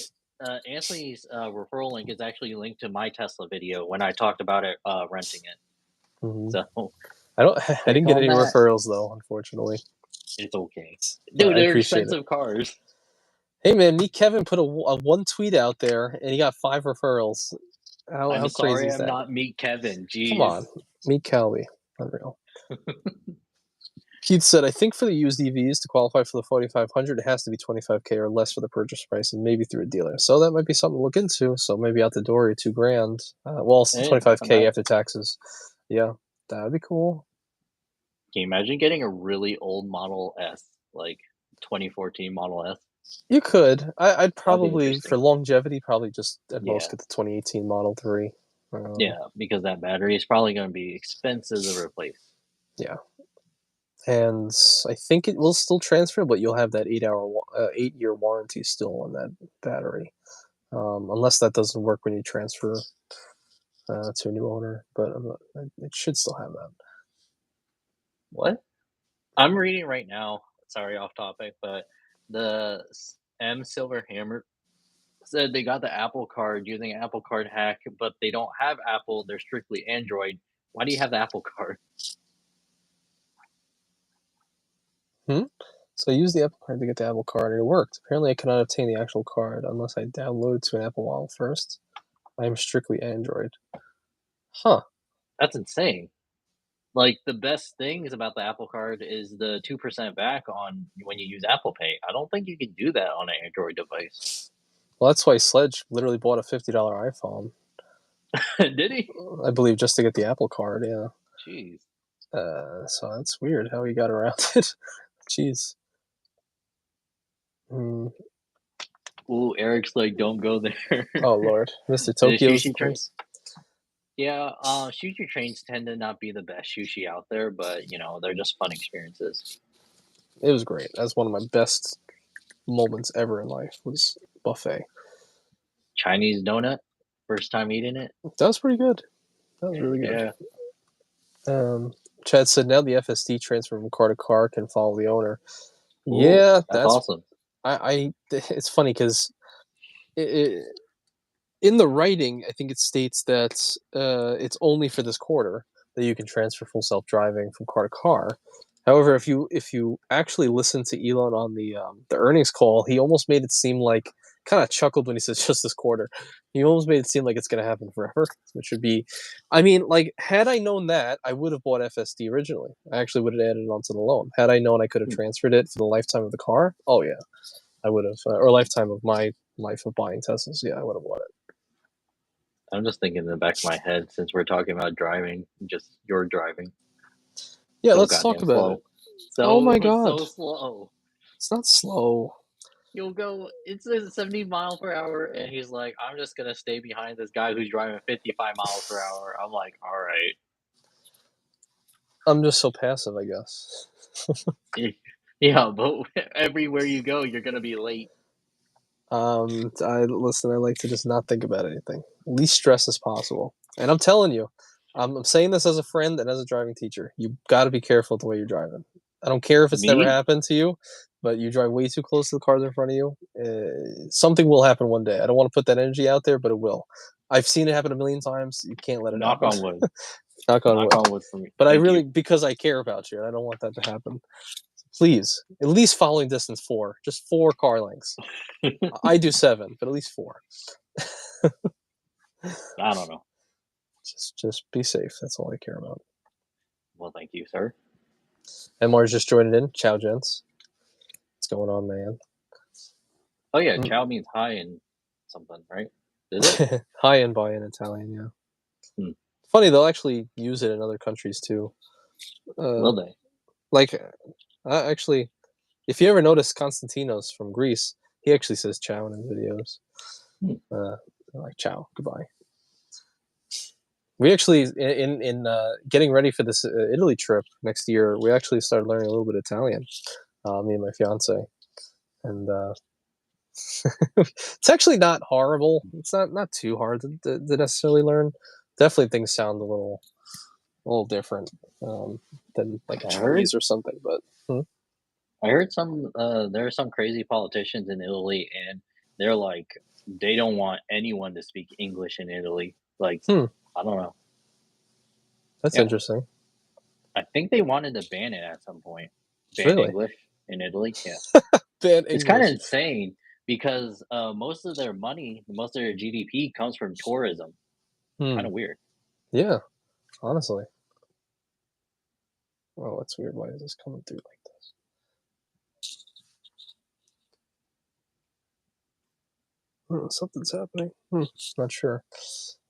Anthony's referral link is actually linked to my Tesla video when I talked about it renting it. Mhm. So I don't. I click didn't get on any that. referrals though, unfortunately. It's okay. But Dude, I they're appreciate it. expensive cars. Hey man, me Kevin put a one tweet out there, and he got 5 referrals. How I'm crazy sorry is I'm that? not Meet Kevin. Come Jeez. on, meet Calvi. Unreal. Keith said, I think for the used EVs to qualify for the 4,500, it has to be 25K or less for the purchase price, and maybe through a dealer. So that might be something to look into. So maybe out the door, you're $2,000. Well, it's Hey, not 25K bad. after taxes. Yeah, that would be cool. Can you imagine getting a really old Model S, like 2014 Model S? You could. I'd That'd be probably, for interesting. longevity, probably just at most Yeah, get the 2018 Model 3. yeah, because that battery is probably going to be expensive to replace. Yeah. And I think it will still transfer, but you'll have that 8-year warranty still on that battery, unless that doesn't work when you transfer to a new owner. But it should still have that. What? I'm reading right now. Sorry, off topic, but M Silver Hammer said they got the Apple Card using an Apple Card hack, but they don't have Apple. They're strictly Android. Why do you have the Apple Card? Hmm? So I used the Apple Card to get the Apple Card, and it worked. Apparently, I cannot obtain the actual card unless I download it to an Apple wallet first. I am strictly Android. Huh. That's insane. Like the best things about the Apple Card is the 2% back on when you use Apple Pay. I don't think you can do that on an Android device. Well, that's why Sledge literally bought a $50 iPhone, Did he? I believe, just to get the Apple Card. Yeah. Jeez. So that's weird how he got around it. Jeez. Hmm. Ooh, Eric's like, don't go there. Oh Lord, Mr. The Tokyo's, of sushi train. course. Yeah, sushi trains tend to not be the best sushi out there, but they're just fun experiences. It was great. That's one of my best moments ever in life. Was buffet. Chinese donut, first time eating it. That was pretty good. That was really good. Yeah. Um, Chad said now the FSD transfer from car to car can follow the owner. Ooh, Yeah, that's that's awesome. I. It's funny because in the writing, I think it states that it's only for this quarter that you can transfer full self driving from car to car. However, if you actually listen to Elon on the earnings call, he almost made it seem like, kind of chuckled when he says just this quarter. He almost made it seem like it's going to happen forever, which would be, I mean, like had I known that, I would have bought FSD originally. I actually would have added it onto the loan. Had I known I could have Hmm. transferred it for the lifetime of the car, oh yeah, I would have, or lifetime of my life of buying Teslas. Yeah, I would have bought it. I'm just thinking in the back of my head since we're talking about driving, just you're driving Yeah, so let's talk goddamn about it. slow, Oh my so god. slow. It's not slow. You'll go. It says 70 mile per hour, and he's like, "I'm just gonna stay behind this guy who's driving 55 miles per hour." I'm like, "All right." I'm just so passive, I guess. Yeah, but everywhere you go, you're gonna be late. I listen. I like to just not think about anything, least stress as possible. And I'm telling you, I'm saying this as a friend and as a driving teacher. You got to be careful the way you're driving. I don't care if it's never Me? happened to you, but you drive way too close to the cars in front of you. Something will happen one day. I don't want to put that energy out there, but it will. I've seen it happen a million times. You can't let it Knock happen. on wood. Knock on Knock wood. on wood for me. But I Thank really, you. because I care about you, I don't want that to happen. Please, at least following distance 4, just 4 car lengths. I do 7, but at least 4. I don't know. Just be safe. That's all I care about. Well, thank you, sir. MR's just joining in. Ciao, gents. What's going on, man? Oh yeah, ciao means hi in something, right? Is it? High and buy in Italian, yeah. Hmm. Funny, they'll actually use it in other countries too. Will they? Like, actually, if you ever notice Konstantinos from Greece, he actually says ciao in his videos. Hmm. Like ciao, goodbye. We actually, in getting ready for this Italy trip next year, we actually started learning a little bit of Italian. Me and my fiance, and it's actually not horrible. It's not too hard to necessarily learn. Definitely things sound a little different than like a I heard Chinese or something. But I heard there are some crazy politicians in Italy, and they're like they don't want anyone to speak English in Italy. Like, hmm, I don't know. that's Yeah, interesting. I think they wanted to ban it at some point. Ban Really, English in Italy. Yeah, bad it's kind of English. insane because most of their money, most of their GDP comes from tourism. Hmm. Kind of weird. Yeah. Honestly. Oh, that's weird. Why is this coming through like this? Something's happening. Not sure.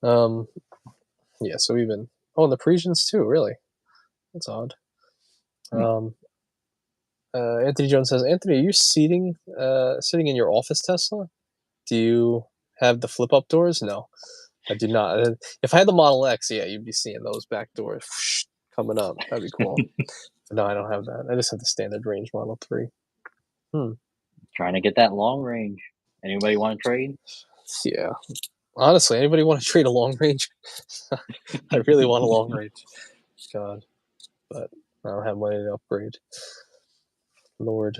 Um. Yeah. So even. Oh, and the Parisians too. Really. That's odd. Hmm. Um. Anthony Jones says, Anthony, are you sitting in your office Tesla? Do you have the flip up doors? No, I do not. If I had the Model X, yeah, you'd be seeing those back doors coming up. That'd be cool. But no, I don't have that. I just have the standard range Model 3. Hmm. Trying to get that long range. Anybody want to trade? Yeah. Honestly, anybody want to trade a long range? I really want a long range. God, but I don't have money to upgrade. Lord.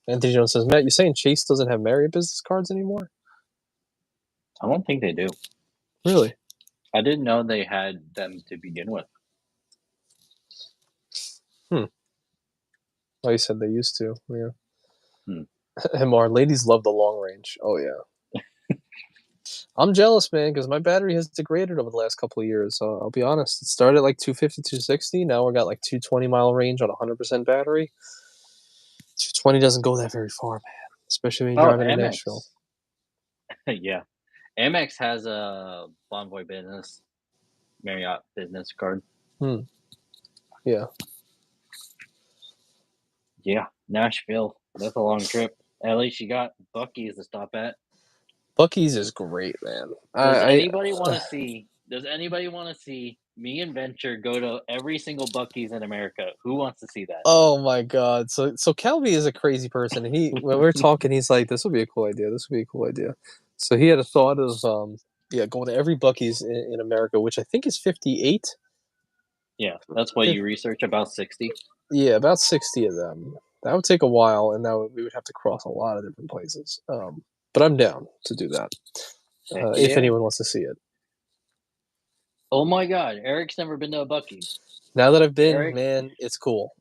Anthony Jones says, Matt, you saying Chase doesn't have Marriott business cards anymore? I don't think they do. Really? I didn't know they had them to begin with. Hmm. Oh, you said they used to. Yeah. Hmm. MR, ladies love the long range. Oh yeah. I'm jealous, man, because my battery has degraded over the last couple of years. I'll be honest. It started at like 250, 260. Now we got like 220-mile range on 100% battery. 220 doesn't go that very far, man. Especially when you're Oh, driving to Nashville. Amex. Yeah, Amex has a Bonvoy business, Marriott business card. Hmm. Yeah. Yeah, Nashville. That's a long trip. At least you got Bucky's to stop at. Bucky's is great, man. Does I anybody want to see? Does anybody want to see me and Venture go to every single Bucky's in America? Who wants to see that? Oh my god. So Calvi is a crazy person, and he when we're talking, he's like, "This would be a cool idea. This would be a cool idea." So he had a thought of yeah, going to every Bucky's in America, which I think is 58. Yeah, that's what you research, about 60. Yeah, about 60 of them. That would take a while, and we would have to cross a lot of different places. But I'm down to do that Heck if yeah. anyone wants to see it. Oh my God, Eric's never been to a Bucky's. Now that I've been, Eric, man, it's cool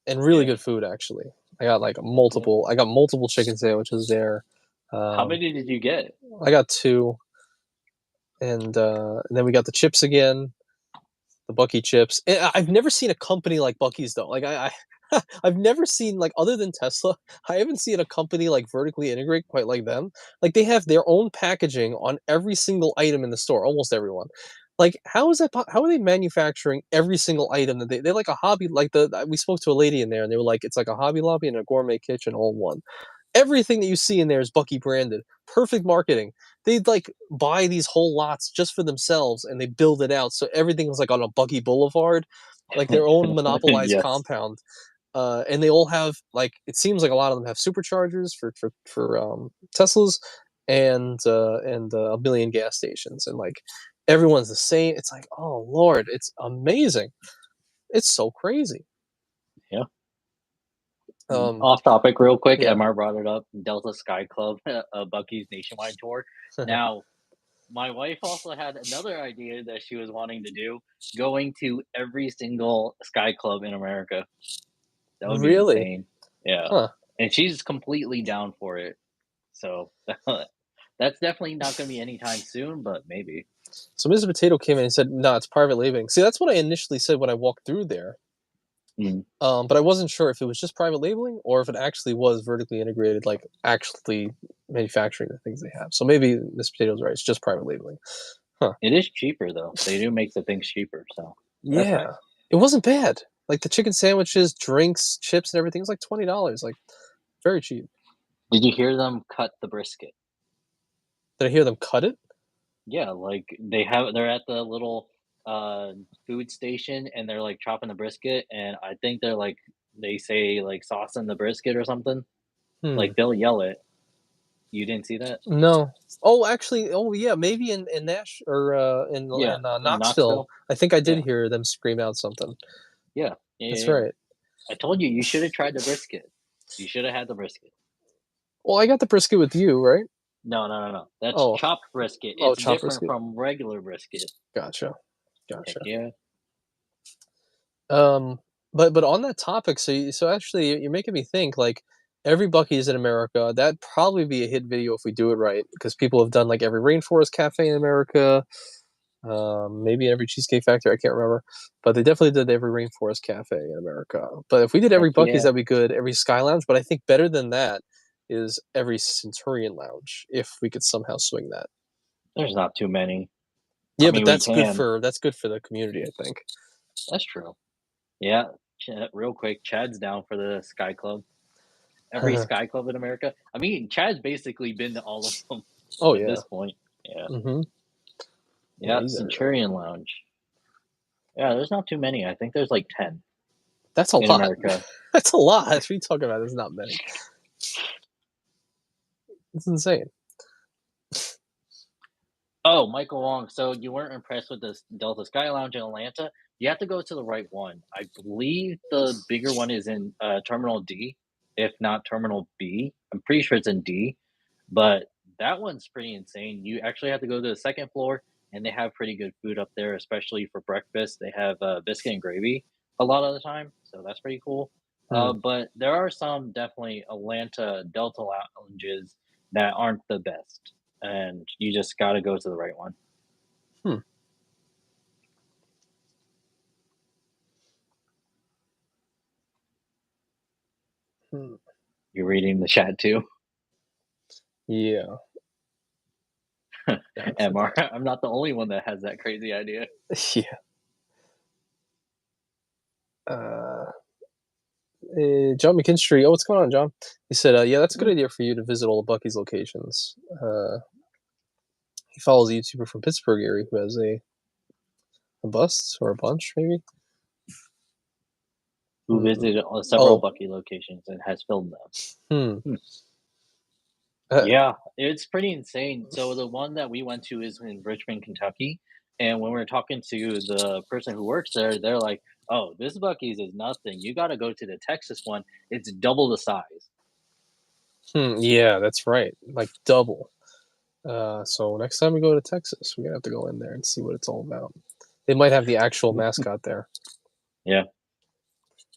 and really yeah, good food. Actually, I got like yeah. multiple. I got multiple chicken sandwiches there. How Um, many did you get? I got two, and then we got the chips again, the Bucky chips. And I've never seen a company like Bucky's though. Like I've never seen like other than Tesla, I haven't seen a company like vertically integrate quite like them. Like they have their own packaging on every single item in the store, almost everyone. Like how is that? How are they manufacturing every single item that they're like a hobby? Like we spoke to a lady in there, and they were like, it's like a Hobby Lobby and a gourmet kitchen all in one. Everything that you see in there is Bucky branded. Perfect marketing. They'd like buy these whole lots just for themselves and they build it out. So everything's like on a Bucky Boulevard, like their own monopolized Yes. compound. And they all have like it seems like a lot of them have superchargers for Teslas and a million gas stations and like everyone's the same. It's like, oh Lord, it's amazing. It's so crazy. Yeah. Um, Off topic, real quick. yeah. Mr brought it up. Delta Sky Club, Bucky's nationwide tour. Now, my wife also had another idea that she was wanting to do, going to every single Sky Club in America. That would be Really? insane. Yeah, Huh. and she's completely down for it. So that's definitely not going to be anytime soon, but maybe. So Mr. Potato came in and said, "No, it's private labeling." See, that's what I initially said when I walked through there. Mm. But I wasn't sure if it was just private labeling or if it actually was vertically integrated, like actually manufacturing the things they have. So maybe Mr. Potato's right. It's just private labeling. Huh. It is cheaper though. They do make the things cheaper, so that's nice. Yeah. It wasn't bad. Like the chicken sandwiches, drinks, chips, and everything was like $20. Like very cheap. Did you hear them cut the brisket? Did I hear them cut it? Yeah, like they're at the little uh food station and they're like chopping the brisket and I think they're like they say like sauce in the brisket or something. Hmm. Like they'll yell it. You didn't see that? No. Oh, actually, oh yeah, maybe in Nash or Yeah, in in Knoxville. Knoxville. I think I did Yeah. hear them scream out something. Yeah. Yeah, That's yeah, yeah. right. I told you you should have tried the brisket. You should have had the brisket. Well, I got the brisket with you, right? No, no, no, no. That's Oh, chopped brisket. oh, It's chopped different brisket. from regular brisket. Gotcha, Heck gotcha. yeah. Um, but on that topic, so actually, you're making me think. Like, every Buc-ee's in America. That'd probably be a hit video if we do it right, because people have done like every rainforest cafe in America, maybe every Cheesecake Factory. I can't remember, but they definitely did every rainforest cafe in America. But if we did Heck every Buc-ee's, yeah. that'd be good. Every Sky Lounge, but I think better than that is every Centurion Lounge, if we could somehow swing that. There's not too many. I Yeah, but mean, we that's good can. for the community, I think. That's true. Yeah. Real quick, Chad's down for the Sky Club. Every Sky Club in America. I mean, Chad's basically been to all of them Oh at yeah. this point. Yeah. Hmm. Yeah, Yeah. Centurion Lounge. Yeah, there's not too many. I think there's like 10 that's a in lot. America. That's a lot. That's what you talking about. There's not many. It's insane. Oh, Michael Wong. So you weren't impressed with the Delta Sky Lounge in Atlanta? You have to go to the right one. I believe the bigger one is in Terminal D, if not Terminal B. I'm pretty sure it's in D, but that one's pretty insane. You actually have to go to the second floor, and they have pretty good food up there, especially for breakfast. They have biscuit and gravy a lot of the time, so that's pretty cool. Hmm. But there are some definitely Atlanta Delta lounges that aren't the best, and you just got to go to the right one. Hmm. Hmm. You're reading the chat too, Yeah. MR. I'm not the only one that has that crazy idea. Yeah. Uh, John McKinstry. Oh, what's going on, John? He said, "Yeah, that's a good idea for you to visit all the Buc-ee's locations." He follows a YouTuber from Pittsburgh area who has a bus or a bunch, maybe. Who Hmm. visited several Oh. Bucky locations and has filmed them. Hmm. Hmm. Uh, Yeah, it's pretty insane. So the one that we went to is in Richmond, Kentucky, and when we were talking to the person who works there, they're like, "Oh, this Bucky's is nothing. You got to go to the Texas one. It's double the size." yeah, that's right. Like double. So next time we go to Texas, we're gonna have to go in there and see what it's all about. They might have the actual mascot there. Yeah,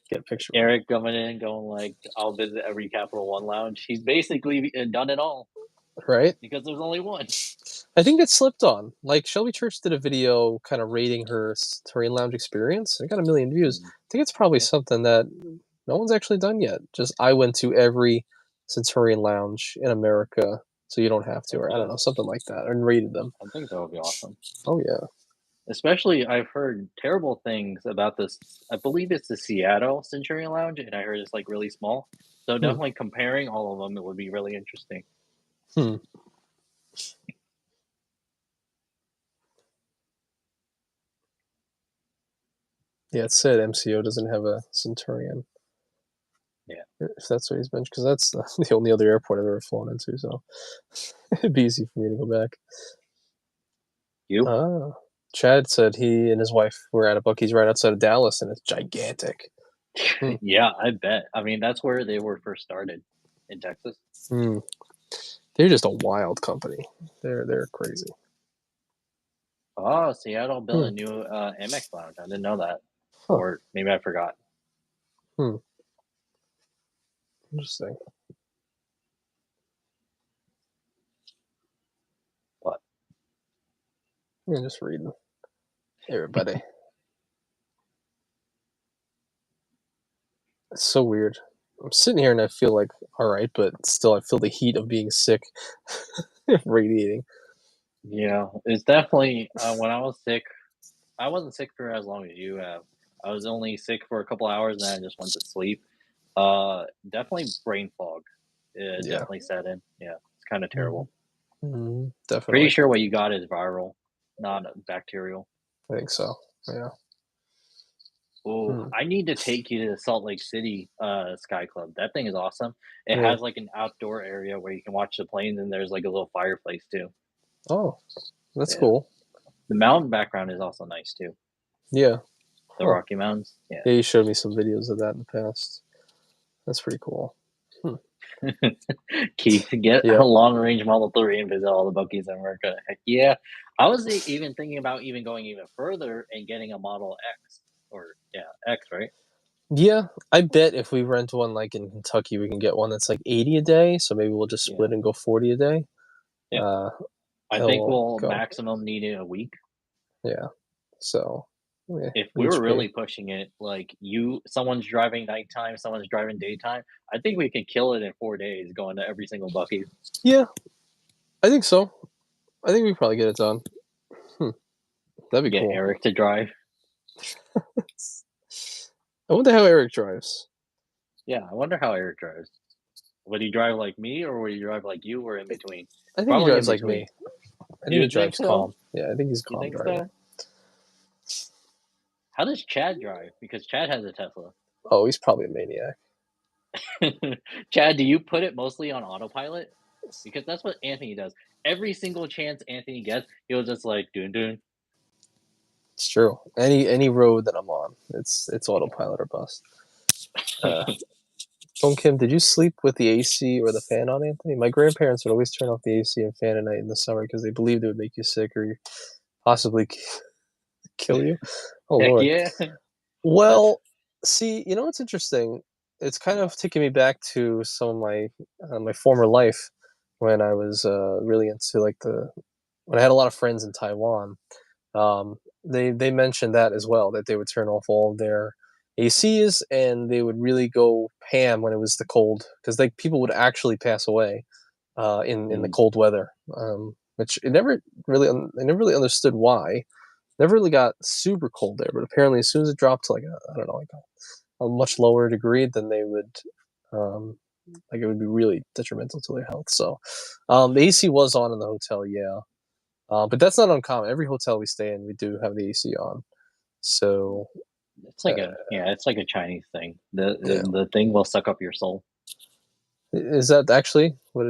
Get a picture with Eric coming in, going like, "I'll visit every Capital One lounge." He's basically done it all him, right? because there's only one. I think it slipped on. Like Shelby Church did a video kind of rating her terrain lounge experience. It got 1 million views. Mm, I think it's probably yeah, something that no one's actually done yet. Just I went to every Centurion Lounge in America, so you don't have to, heck or I don't yeah, know, something like that, and rated them. I think that would be awesome. Oh yeah. Especially, I've heard terrible things about this. I believe it's the Seattle Centurion Lounge, and I heard it's like really small. So Hmm. definitely comparing all of them, it would be really interesting. Hmm. Yeah, it said MCO doesn't have a Centurion. Yeah. If that's what he's mentioned, because that's the only other airport I've ever flown into, so it'd be easy for me to go back. You? Ah, Chad said he and his wife were at a Buc-ee's right outside of Dallas, and it's gigantic. Hmm. Yeah, I bet. I mean, that's where they were first started in Texas. Hmm. They're just a wild company. They're crazy. Oh, Seattle built Hmm. a new AmEx Lounge. I didn't know that, Huh. or maybe I forgot. Hmm. Interesting. But I'm just reading. Everybody. It's so weird. I'm sitting here and I feel like all right, but still I feel the heat of being sick, radiating. yeah, it's definitely when I was sick. I wasn't sick for as long as you have. I was only sick for a couple hours, and then I just went to sleep. Definitely brain fog. It Yeah. definitely set in. Yeah, it's kind of Hmm. terrible. Hmm. Pretty Definitely. sure what you got is viral, not bacterial. I think so. Yeah. Oh, Hmm. I need to take you to the Salt Lake City Sky Club. That thing is awesome. It Yeah. has like an outdoor area where you can watch the planes, and there's like a little fireplace too. Oh, that's Yeah, cool. the mountain background is also nice too. Yeah. The Huh. Rocky Mountains. Yeah. Yeah, you showed me some videos of that in the past. That's pretty cool. Hmm. Keith, get a Yep. long range Model 3 and visit all the Buc-ee's in America. Heck yeah. I was even thinking about even going even further and getting a Model X. Or, yeah, X, right? Yeah, I bet if we rent one like in Kentucky, we can get one that's like 80 a day. So maybe we'll just Yeah, split and go 40 a day. yeah. Uh, I think he'll we'll go. maximum need it a week. Yeah. So yeah, If we we were each pay. really pushing it, like someone's driving nighttime, someone's driving daytime, I think we could kill it in 4 days going to every single Bucky. Yeah, I think so. I think we probably get it done. Hmm, that'd be Get cool. Eric to drive. I wonder how Eric drives. Yeah, I wonder how Eric drives. Would he drive like me or would he drive like you or in between? I think he Probably in drives like between. me. I think he You think drives so? calm. Yeah, I think he's a You calm think driver. so? How does Chad drive? Because Chad has a Tesla. Oh, he's probably a maniac. Chad, do you put it mostly on autopilot? Because that's what Anthony does. Every single chance Anthony gets, he'll just like dun dun. It's true. Any road that I'm on, it's autopilot or bust. Uh, Phone Kim, did you sleep with the AC or the fan on, Anthony? My grandparents would always turn off the AC and fan at night in the summer because they believed it would make you sick or possibly kill you. Oh Heck Lord. yeah. That's Well, see, you know what's interesting? It's kind of what. taking me back to some of my former life when I was really into like the when I had a lot of friends in Taiwan. They mentioned that as well, that they would turn off all of their ACs and they would really go ham when it was the cold because like people would actually pass away in the Mm. cold weather. Which I never really understood why. Never really got super cold there, but apparently as soon as it dropped to like I don't know, like a much lower degree, then they would um, like it would be really detrimental to their health. So the AC was on in the hotel, yeah, but that's not uncommon. Every hotel we stay in, we do have the AC on. So It's like a yeah, it's like a Chinese thing. The yeah, the, the thing will suck up your soul. is that actually what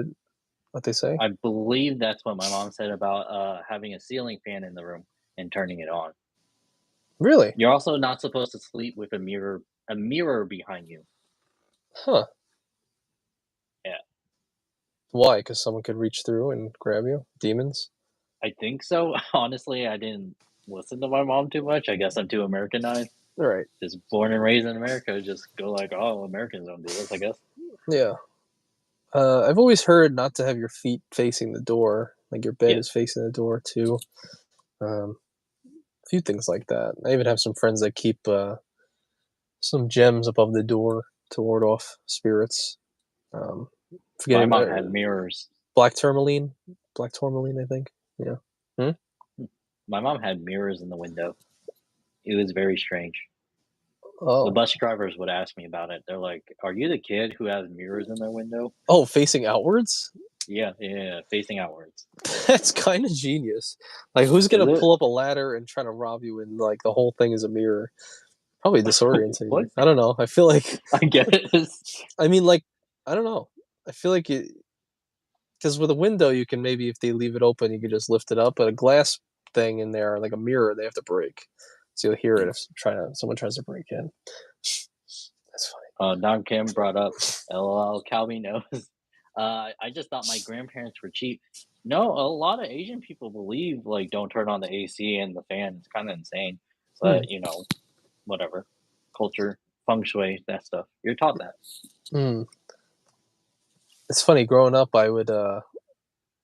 they say? I believe that's what my mom said about having a ceiling fan in the room and turning it on. Really? You're also not supposed to sleep with a mirror behind you. Huh? Yeah, Why? Because someone could reach through and grab you? Demons? I think so. Honestly, I didn't listen to my mom too much. I guess I'm too Americanized. All right. Just born and raised in America, just go like, oh, Americans don't do this. I guess. Yeah. I've always heard not to have your feet facing the door, like your bed Yeah, is facing the door too. Um, a few things like that. I even have some friends that keep some gems above the door to ward off spirits. Um, my forgetting mom had mirrors. black tourmaline, black tourmaline, I think. Yeah. Hmm? My mom had mirrors in the window. It was very strange. The Oh, bus drivers would ask me about it. They're like, "Are you the kid who has mirrors in their window?" oh, facing outwards. Yeah, yeah, yeah, facing outwards. That's kind of genius. Like, who's Is gonna it? pull up a ladder and try to rob you, and like the whole thing is a mirror? Probably What? disorientating. I don't know. I feel like, I guess. I mean, like, I don't know. I feel like it because with a window, you can maybe if they leave it open, you can just lift it up. But a glass thing in there, like a mirror, they have to break. So you'll hear it if someone tries to break in. That's Don Kim brought up, LOL, Calvin knows. I just thought my grandparents were cheap. No, a lot of Asian people believe like don't turn on the AC and the fan. It's kind of insane, funny. but whatever. Culture, feng shui, that stuff. You're taught that. Hmm. It's funny. Growing up, I would.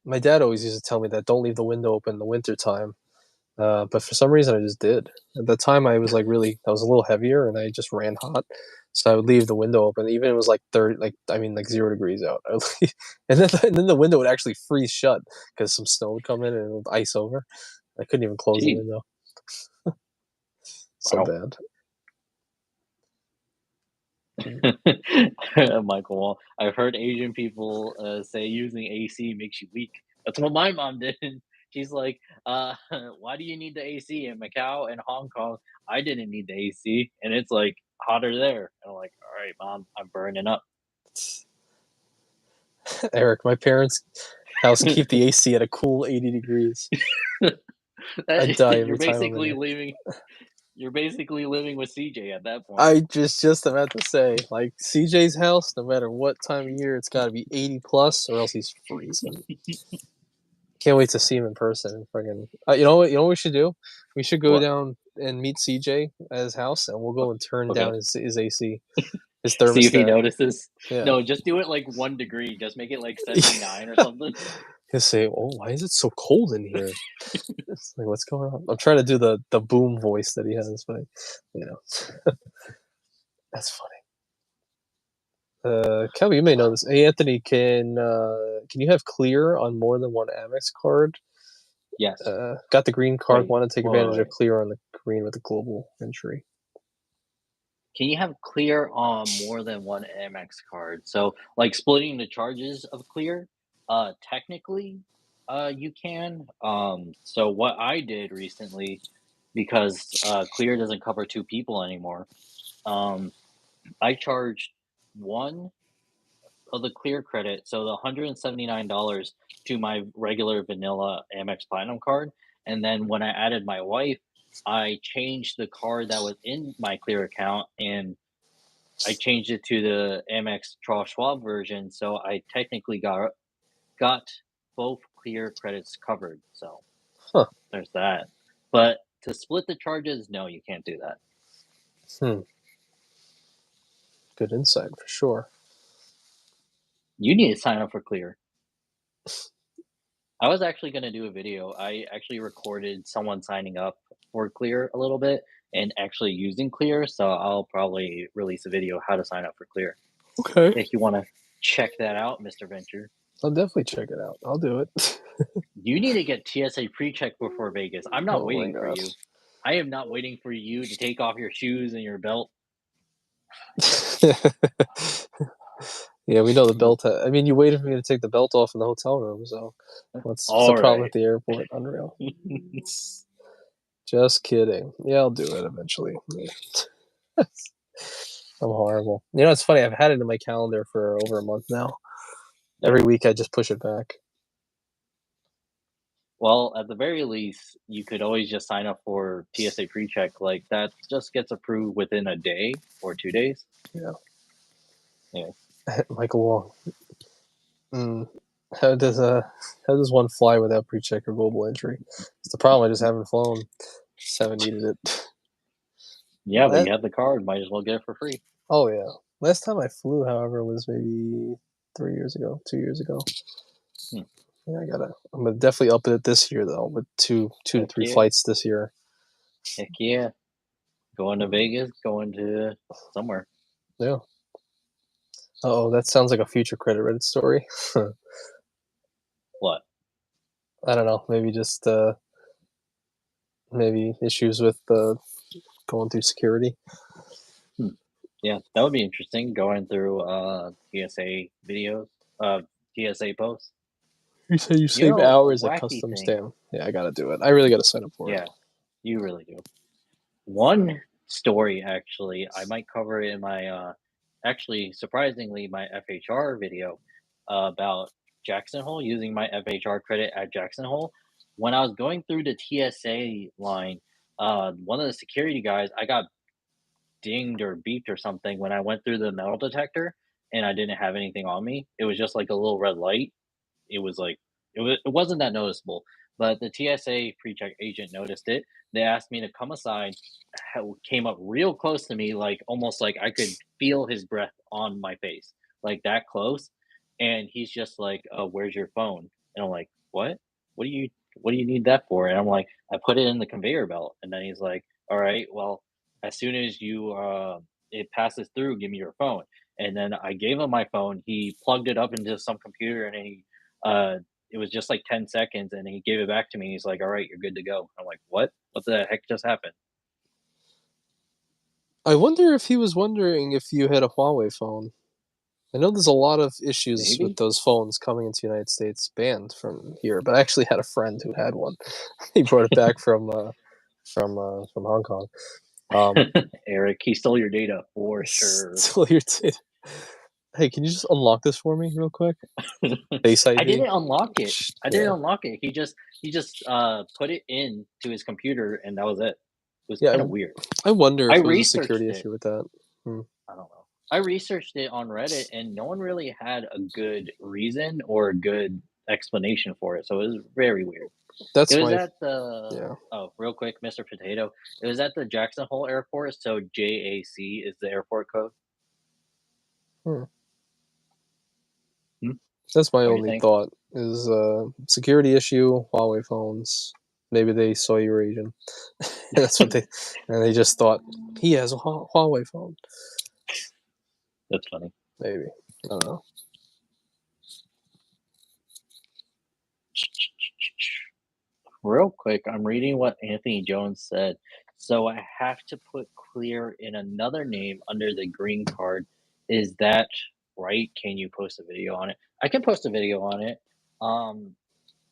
My dad always used to tell me that don't leave the window open in the wintertime. But for some reason, I just did. At the time, I was like I was a little heavier, and I just ran hot. So I would leave the window open, even if it was like 30, like I mean, like 0 degrees out. I would leave, and then the window would actually freeze shut because some snow would come in and it would ice over. I couldn't even close the Gee, window. So wow. bad. Mm. Michael Wall. I've heard Asian people say using AC makes you weak. That's what my mom did. She's like, why do you need the AC in Macau and Hong Kong? I didn't need the AC, and it's like hotter there. And I'm like, all right, mom, I'm burning up. Eric, my parents' house keep the AC at a cool 80 degrees. I die You're every time I'm in basically there. living. You're basically living with CJ at that point. I just about to say, like CJ's house, no matter what time of year, it's got to be 80 plus, or else he's freezing. Can't wait to see him in person. Friggin', you know what? You know what we should do? We should go What? down. and meet CJ at his house, and we'll go and turn Okay. down his AC, his See if he thermostat. notices. Yeah. No, just do it like 1 degree. Just make it like 79 or something. He'll say, "Oh, why is it so cold in here?" It's like, "What's going on?" I'm trying to do the boom voice that he has, but, you know, that's funny. Kelby, you may know this. Hey, Anthony, can you have clear on more than one Amex card? Yes. Got the green card, Wait. want to take Wait, wait, advantage of wait. clear on the green with the global entry. Can you have clear on more than one Amex card? So, like splitting the charges of clear, technically, you can. So what I did recently, because clear doesn't cover two people anymore, um, I charged one of the clear credit, so the $179 to my regular vanilla Amex Platinum card, and then when I added my wife, I changed the card that was in my clear account and I changed it to the Amex Charles Schwab version, so I technically got both clear credits covered. So Huh. there's that. But to split the charges, no, you can't do that. Hmm. Good insight for sure. You need to sign up for Clear. I was actually going to do a video. I actually recorded someone signing up for Clear a little bit and actually using Clear, so I'll probably release a video how to sign up for Clear. Okay. If you want to check that out, Mr. Venture. I'll definitely check it out. I'll do it. You need to get TSA pre-check before Vegas. I'm not Oh my waiting for god. you. I am not waiting for you to take off your shoes and your belt. Yeah, we know the belt. I mean, you waited for me to take the belt off in the hotel room, so what's the All problem right. at the airport? Unreal. Just kidding. Yeah, I'll do it eventually. I'm horrible. You know, it's funny. I've had it in my calendar for over a month now. Every week, I just push it back. Well, at the very least, you could always just sign up for TSA pre-check. Like that just gets approved within a day or 2 days. Yeah. Yeah. Michael Wong. How does one fly without pre-check or global entry? It's the problem. I just haven't flown. Just haven't needed it. Yeah, but you have the card. Might as well get it for free. Oh yeah. Last time I flew, however, was maybe 2 years ago. Hmm. Yeah, I'm gonna definitely up it this year though, with two to Heck three yeah. flights this year. Heck yeah. Going to Vegas, going to somewhere. Yeah. Oh, that sounds like a future credit Reddit story. What? I don't know. Maybe just maybe issues with going through security. Hmm. Yeah, that would be interesting. Going through TSA videos, TSA posts. You say you You save know, a hours at wacky customs. thing. Damn. Yeah, I gotta do it. I really gotta sign up for it. Yeah, you really do. One story, actually, I might cover it in my, actually, surprisingly, my FHR video about Jackson Hole, using my FHR credit at Jackson Hole. When I was going through the TSA line, one of the security guys, I got dinged or beeped or something when I went through the metal detector and I didn't have anything on me. It was just like a little red light. It was like it wasn't that noticeable, but the TSA pre-check agent noticed it. They asked me to come aside, came up real close to me, like almost like I could feel his breath on my face, like that close. And he's just like, "Where's your phone?" And I'm like, "What? What do you need that for?" And I'm like, "I put it in the conveyor belt." And then he's like, "All right, well, as soon as you it passes through, give me your phone." And then I gave him my phone. He plugged it up into some computer, and uh, it was just like 10 seconds, and he gave it back to me. He's like, "All right, you're good to go." I'm like, "What? What the heck just happened?" I wonder if he was wondering if you had a Huawei phone. I know there's a lot of issues with Maybe. those phones coming into the United States banned from here, but I actually had a friend who had one. He brought it back from Hong Kong. Eric, he stole your data for sure. Still your data. Hey, can you just unlock this for me real quick? Face I ID. didn't unlock it. I didn't Yeah, unlock it. He just put it in to his computer, and that was it. It was yeah. kind of weird. I wonder I if it was a security researched it. issue with that. Hmm. I don't know. I researched it on Reddit, and no one really had a good reason or a good explanation for it, so it was very weird. It That's was my at the yeah. oh, real quick, Mr. Potato. It was at the Jackson Hole Airport, so JAC is the airport code. Hmm. Hmm? That's my What do you only think? thought is security issue, Huawei phones. Maybe they saw you were Asian. That's what they and they just thought he has a Huawei phone. That's funny. Maybe. I don't know. Real quick, I'm reading what Anthony Jones said. So I have to put clear in another name under the green card. Is that right? Can you post a video on it? I can post a video on it. Um,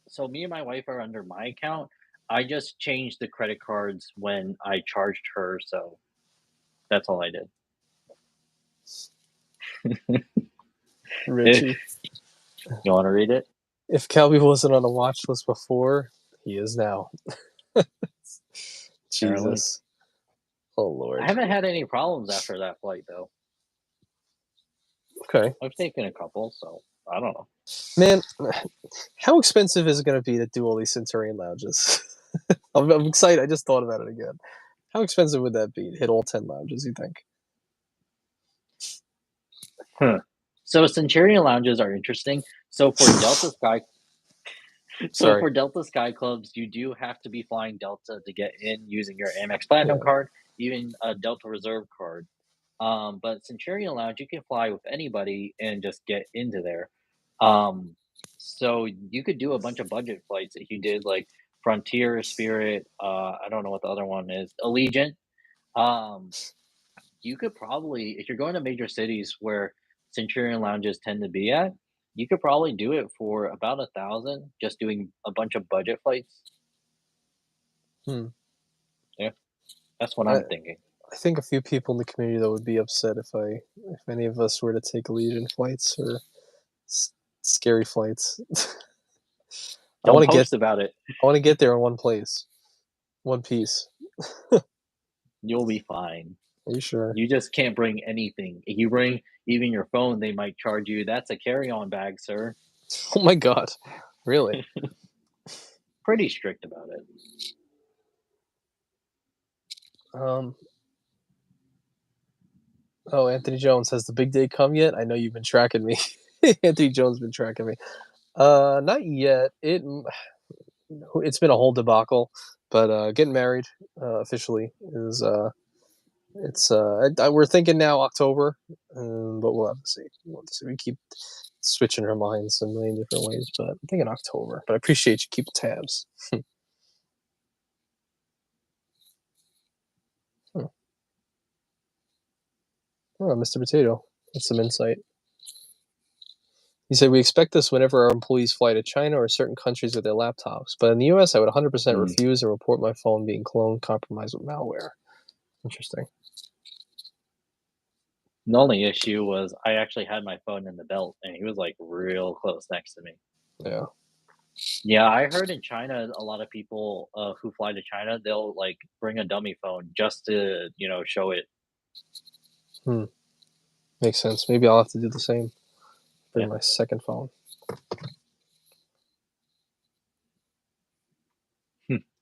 so me and my wife are under my account. I just changed the credit cards when I charged her, so that's all I did. If Richie. you want to read it, If Calby wasn't on the watch list before, he is now. apparently. Jesus. Oh I Lord. haven't had any problems after that flight though. Okay. I've taken a couple, so I don't know. Man, how expensive is it going to be to do all these Centurion lounges? I'm excited. I just thought about it again. How expensive would that be to hit all 10 lounges, you think? Huh. So Centurion lounges are interesting. So for Delta Sky, so Sorry. for Delta Sky Clubs, you do have to be flying Delta to get in using your Amex Platinum Yeah. card, even a Delta Reserve card. But Centurion Lounge, you can fly with anybody and just get into there. Um, so you could do a bunch of budget flights if you did like Frontier, Spirit. I don't know what the other one is, Allegiant. Um, you could probably, if you're going to major cities where Centurion lounges tend to be at, you could probably do it for about 1,000, just doing a bunch of budget flights. Hmm. Yeah, that's what I, I'm thinking. I think a few people in the community though would be upset if any of us were to take Legion flights or scary flights. I Don't want to get post about it. there in one place, one piece. You'll be fine. Are you sure? You just can't bring anything. If you bring even your phone, they might charge you. That's a carry-on bag, sir. Oh my God, really? Pretty strict about it. Oh, Anthony Jones, has the big day come yet? I know you've been tracking me. Anthony Jones been tracking me. Not yet. It's been a whole debacle, but getting married officially is we're thinking now October, but we'll have to see. We keep switching our minds in a million different ways, but I'm thinking October. But I appreciate you keeping tabs. Oh, Mr. Potato, that's some insight. He said, we expect this whenever our employees fly to China or certain countries with their laptops. But in the US, I would 100% refuse and report my phone being cloned, compromised with malware. Interesting. The only issue was I actually had my phone in the belt, and he was like real close next to me. Yeah. Yeah, I heard in China, a lot of people who fly to China, they'll like bring a dummy phone just to, show it. Makes sense. Maybe I'll have to do the same. Bring Yeah. my second phone.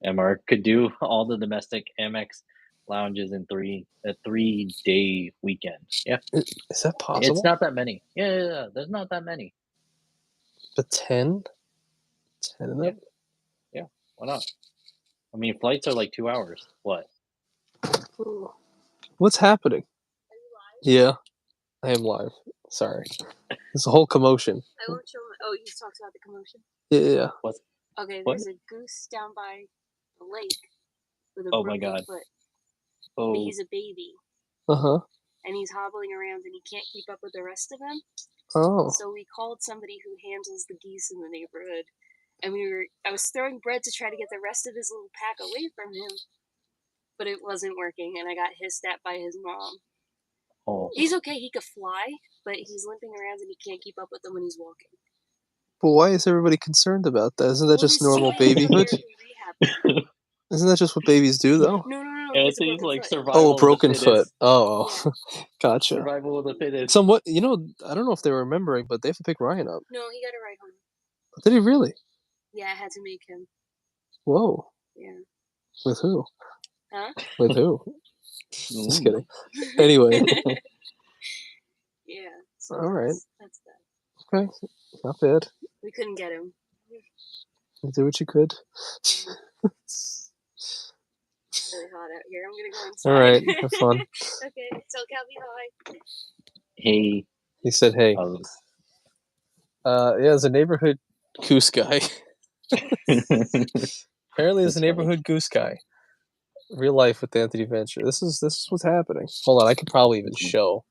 MR could do all the domestic Amex lounges in a 3-day weekend. Yeah. Is that possible? It's not that many. Yeah. There's not that many. But 10? 10 of them? Yeah. Why not? I mean, flights are like 2 hours. What? What's happening? Yeah, I am live. Sorry. There's a whole commotion. I won't show. Oh, you talked about the commotion. Yeah. What? Okay, What? there's a goose down by the lake with a Oh my broken God. foot. Oh. But he's a baby, Uh-huh. and he's hobbling around, and he can't keep up with the rest of them. Oh. So we called somebody who handles the geese in the neighborhood, and I was throwing bread to try to get the rest of his little pack away from him, but it wasn't working, and I got hissed at by his mom. Oh. He's okay, he could fly, but he's limping around and he can't keep up with them when he's walking. But why is everybody concerned about that? Isn't that just normal babyhood? Isn't that just what babies do, though? No. Anthony's like foot. survival. Oh, broken foot. Oh, Yeah. Gotcha. Survival of the fittest. Somewhat, I don't know if they're remembering, but they have to pick Ryan up. No, he got a ride home. Did he really? Yeah, I had to make him. Whoa. Yeah. With who? Huh? With who? Just Ooh. kidding. Anyway. Yeah. So All right. that's that. Okay. Not bad. We couldn't get him. You did what you could. It's really hot out here. I'm gonna go inside. All right. Have fun. Okay. Tell Calby hi. Hey. He said, "Hey." Yeah, there's a neighborhood goose guy. Apparently, there's a neighborhood goose guy. Real life with Anthony Venture. This is what's happening. Hold on, I could probably even show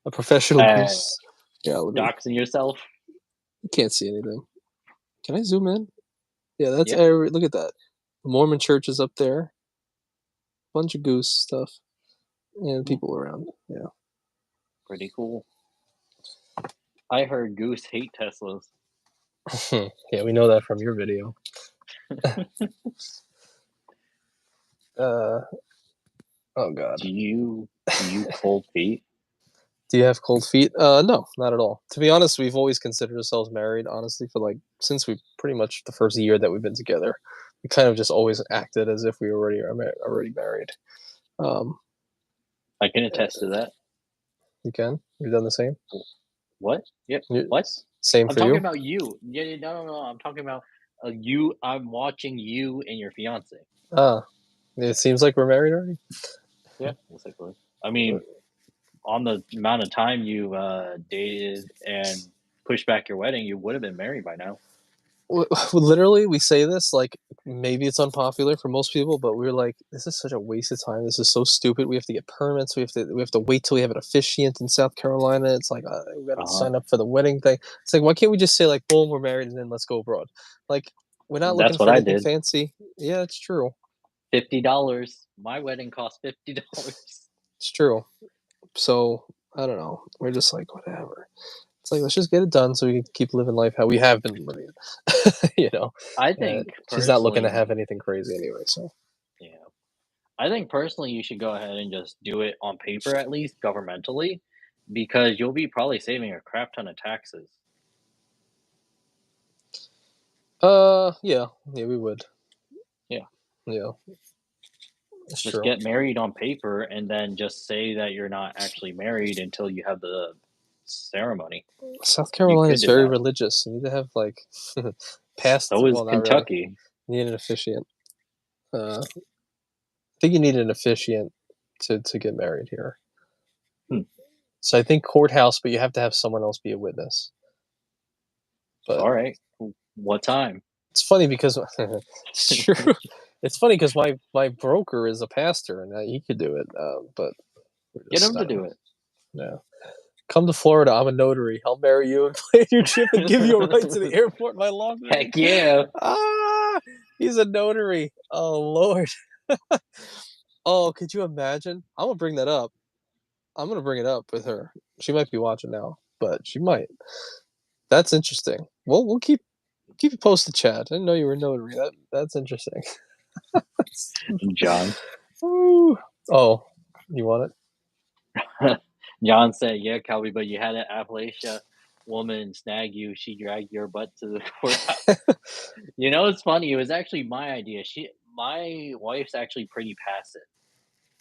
a professional goose. Yeah, doxing yourself. You can't see anything. Can I zoom in? Yeah, that's Yeah. look at that. The Mormon church is up there. Bunch of goose stuff, and people around. Yeah, Pretty cool. I heard goose hate Teslas. yeah, we know that from your video. Oh god. Do you cold feet? Do you have cold feet? No, not at all. To be honest, we've always considered ourselves married. Honestly, for like since we pretty much the first year that we've been together, we kind of just always acted as if we already married. I can attest to that. You can. You've done the same. What? Yep. You- What? Same I'm for talking you. about you. Yeah, no. I'm talking about you. I'm watching you and your fiance. It seems like we're married already. Yeah, basically. I mean, on the amount of time you've dated and pushed back your wedding, you would have been married by now. Literally, we say this like maybe it's unpopular for most people, but we're like, this is such a waste of time. This is so stupid. We have to get permits. We have to wait till we have an officiant in South Carolina. It's like we got to sign up for the wedding thing. It's like, why can't we just say like, boom, we're married, and then let's go abroad? Like, we're not looking That's what for I anything did. fancy. Yeah, it's true. $50. My wedding cost $50. It's true. So I don't know. We're just like, whatever. It's like, let's just get it done so we can keep living life how we have been living it. You know, I think she's not looking to personally- have anything crazy anyway. So Yeah. I think personally you should go ahead and just do it on paper, at least governmentally, because you'll be probably saving a crap ton of taxes. yeah, we would. Yeah. That's Just true. get married on paper and then just say that you're not actually married until you have the ceremony. South Carolina is do very that. religious. You need to have like past. So is well, not really. Kentucky. You need an officiant. I think you need an officiant to get married here. So I think courthouse, but you have to have someone else be a witness. But All right. What time? it's funny because it's true. It's funny because my broker is a pastor and he could do it. But Get him to do it. No. Come to Florida. I'm a notary. I'll marry you and plan your trip and give you a ride to the airport. My long range. Heck yeah. He's a notary. Oh Lord. Oh, could you imagine? I'm gonna bring that up. I'm gonna bring it up with her. She might be watching now, but she might. That's interesting. Well, we'll keep you posted, Chad. I didn't know you were a notary. That's interesting. John. Ooh. Oh, you want it? John said, "Yeah, Calby, but you had an Appalachia woman snag you. She dragged your butt to the courthouse." You know, it's funny. It was actually my idea. My wife's actually pretty passive,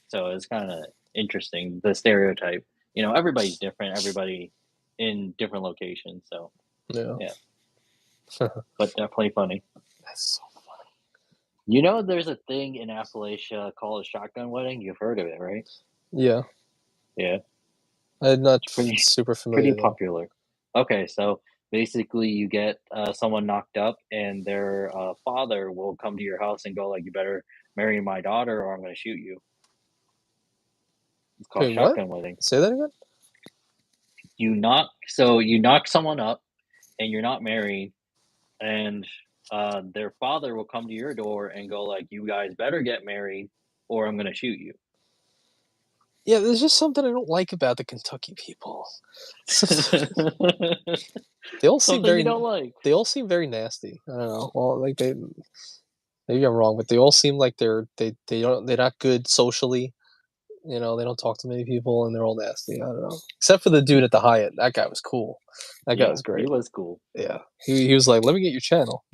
so it's kind of interesting. The stereotype. You know, everybody's different. Everybody in different locations. So Yeah. but definitely funny. That's so funny. You know, there's a thing in Appalachia called a shotgun wedding. You've heard of it, right? Yeah. Yeah. I'm not Pretty- super familiar. Pretty popular. Okay, so basically you get someone knocked up and their father will come to your house and go like, you better marry my daughter or I'm going to shoot you. It's called Wait, what? shotgun wedding. Say that again? You knock someone up and you're not married and their father will come to your door and go like, you guys better get married or I'm going to shoot you. Yeah, there's just something I don't like about the Kentucky people. They all seem Something very you don't like. They all seem very nasty. I don't know. Well, like maybe I'm wrong, but they all seem like they're not good socially. You know, they don't talk to many people, and they're all nasty. I don't know, except for the dude at the Hyatt. That guy was cool. That guy Yeah, was he great. was cool. Yeah, he was like, "Let me get your channel."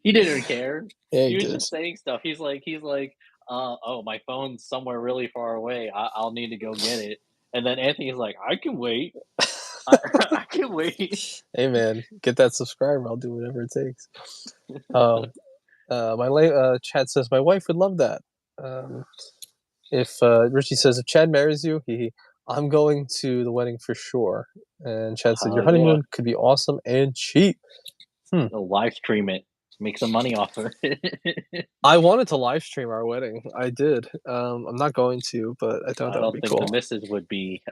He didn't care. Yeah, he He was did. just saying stuff. He's like, oh, my phone's somewhere really far away. I'll need to go get it. And then Anthony's like, I can wait. I can wait. Hey man, get that subscriber. I'll do whatever it takes. Chad says my wife would love that. If Richie says if Chad marries you, I'm going to the wedding for sure. And Chad said your Hell yeah. honeymoon could be awesome and cheap. They'll live stream it. Make some money off of it. I wanted to live stream our wedding. I did. I'm not going to, but I thought I that would don't be think cool. the missus would be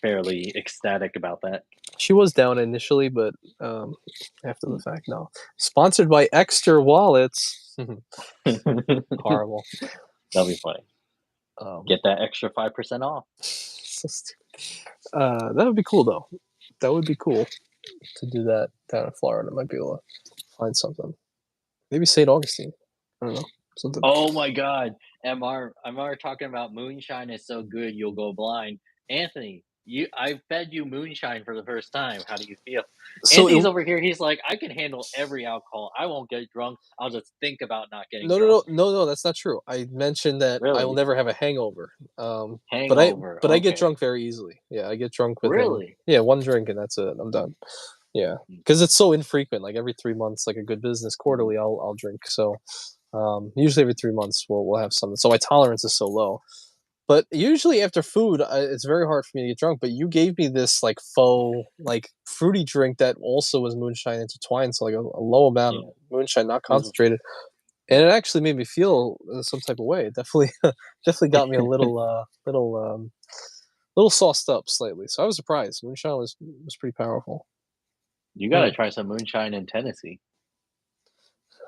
fairly ecstatic about that. She was down initially, but after the fact, no. Sponsored by Extra Wallets. Horrible. That'll be funny. Get that extra 5% off. So stupid. That would be cool, though. That would be cool to do that down in Florida. Might be able to find something. Maybe St. Augustine. I don't know. Something. Oh my God, MR talking about moonshine is so good you'll go blind. Anthony, I fed you moonshine for the first time. How do you feel? So Anthony's over here. He's like, I can handle every alcohol. I won't get drunk. I'll just think about not getting drunk. no. That's not true. I mentioned that I will Really? never have a hangover. Hangover. But I get Okay. drunk very easily. Yeah, I get drunk within Really? one drink and that's it. I'm done. Yeah, Mm. because it's so infrequent. Like every 3 months, like a good business quarterly, I'll drink. So usually every 3 months we'll have something. So my tolerance is so low. But usually after food, it's very hard for me to get drunk. But you gave me this like faux, like fruity drink that also was moonshine intertwined, so like a low amount of Yeah. moonshine, not It was- concentrated, and it actually made me feel some type of way. It definitely, definitely got me a little sauced up slightly. So I was surprised. Moonshine was pretty powerful. You gotta try some moonshine in Tennessee.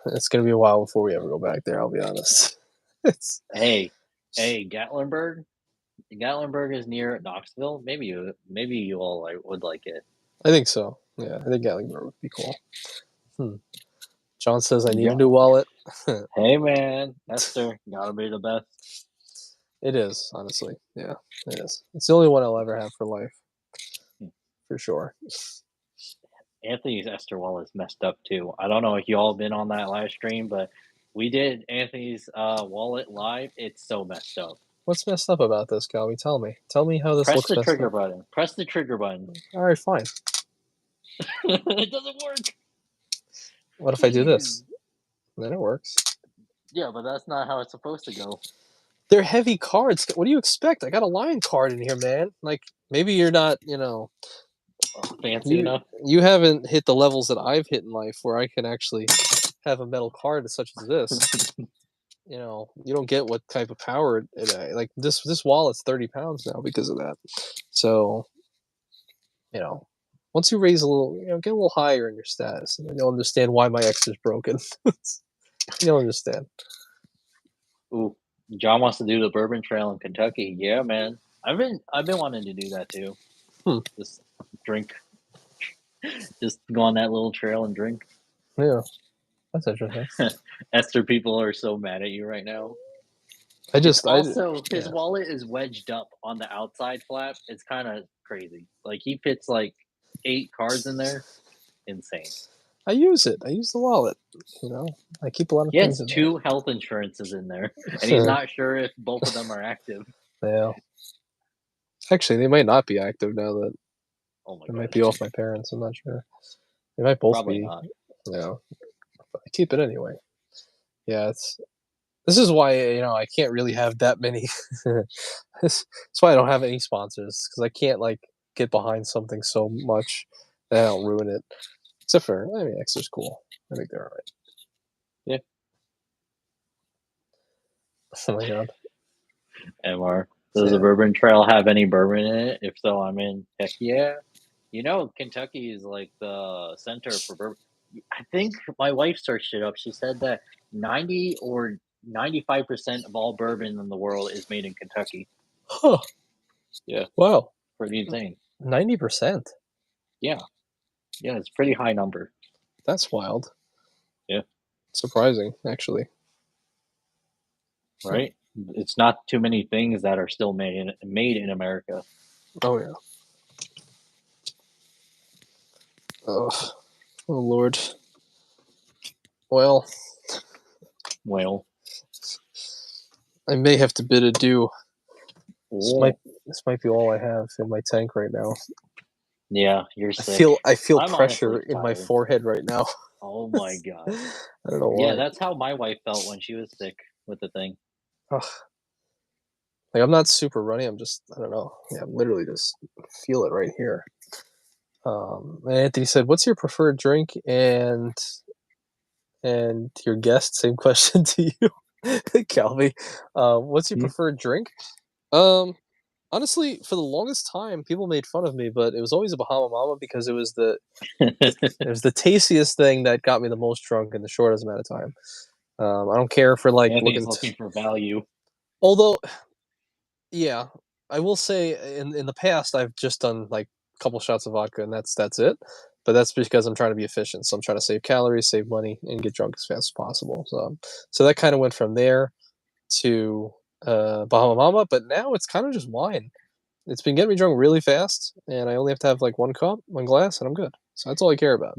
It's gonna be a while before we ever go back there. I'll be honest. It's Hey, Gatlinburg. Gatlinburg is near Knoxville. Maybe you all would like it. I think so. Yeah, I think Gatlinburg would be cool. John says I need Yeah. a new wallet. Hey man, Esther, gotta be the best. It is, honestly. Yeah, it is. It's the only one I'll ever have for life. For sure. Anthony's Esther wallet's messed up too. I don't know if you all been on that live stream, but we did Anthony's wallet live. It's so messed up. What's messed up about this, Calvi? Tell me. Tell me how this Press looks the messed trigger up. button. Press the trigger button. All right, fine. It doesn't work. What if I do this? Then it works. Yeah, but that's not how it's supposed to go. They're heavy cards. What do you expect? I got a lion card in here, man. Like, maybe you're not, Fancy enough. you haven't hit the levels that I've hit in life where I can actually have a metal card such as this. You don't get what type of power like this wallet's 30 pounds now because of that. So, once you raise a little, get a little higher in your status, and then you'll understand why my X is broken. You'll understand. Ooh, John wants to do the Bourbon Trail in Kentucky. Yeah, man. I've been wanting to do that too. Just drink. Just go on that little trail and drink. Yeah, that's interesting. Esther, people are so mad at you right now. His wallet is wedged up on the outside flap. It's kind of crazy. Like he fits like 8 cards in there. Insane. I use it. I use the wallet. I keep a lot of He things has in 2 health insurances in there, and he's not sure if both of them are active. Yeah. Actually, they might not be active now that Oh my they might be off my parents. I'm not sure. They might both Probably be. not. Yeah. But I keep it anyway. Yeah, this is why I can't really have that many. That's why I don't have any sponsors, because I can't get behind something so much that I don't ruin it. Except for Extra's cool. I think they're all right. Yeah. Oh my god. MR, does the Bourbon Trail have any bourbon in it? If so, I'm in. Heck yeah. Kentucky is like the center for bourbon. I think my wife searched it up. She said that 90 or 95% of all bourbon in the world is made in Kentucky. Huh. Yeah. Wow. Pretty insane. 90%. Yeah. Yeah, it's a pretty high number. That's wild. Yeah. Surprising, actually. Right? It's not too many things that are still made in America. Oh yeah. Oh, oh Lord. Well, Well, I may have to bid adieu. This oh, might be all I have in my tank right now. yeah, you're I sick. feel I'm pressure honestly in my tired. forehead right now. Oh my I god. don't know Yeah, why. that's how my wife felt when she was sick with the thing. Ugh. Like I'm not super runny. I'm just I don't know. Yeah, I'm literally just feel it right here. And Anthony said, "What's your preferred drink?" And your guest, same question to you, Calvi. What's your Hmm. preferred drink? Um, Honestly, for the longest time, people made fun of me, but it was always a Bahama Mama because it was the tastiest thing that got me the most drunk in the shortest amount of time. I don't care for like Anthony's looking for value. although yeah, I will say in the past I've just done like a couple shots of vodka and that's it. But that's because I'm trying to be efficient. So I'm trying to save calories, save money, and get drunk as fast as possible. So that kind of went from there to Bahama Mama, but now it's kind of just wine. It's been getting me drunk really fast, and I only have to have like one cup, one glass, and I'm good. So that's all I care about.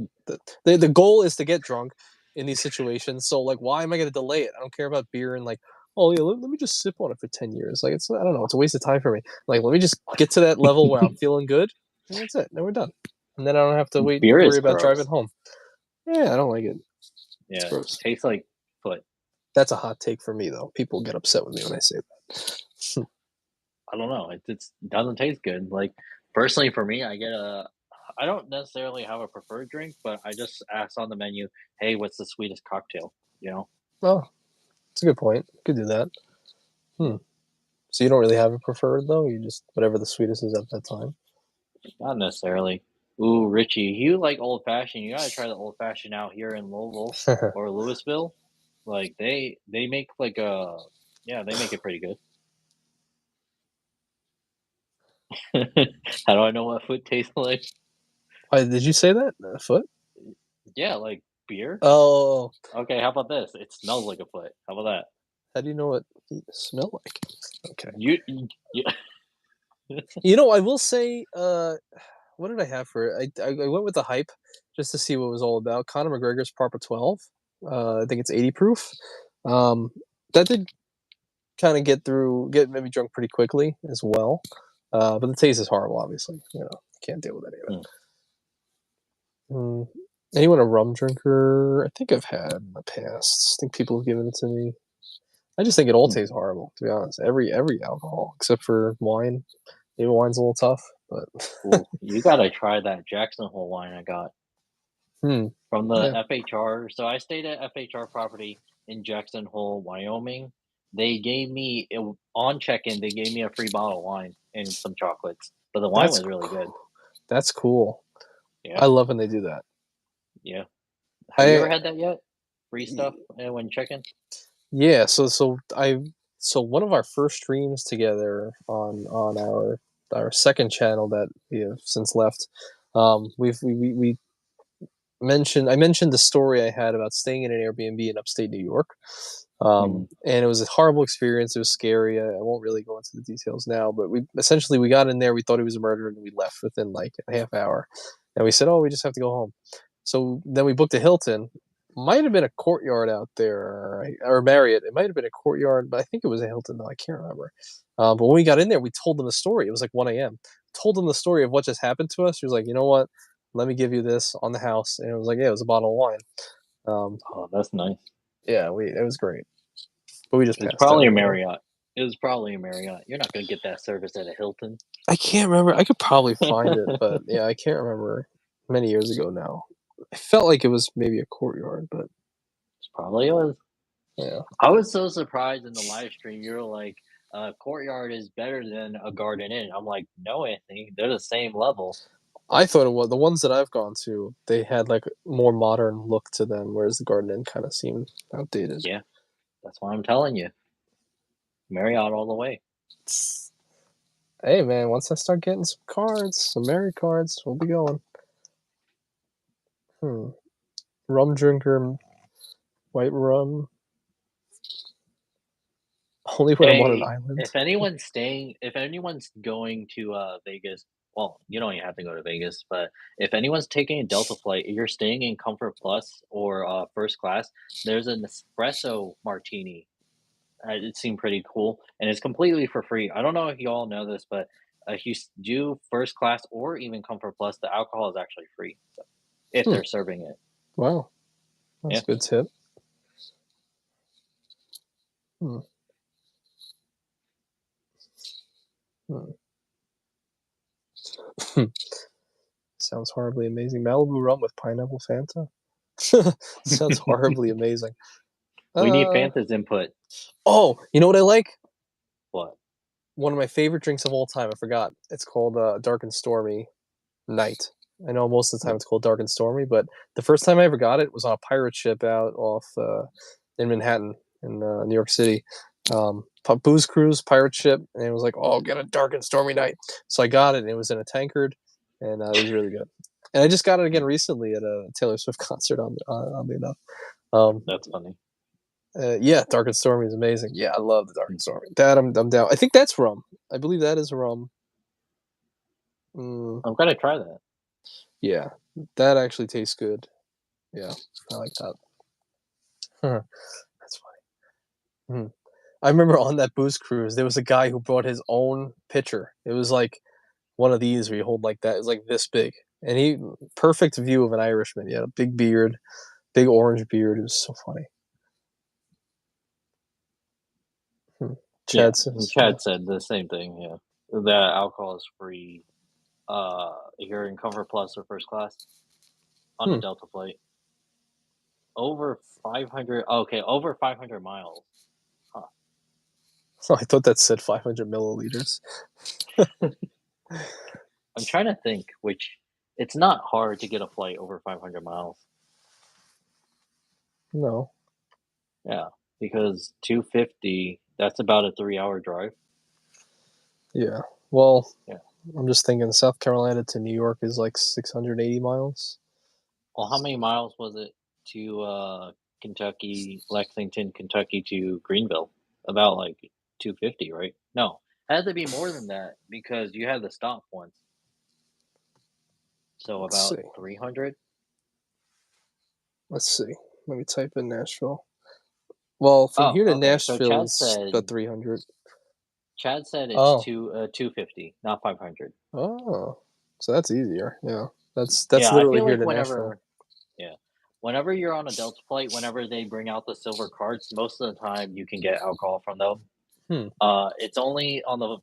The goal is to get drunk in these situations. So like, why am I going to delay it? I don't care about beer and like, oh yeah, let me just sip on it for 10 years. Like it's I don't know, it's a waste of time for me. Like let me just get to that level where I'm feeling good, and that's it. Then we're done, and then I don't have to Beer worry is about driving gross. home. Yeah, I don't like it. It's Yeah, gross. tastes like foot. That's a hot take for me though. People get upset with me when I say that. I don't know. It doesn't taste good. Like personally, for me, I don't necessarily have a preferred drink, but I just ask on the menu, "Hey, what's the sweetest cocktail?" You know? Oh, it's a good point. Could do that. Yeah. Hmm. So you don't really have a preferred though. You just whatever the sweetest is at that time. Not necessarily. Ooh, Richie, you like old fashioned? You gotta try the old fashioned out here in Louisville or Louisville. Like they make like a yeah, they make it pretty good. How do I know what food tastes like? Why did you say that? A foot? Yeah, like beer. Oh, Okay, how about this? It smells like a foot. How about that? how do you know what you smell like? Okay. You You know, I will say, what did I have for it? I went with the hype just to see what it was all about. Conor McGregor's Proper 12. I think it's 80 proof. Um, that did kind of get maybe drunk pretty quickly as well. But the taste is horrible, obviously. You know, can't deal with any of Hmm. it. Mm. Anyone a rum drinker? I think I've had in the past. I think people have given it to me. I just think it all Hmm. tastes horrible, to be honest. Every alcohol except for wine. Maybe wine's a little tough, but Ooh, you gotta try that Jackson Hole wine I got hmm, from the yeah, FHR. So I stayed at FHR property in Jackson Hole, Wyoming. They gave me on check-in. They gave me a free bottle of wine and some chocolates, but the wine that's was really good. that's cool. Yeah, I love when they do that. yeah. Have you I ever had that yet? Free stuff when checking? yeah, so one of our first streams together on our second channel that we have since left, we mentioned I mentioned the story I had about staying in an Airbnb in upstate New York. Hmm. And it was a horrible experience. It was scary. I won't really go into the details now, but we got in there. We thought he was a murderer, and we left within like a half hour. And we said, "Oh, we just have to go home." So then we booked a Hilton. Might have been a Courtyard out there, or Marriott. It might have been a Courtyard, but I think it was a Hilton though. I can't remember. But when we got in there, we told them the story. It was like 1 a.m. Told them the story of what just happened to us. She was like, "You know what? Let me give you this on the house." And it was like, yeah, it was a bottle of wine. Um, Oh, that's nice. yeah, it was great, but we just It's passed out probably a anyway. Marriott. It was probably a Marriott. You're not gonna get that service at a Hilton. I can't remember. I could probably find it, but yeah, I can't remember. Many years ago now. I felt like it was maybe a Courtyard, but It probably was. yeah. I was so surprised in the live stream. You were like, "Courtyard is better than a Garden Inn." I'm like, "No, Anthony, they're the same level." I thought it was the ones that I've gone to. They had like more modern look to them, whereas the Garden Inn kind of seemed outdated. Yeah, that's why I'm telling you, Marriott all the way. Hey man, once I start getting some cards, some Mary cards, we'll be going. Hmm. Rum drinker, white rum. Only when I'm on an Hey, island. if anyone's going to Vegas, well, you don't even have to go to Vegas, but if anyone's taking a Delta flight, you're staying in Comfort Plus or first class, there's an espresso martini. It seemed pretty cool, and it's completely for free. I don't know if you all know this, but if you do first class or even Comfort Plus, the alcohol is actually free. So if Hmm. they're serving it, Wow, that's yeah. a good tip. Hmm. Hmm. Sounds horribly amazing. Malibu rum with pineapple Fanta. Sounds horribly amazing. We need Uh Fanta's input. oh, you know what I like? What? One of my favorite drinks of all time. I forgot. It's called Dark and Stormy Night. I know most of the time it's called Dark and Stormy, but the first time I ever got it was on a pirate ship out off in Manhattan in New York City. Booze cruise, pirate ship, and it was like, oh, get a Dark and Stormy Night. So I got it, and it was in a tankard, and it was really good. And I just got it again recently at a Taylor Swift concert. Oddly enough, um, That's funny. yeah, Dark and Stormy is amazing. Yeah, I love the Dark and Stormy. That I'm down. I think that's rum. I believe that is rum. Mm, I'm gonna try that. yeah, that actually tastes good. Yeah, I like that. Huh, that's funny. Mhm. I remember on that booze cruise, there was a guy who brought his own pitcher. It was like one of these where you hold like that. It was like this big, and he perfect view of an Irishman. He had a big beard, big orange beard. It was so funny. Hmm. Yeah, Chad and says, Chad said the same thing. Yeah, that alcohol is free. If you're in Comfort Plus or first class on a hmm. Delta flight, over 500. Okay, over 500 miles. Huh. I thought that said 500 milliliters. I'm trying to think. Which it's not hard to get a flight over 500 miles. No, Yeah, because 250. That's about a 3-hour drive. yeah. Well, Yeah. I'm just thinking South Carolina to New York is like 680 miles. Well, how many miles was it to Kentucky, Lexington, Kentucky to Greenville? About like 250, right? No, it had to be more than that because you had the stop once. So Let's about see. 300. Let's see. Let me type in Nashville. Well, from Oh, here to okay. So Nashville is about 300. Chad said it's Oh, 250, not 500. oh, so that's easier. Yeah, that's Yeah, I literally feel here like to Nashville. yeah, whenever you're on a Delta flight, whenever they bring out the silver cards, most of the time you can get alcohol from them. Hmm. It's only on the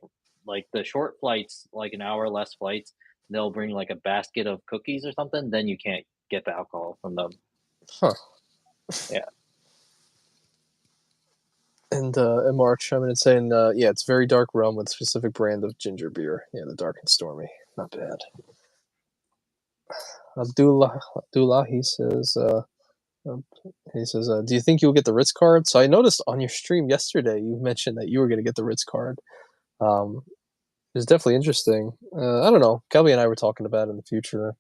short flights, like an hour less flights, they'll bring like a basket of cookies or something, then you can't get the alcohol from them. Huh. Yeah. And in March, I'm gonna say, yeah, it's very dark rum with specific brand of ginger beer. Yeah, the Dark and Stormy, not bad. Abdullah, um, he says, do you think you'll get the Ritz card? So I noticed on your stream yesterday, you mentioned that you were gonna get the Ritz card. Um, it's definitely interesting. I don't know. Kelby and I were talking about it in the future.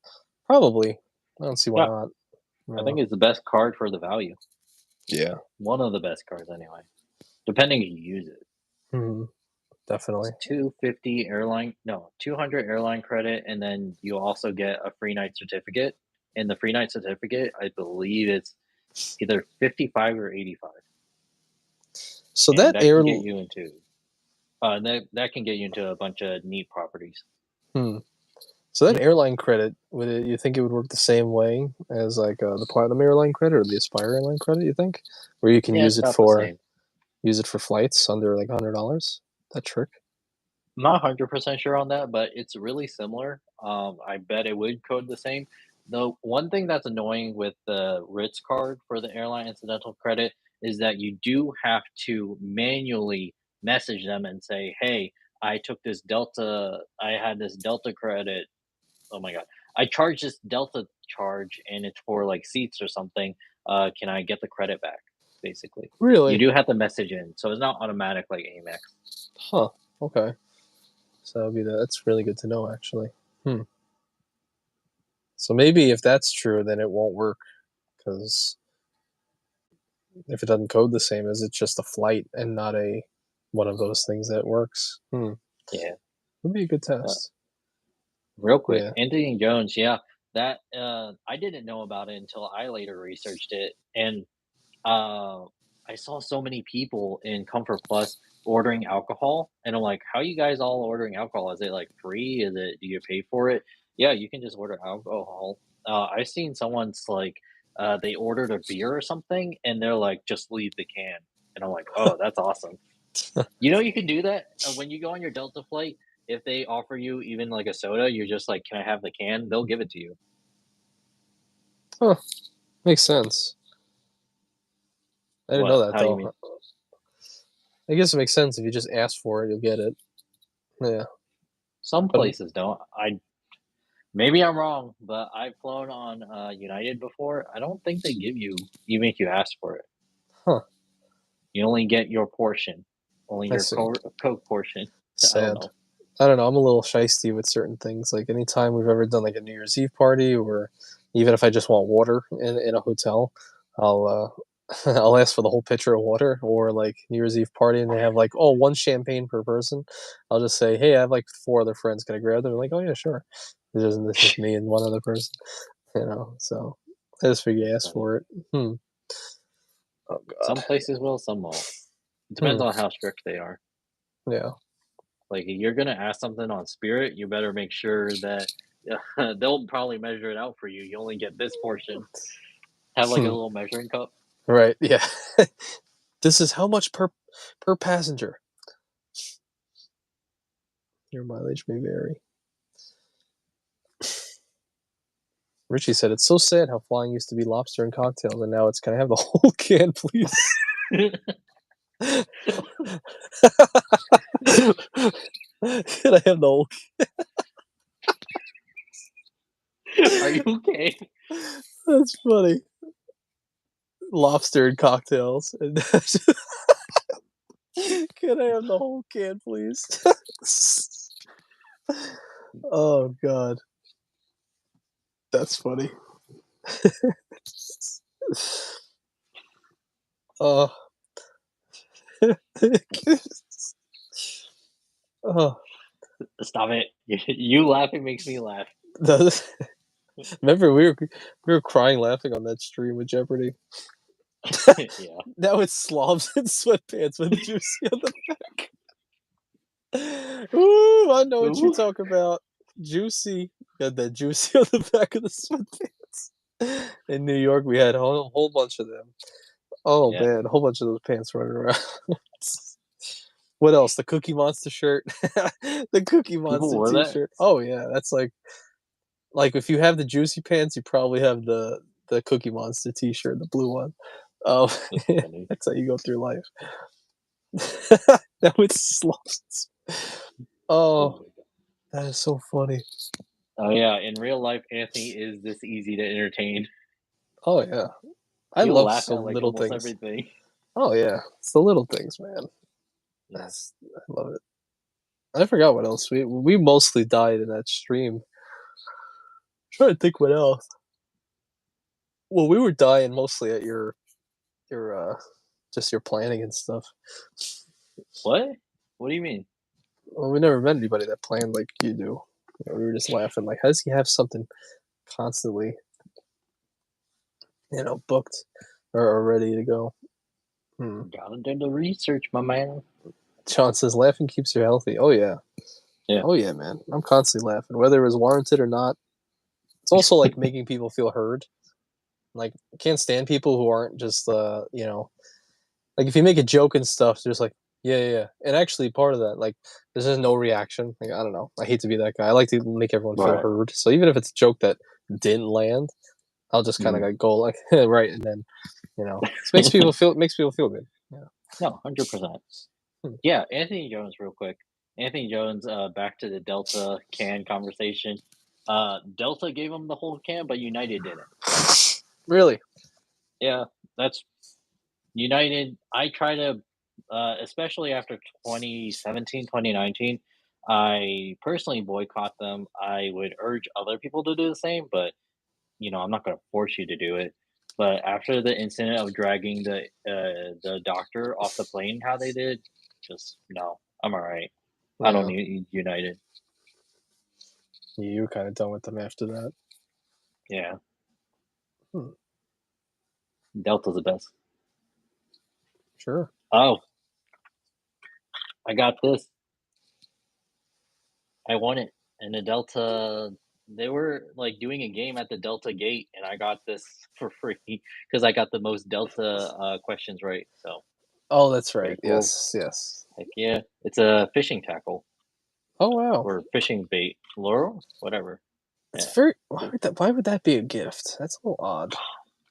Probably. I don't see why Yeah. not. I think it's the best card for the value. Yeah. One of the best cards anyway. Depending if you use it. Hmm. Definitely. It's 250 airline, no, 200 airline credit, and then you also get a free night certificate. And the free night certificate, I believe it's either 55 or 85. So And that that air. can get you into that can get you into a bunch of neat properties. Hmm. So that airline credit, would it, you think it would work the same way as like the Platinum airline credit or the Aspire airline credit? You think, where you can Yeah, it's about the same. use it for flights under like $100? That trick. I'm not 100% sure on that, but it's really similar. I bet it would code the same. The one thing that's annoying with the Ritz card for the airline incidental credit is that you do have to manually message them and say, "Hey, I had this Delta credit. Oh my God, I charged this Delta charge and it's for like seats or something. Can I get the credit back?" Basically, you Really? do have to message in, so it's not automatic like Amex. Huh. Okay. So that would be that's really good to know, actually. Hmm. So maybe if that's true, then it won't work because if it doesn't code the same, is it just a flight and not a one of those things that works. Yeah. Would be a good test. Real quick, Yeah. Anthony Jones, yeah, that I didn't know about it until I later researched it, and uh, I saw so many people in Comfort Plus ordering alcohol, and I'm like, "How you guys all ordering alcohol? Is it like free? Is it do you pay for it?" Yeah, you can just order alcohol. I've seen someone's like they ordered a beer or something, and they're like, "Just leave the can," and I'm like, "Oh, that's awesome." You know, you can do that when you go on your Delta flight. If they offer you even like a soda, you're just like, "Can I have the can?" They'll give it to you. Huh. Makes sense. I didn't know What? that How do you mean? though. I guess it makes sense if you just ask for it, you'll get it. Yeah. Some But places don't. Maybe I'm wrong, but I've flown on United before. I don't think they give you even if you ask for it. huh. You only get your portion, only I your see. Coke portion. I don't Sad. know. I don't know. I'm a little shisty with certain things. Like anytime we've ever done like a New Year's Eve party, or even if I just want water in a hotel, I'll I'll ask for the whole pitcher of water. Or like New Year's Eve party, and they have like one champagne per person. I'll just say, hey, I have like 4 other friends. Can I grab them? They're like, oh yeah, sure. It's just me and one other person. So I just figure That's ask funny. for it. Hmm. Oh Some God. places will, some won't. It depends Hmm. on how strict they are. Yeah. Like, if you're gonna ask something on Spirit, you better make sure that they'll probably measure it out for you. You only get this portion. Have like a Hmm. little measuring cup. Right. Yeah. This is how much per passenger. Your mileage may vary. Richie said, "It's so sad how flying used to be lobster and cocktails, and now it's can I have the whole can, please?" Can I have the whole? Are you okay? That's funny. Lobster and cocktails. And can I have the whole can, please? Oh God, that's funny. Oh. Oh. Stop it. You laughing makes me laugh. Remember we were crying laughing on that stream with Jeopardy. Yeah. Now it's slobs and sweatpants with juicy on the back. Ooh, I know what you Ooh. talk about. Juicy. Got that juicy on the back of the sweatpants. In New York, we had a whole bunch of them. Oh Yeah. man, a whole bunch of those pants running around. What else? The Cookie Monster shirt, the Cookie People Monster wore that? T-shirt. Oh yeah, that's like if you have the juicy pants, you probably have the Cookie Monster T-shirt, the blue one. Oh, That's funny. that's how you go through life. That was slops. Oh Oh, my god. that is so funny. Oh yeah, in real life, Anthony is this easy to entertain. Oh yeah, I He'll love laugh so at like little almost things. everything. Oh yeah, it's the little things, man. Yeah. I love it. I forgot what else we mostly died in that stream. Trying to think what else. Well, we were dying mostly at your just your planning and stuff. What? What do you mean? Well, we never met anybody that planned like you do. We were just laughing like, how does he have something constantly, booked or ready to go? Gotta do the research, my man. John says laughing keeps you healthy. Oh yeah. Yeah. Oh yeah, man. I'm constantly laughing, whether it was warranted or not. It's also like making people feel heard. Like I can't stand people who aren't just like if you make a joke and stuff, they're just like, yeah, yeah, yeah. And actually part of that, like there's just no reaction. Like I don't know. I hate to be that guy. I like to make everyone feel Right. heard. So even if it's a joke that didn't land, I'll just kind of Mm. like go like right, and then it makes people feel good. Yeah. No, 100%. Hmm. Yeah, Anthony Jones, real quick. Anthony Jones, back to the Delta can conversation. Delta gave him the whole can, but United didn't. Really? Yeah, that's United. I try to, especially after 2017, 2019, I personally boycott them. I would urge other people to do the same, but I'm not going to force you to do it. But after the incident of dragging the doctor off the plane, how they did, just no. I'm all right. I don't need United. You were kind of done with them after that. Yeah. Hmm. Delta's the best. Sure. Oh, I got this. I won it. And the Delta, they were like doing a game at the Delta gate, and I got this for free because I got the most Delta questions right. So Oh, that's pretty right. cool. Yes. Heck yeah. It's a fishing tackle Oh, wow. or fishing bait. Lure? Whatever. It's Yeah. very. Why would that be a gift? That's a little odd.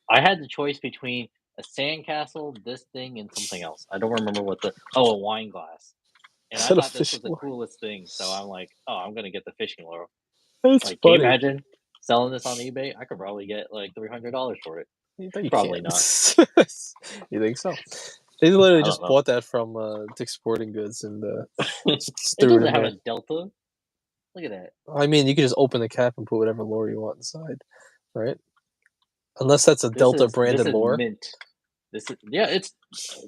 I had the choice between a sandcastle, this thing, and something else. I don't remember what a wine glass. And I Instead of thought this was the fishing. coolest thing. So I'm like, oh, I'm gonna get the fishing lure. That's Like, can you funny. imagine selling this on eBay? I could probably get like $300 for it. You Probably can't. not. You think so? They literally I just don't know. bought that from Dick's Sporting Goods and It threw it doesn't in have there. a Delta. Look at that. I mean, you can just open the cap and put whatever lure you want inside, right? Unless that's a Delta branded this is lure. mint. This is It's.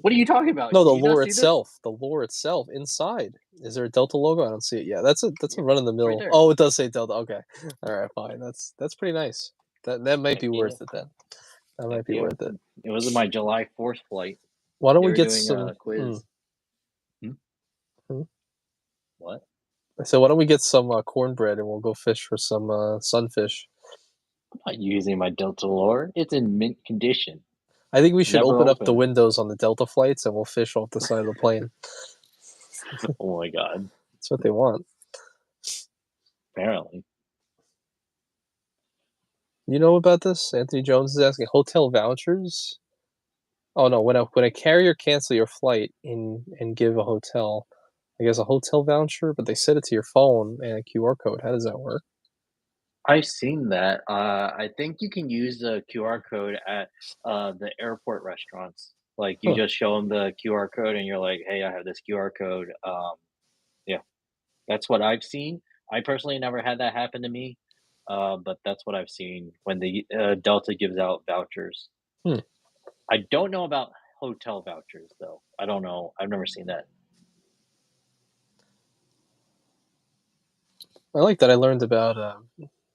What are you talking about? No, the Do you not lure see this? itself. The lure itself inside. Is there a Delta logo? I don't see it. Yeah, that's a run of the mill. there. Oh, it does say Delta. Okay, all right, fine. That's pretty nice. That might be Heck worth yeah. it then. That might Heck be yeah. worth it. It was my July 4th flight. Why don't They we were get doing some a quiz. Hmm? What? So why don't we get some cornbread and we'll go fish for some sunfish? I'm not using my Delta lure. It's in mint condition. I think we should Never open up the opened. windows on the Delta flights and we'll fish off the side of the plane. Oh my god. That's what they want. Apparently. You know about this? Anthony Jones is asking hotel vouchers. Oh no, when a carrier cancel your flight and give a hotel, I guess a hotel voucher, but they send it to your phone and a QR code. How does that work? I've seen that. I think you can use the QR code at the airport restaurants. Like you Huh. just show them the QR code and you're like, "Hey, I have this QR code." Yeah, that's what I've seen. I personally never had that happen to me, but that's what I've seen when the Delta gives out vouchers. Hmm. I don't know about hotel vouchers though. I don't know. I've never seen that. I like that I learned about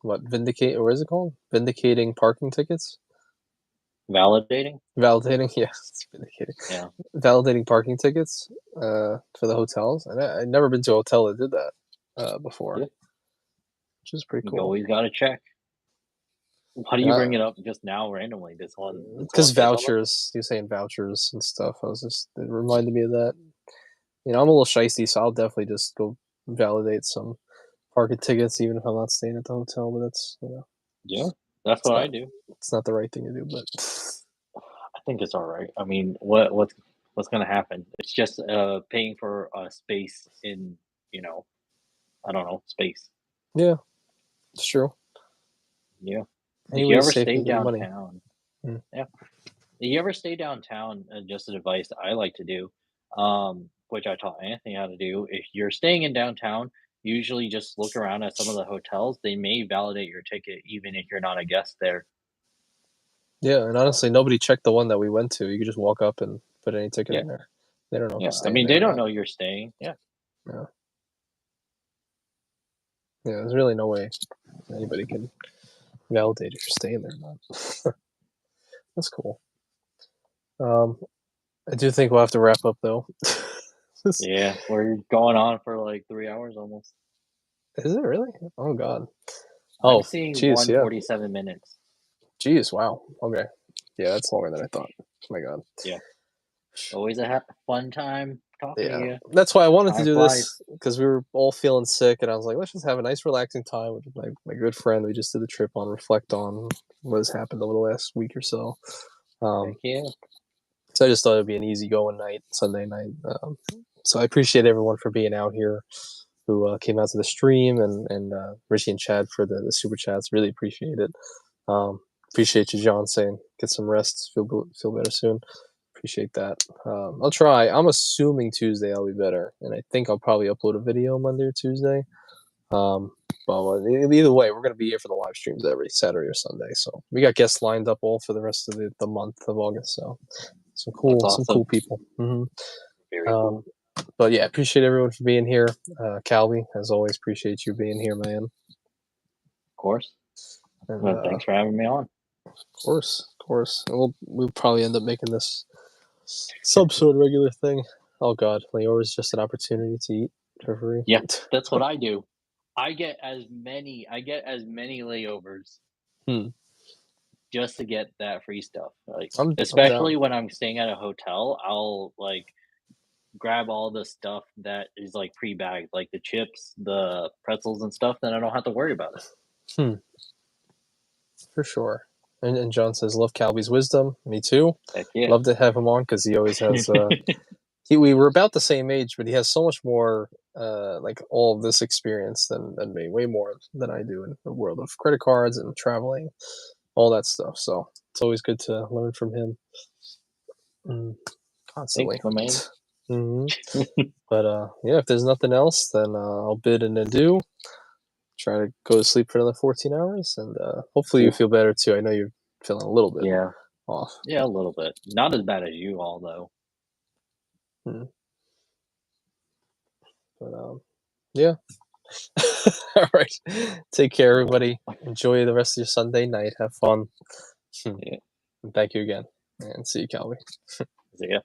or is it called? Vindicating parking tickets? Validating? Validating, yeah, it's vindicating. Yeah. Validating parking tickets for the hotels. And I'd never been to a hotel that did that before. Yeah. Which is pretty You cool. always got to check. Why do you bring it up just now randomly? This one Because hit on them? vouchers, you're saying vouchers and stuff. It reminded me of that. You know, I'm a little shysty, so I'll definitely just go validate some parking tickets, even if I'm not staying at the hotel. But that's, Yeah, that's what I do. it's not the right thing to do. But I think it's all right. I mean, what's gonna happen? It's just paying for space in, I don't know, space. yeah, it's true. Yeah. Any If way you to ever save stay people money. downtown, Mm. yeah. If you ever stay downtown, just an advice that I like to do, which I taught Anthony how to do. If you're staying in downtown, usually just look around at some of the hotels. They may validate your ticket even if you're not a guest there. Yeah, and honestly, nobody checked the one that we went to. You could just walk up and put any ticket Yeah. in there. They don't know if Yeah. you're I staying mean, there they or don't not. know you're staying. Yeah. Yeah. Yeah, there's really no way anybody can validate if you're staying there or not. That's cool. I do think we'll have to wrap up though. Yeah. We're going on for like 3 hours almost. Is it really? Oh god. I'm Oh, seeing jeez, yeah. 147 minutes. Jeez, wow. Okay. Yeah, that's longer than I thought. Oh my god. Yeah. Always a fun time talking to Yeah. you. That's why I wanted to Time do flies. this, because we were all feeling sick, and I was like, let's just have a nice relaxing time with my good friend we just did the trip on, reflect on what has happened over the last week or so. Heck yeah. So I just thought it'd be an easygoing night, Sunday night. So I appreciate everyone for being out here who came out to the stream, and Richie and Chad for the super chats. Really appreciate it. Appreciate you, John, saying get some rest, feel better soon. Appreciate that. I'll try. I'm assuming Tuesday I'll be better, and I think I'll probably upload a video Monday or Tuesday. But either way, we're gonna be here for the live streams every Saturday or Sunday. So we got guests lined up all for the rest of the month of August. So some cool That's awesome. some cool people. Mm-hmm. Very cool. But yeah, appreciate everyone for being here. Calby, as always, appreciate you being here, man. Of course. And Well, thanks for having me on. Of course. And we'll probably end up making this some sort of regular thing. Oh God, layover is just an opportunity to eat for free. Yeah, that's what I do. I get as many layovers Hmm. just to get that free stuff. Like, I'm especially down. when I'm staying at a hotel, I'll like grab all the stuff that is like pre-bagged, like the chips, the pretzels and stuff, then I don't have to worry about it. For sure. And John says, love Calby's wisdom. Me too. Heck yeah. Love to have him on because he always has. We were about the same age, but he has so much more, like all of this experience than me. Way more than I do in the world of credit cards and traveling, all that stuff. So it's always good to learn from him. Constantly. Thanks, But yeah, if there's nothing else, then I'll bid an adieu. Try to go to sleep for another 14 hours, and hopefully you feel better too. I know you're feeling a little bit off. Yeah, a little bit. Not as bad as you all, though. But yeah. All right. Take care, everybody. Enjoy the rest of your Sunday night. Have fun. Yeah. And thank you again. And see you, Calby. See ya.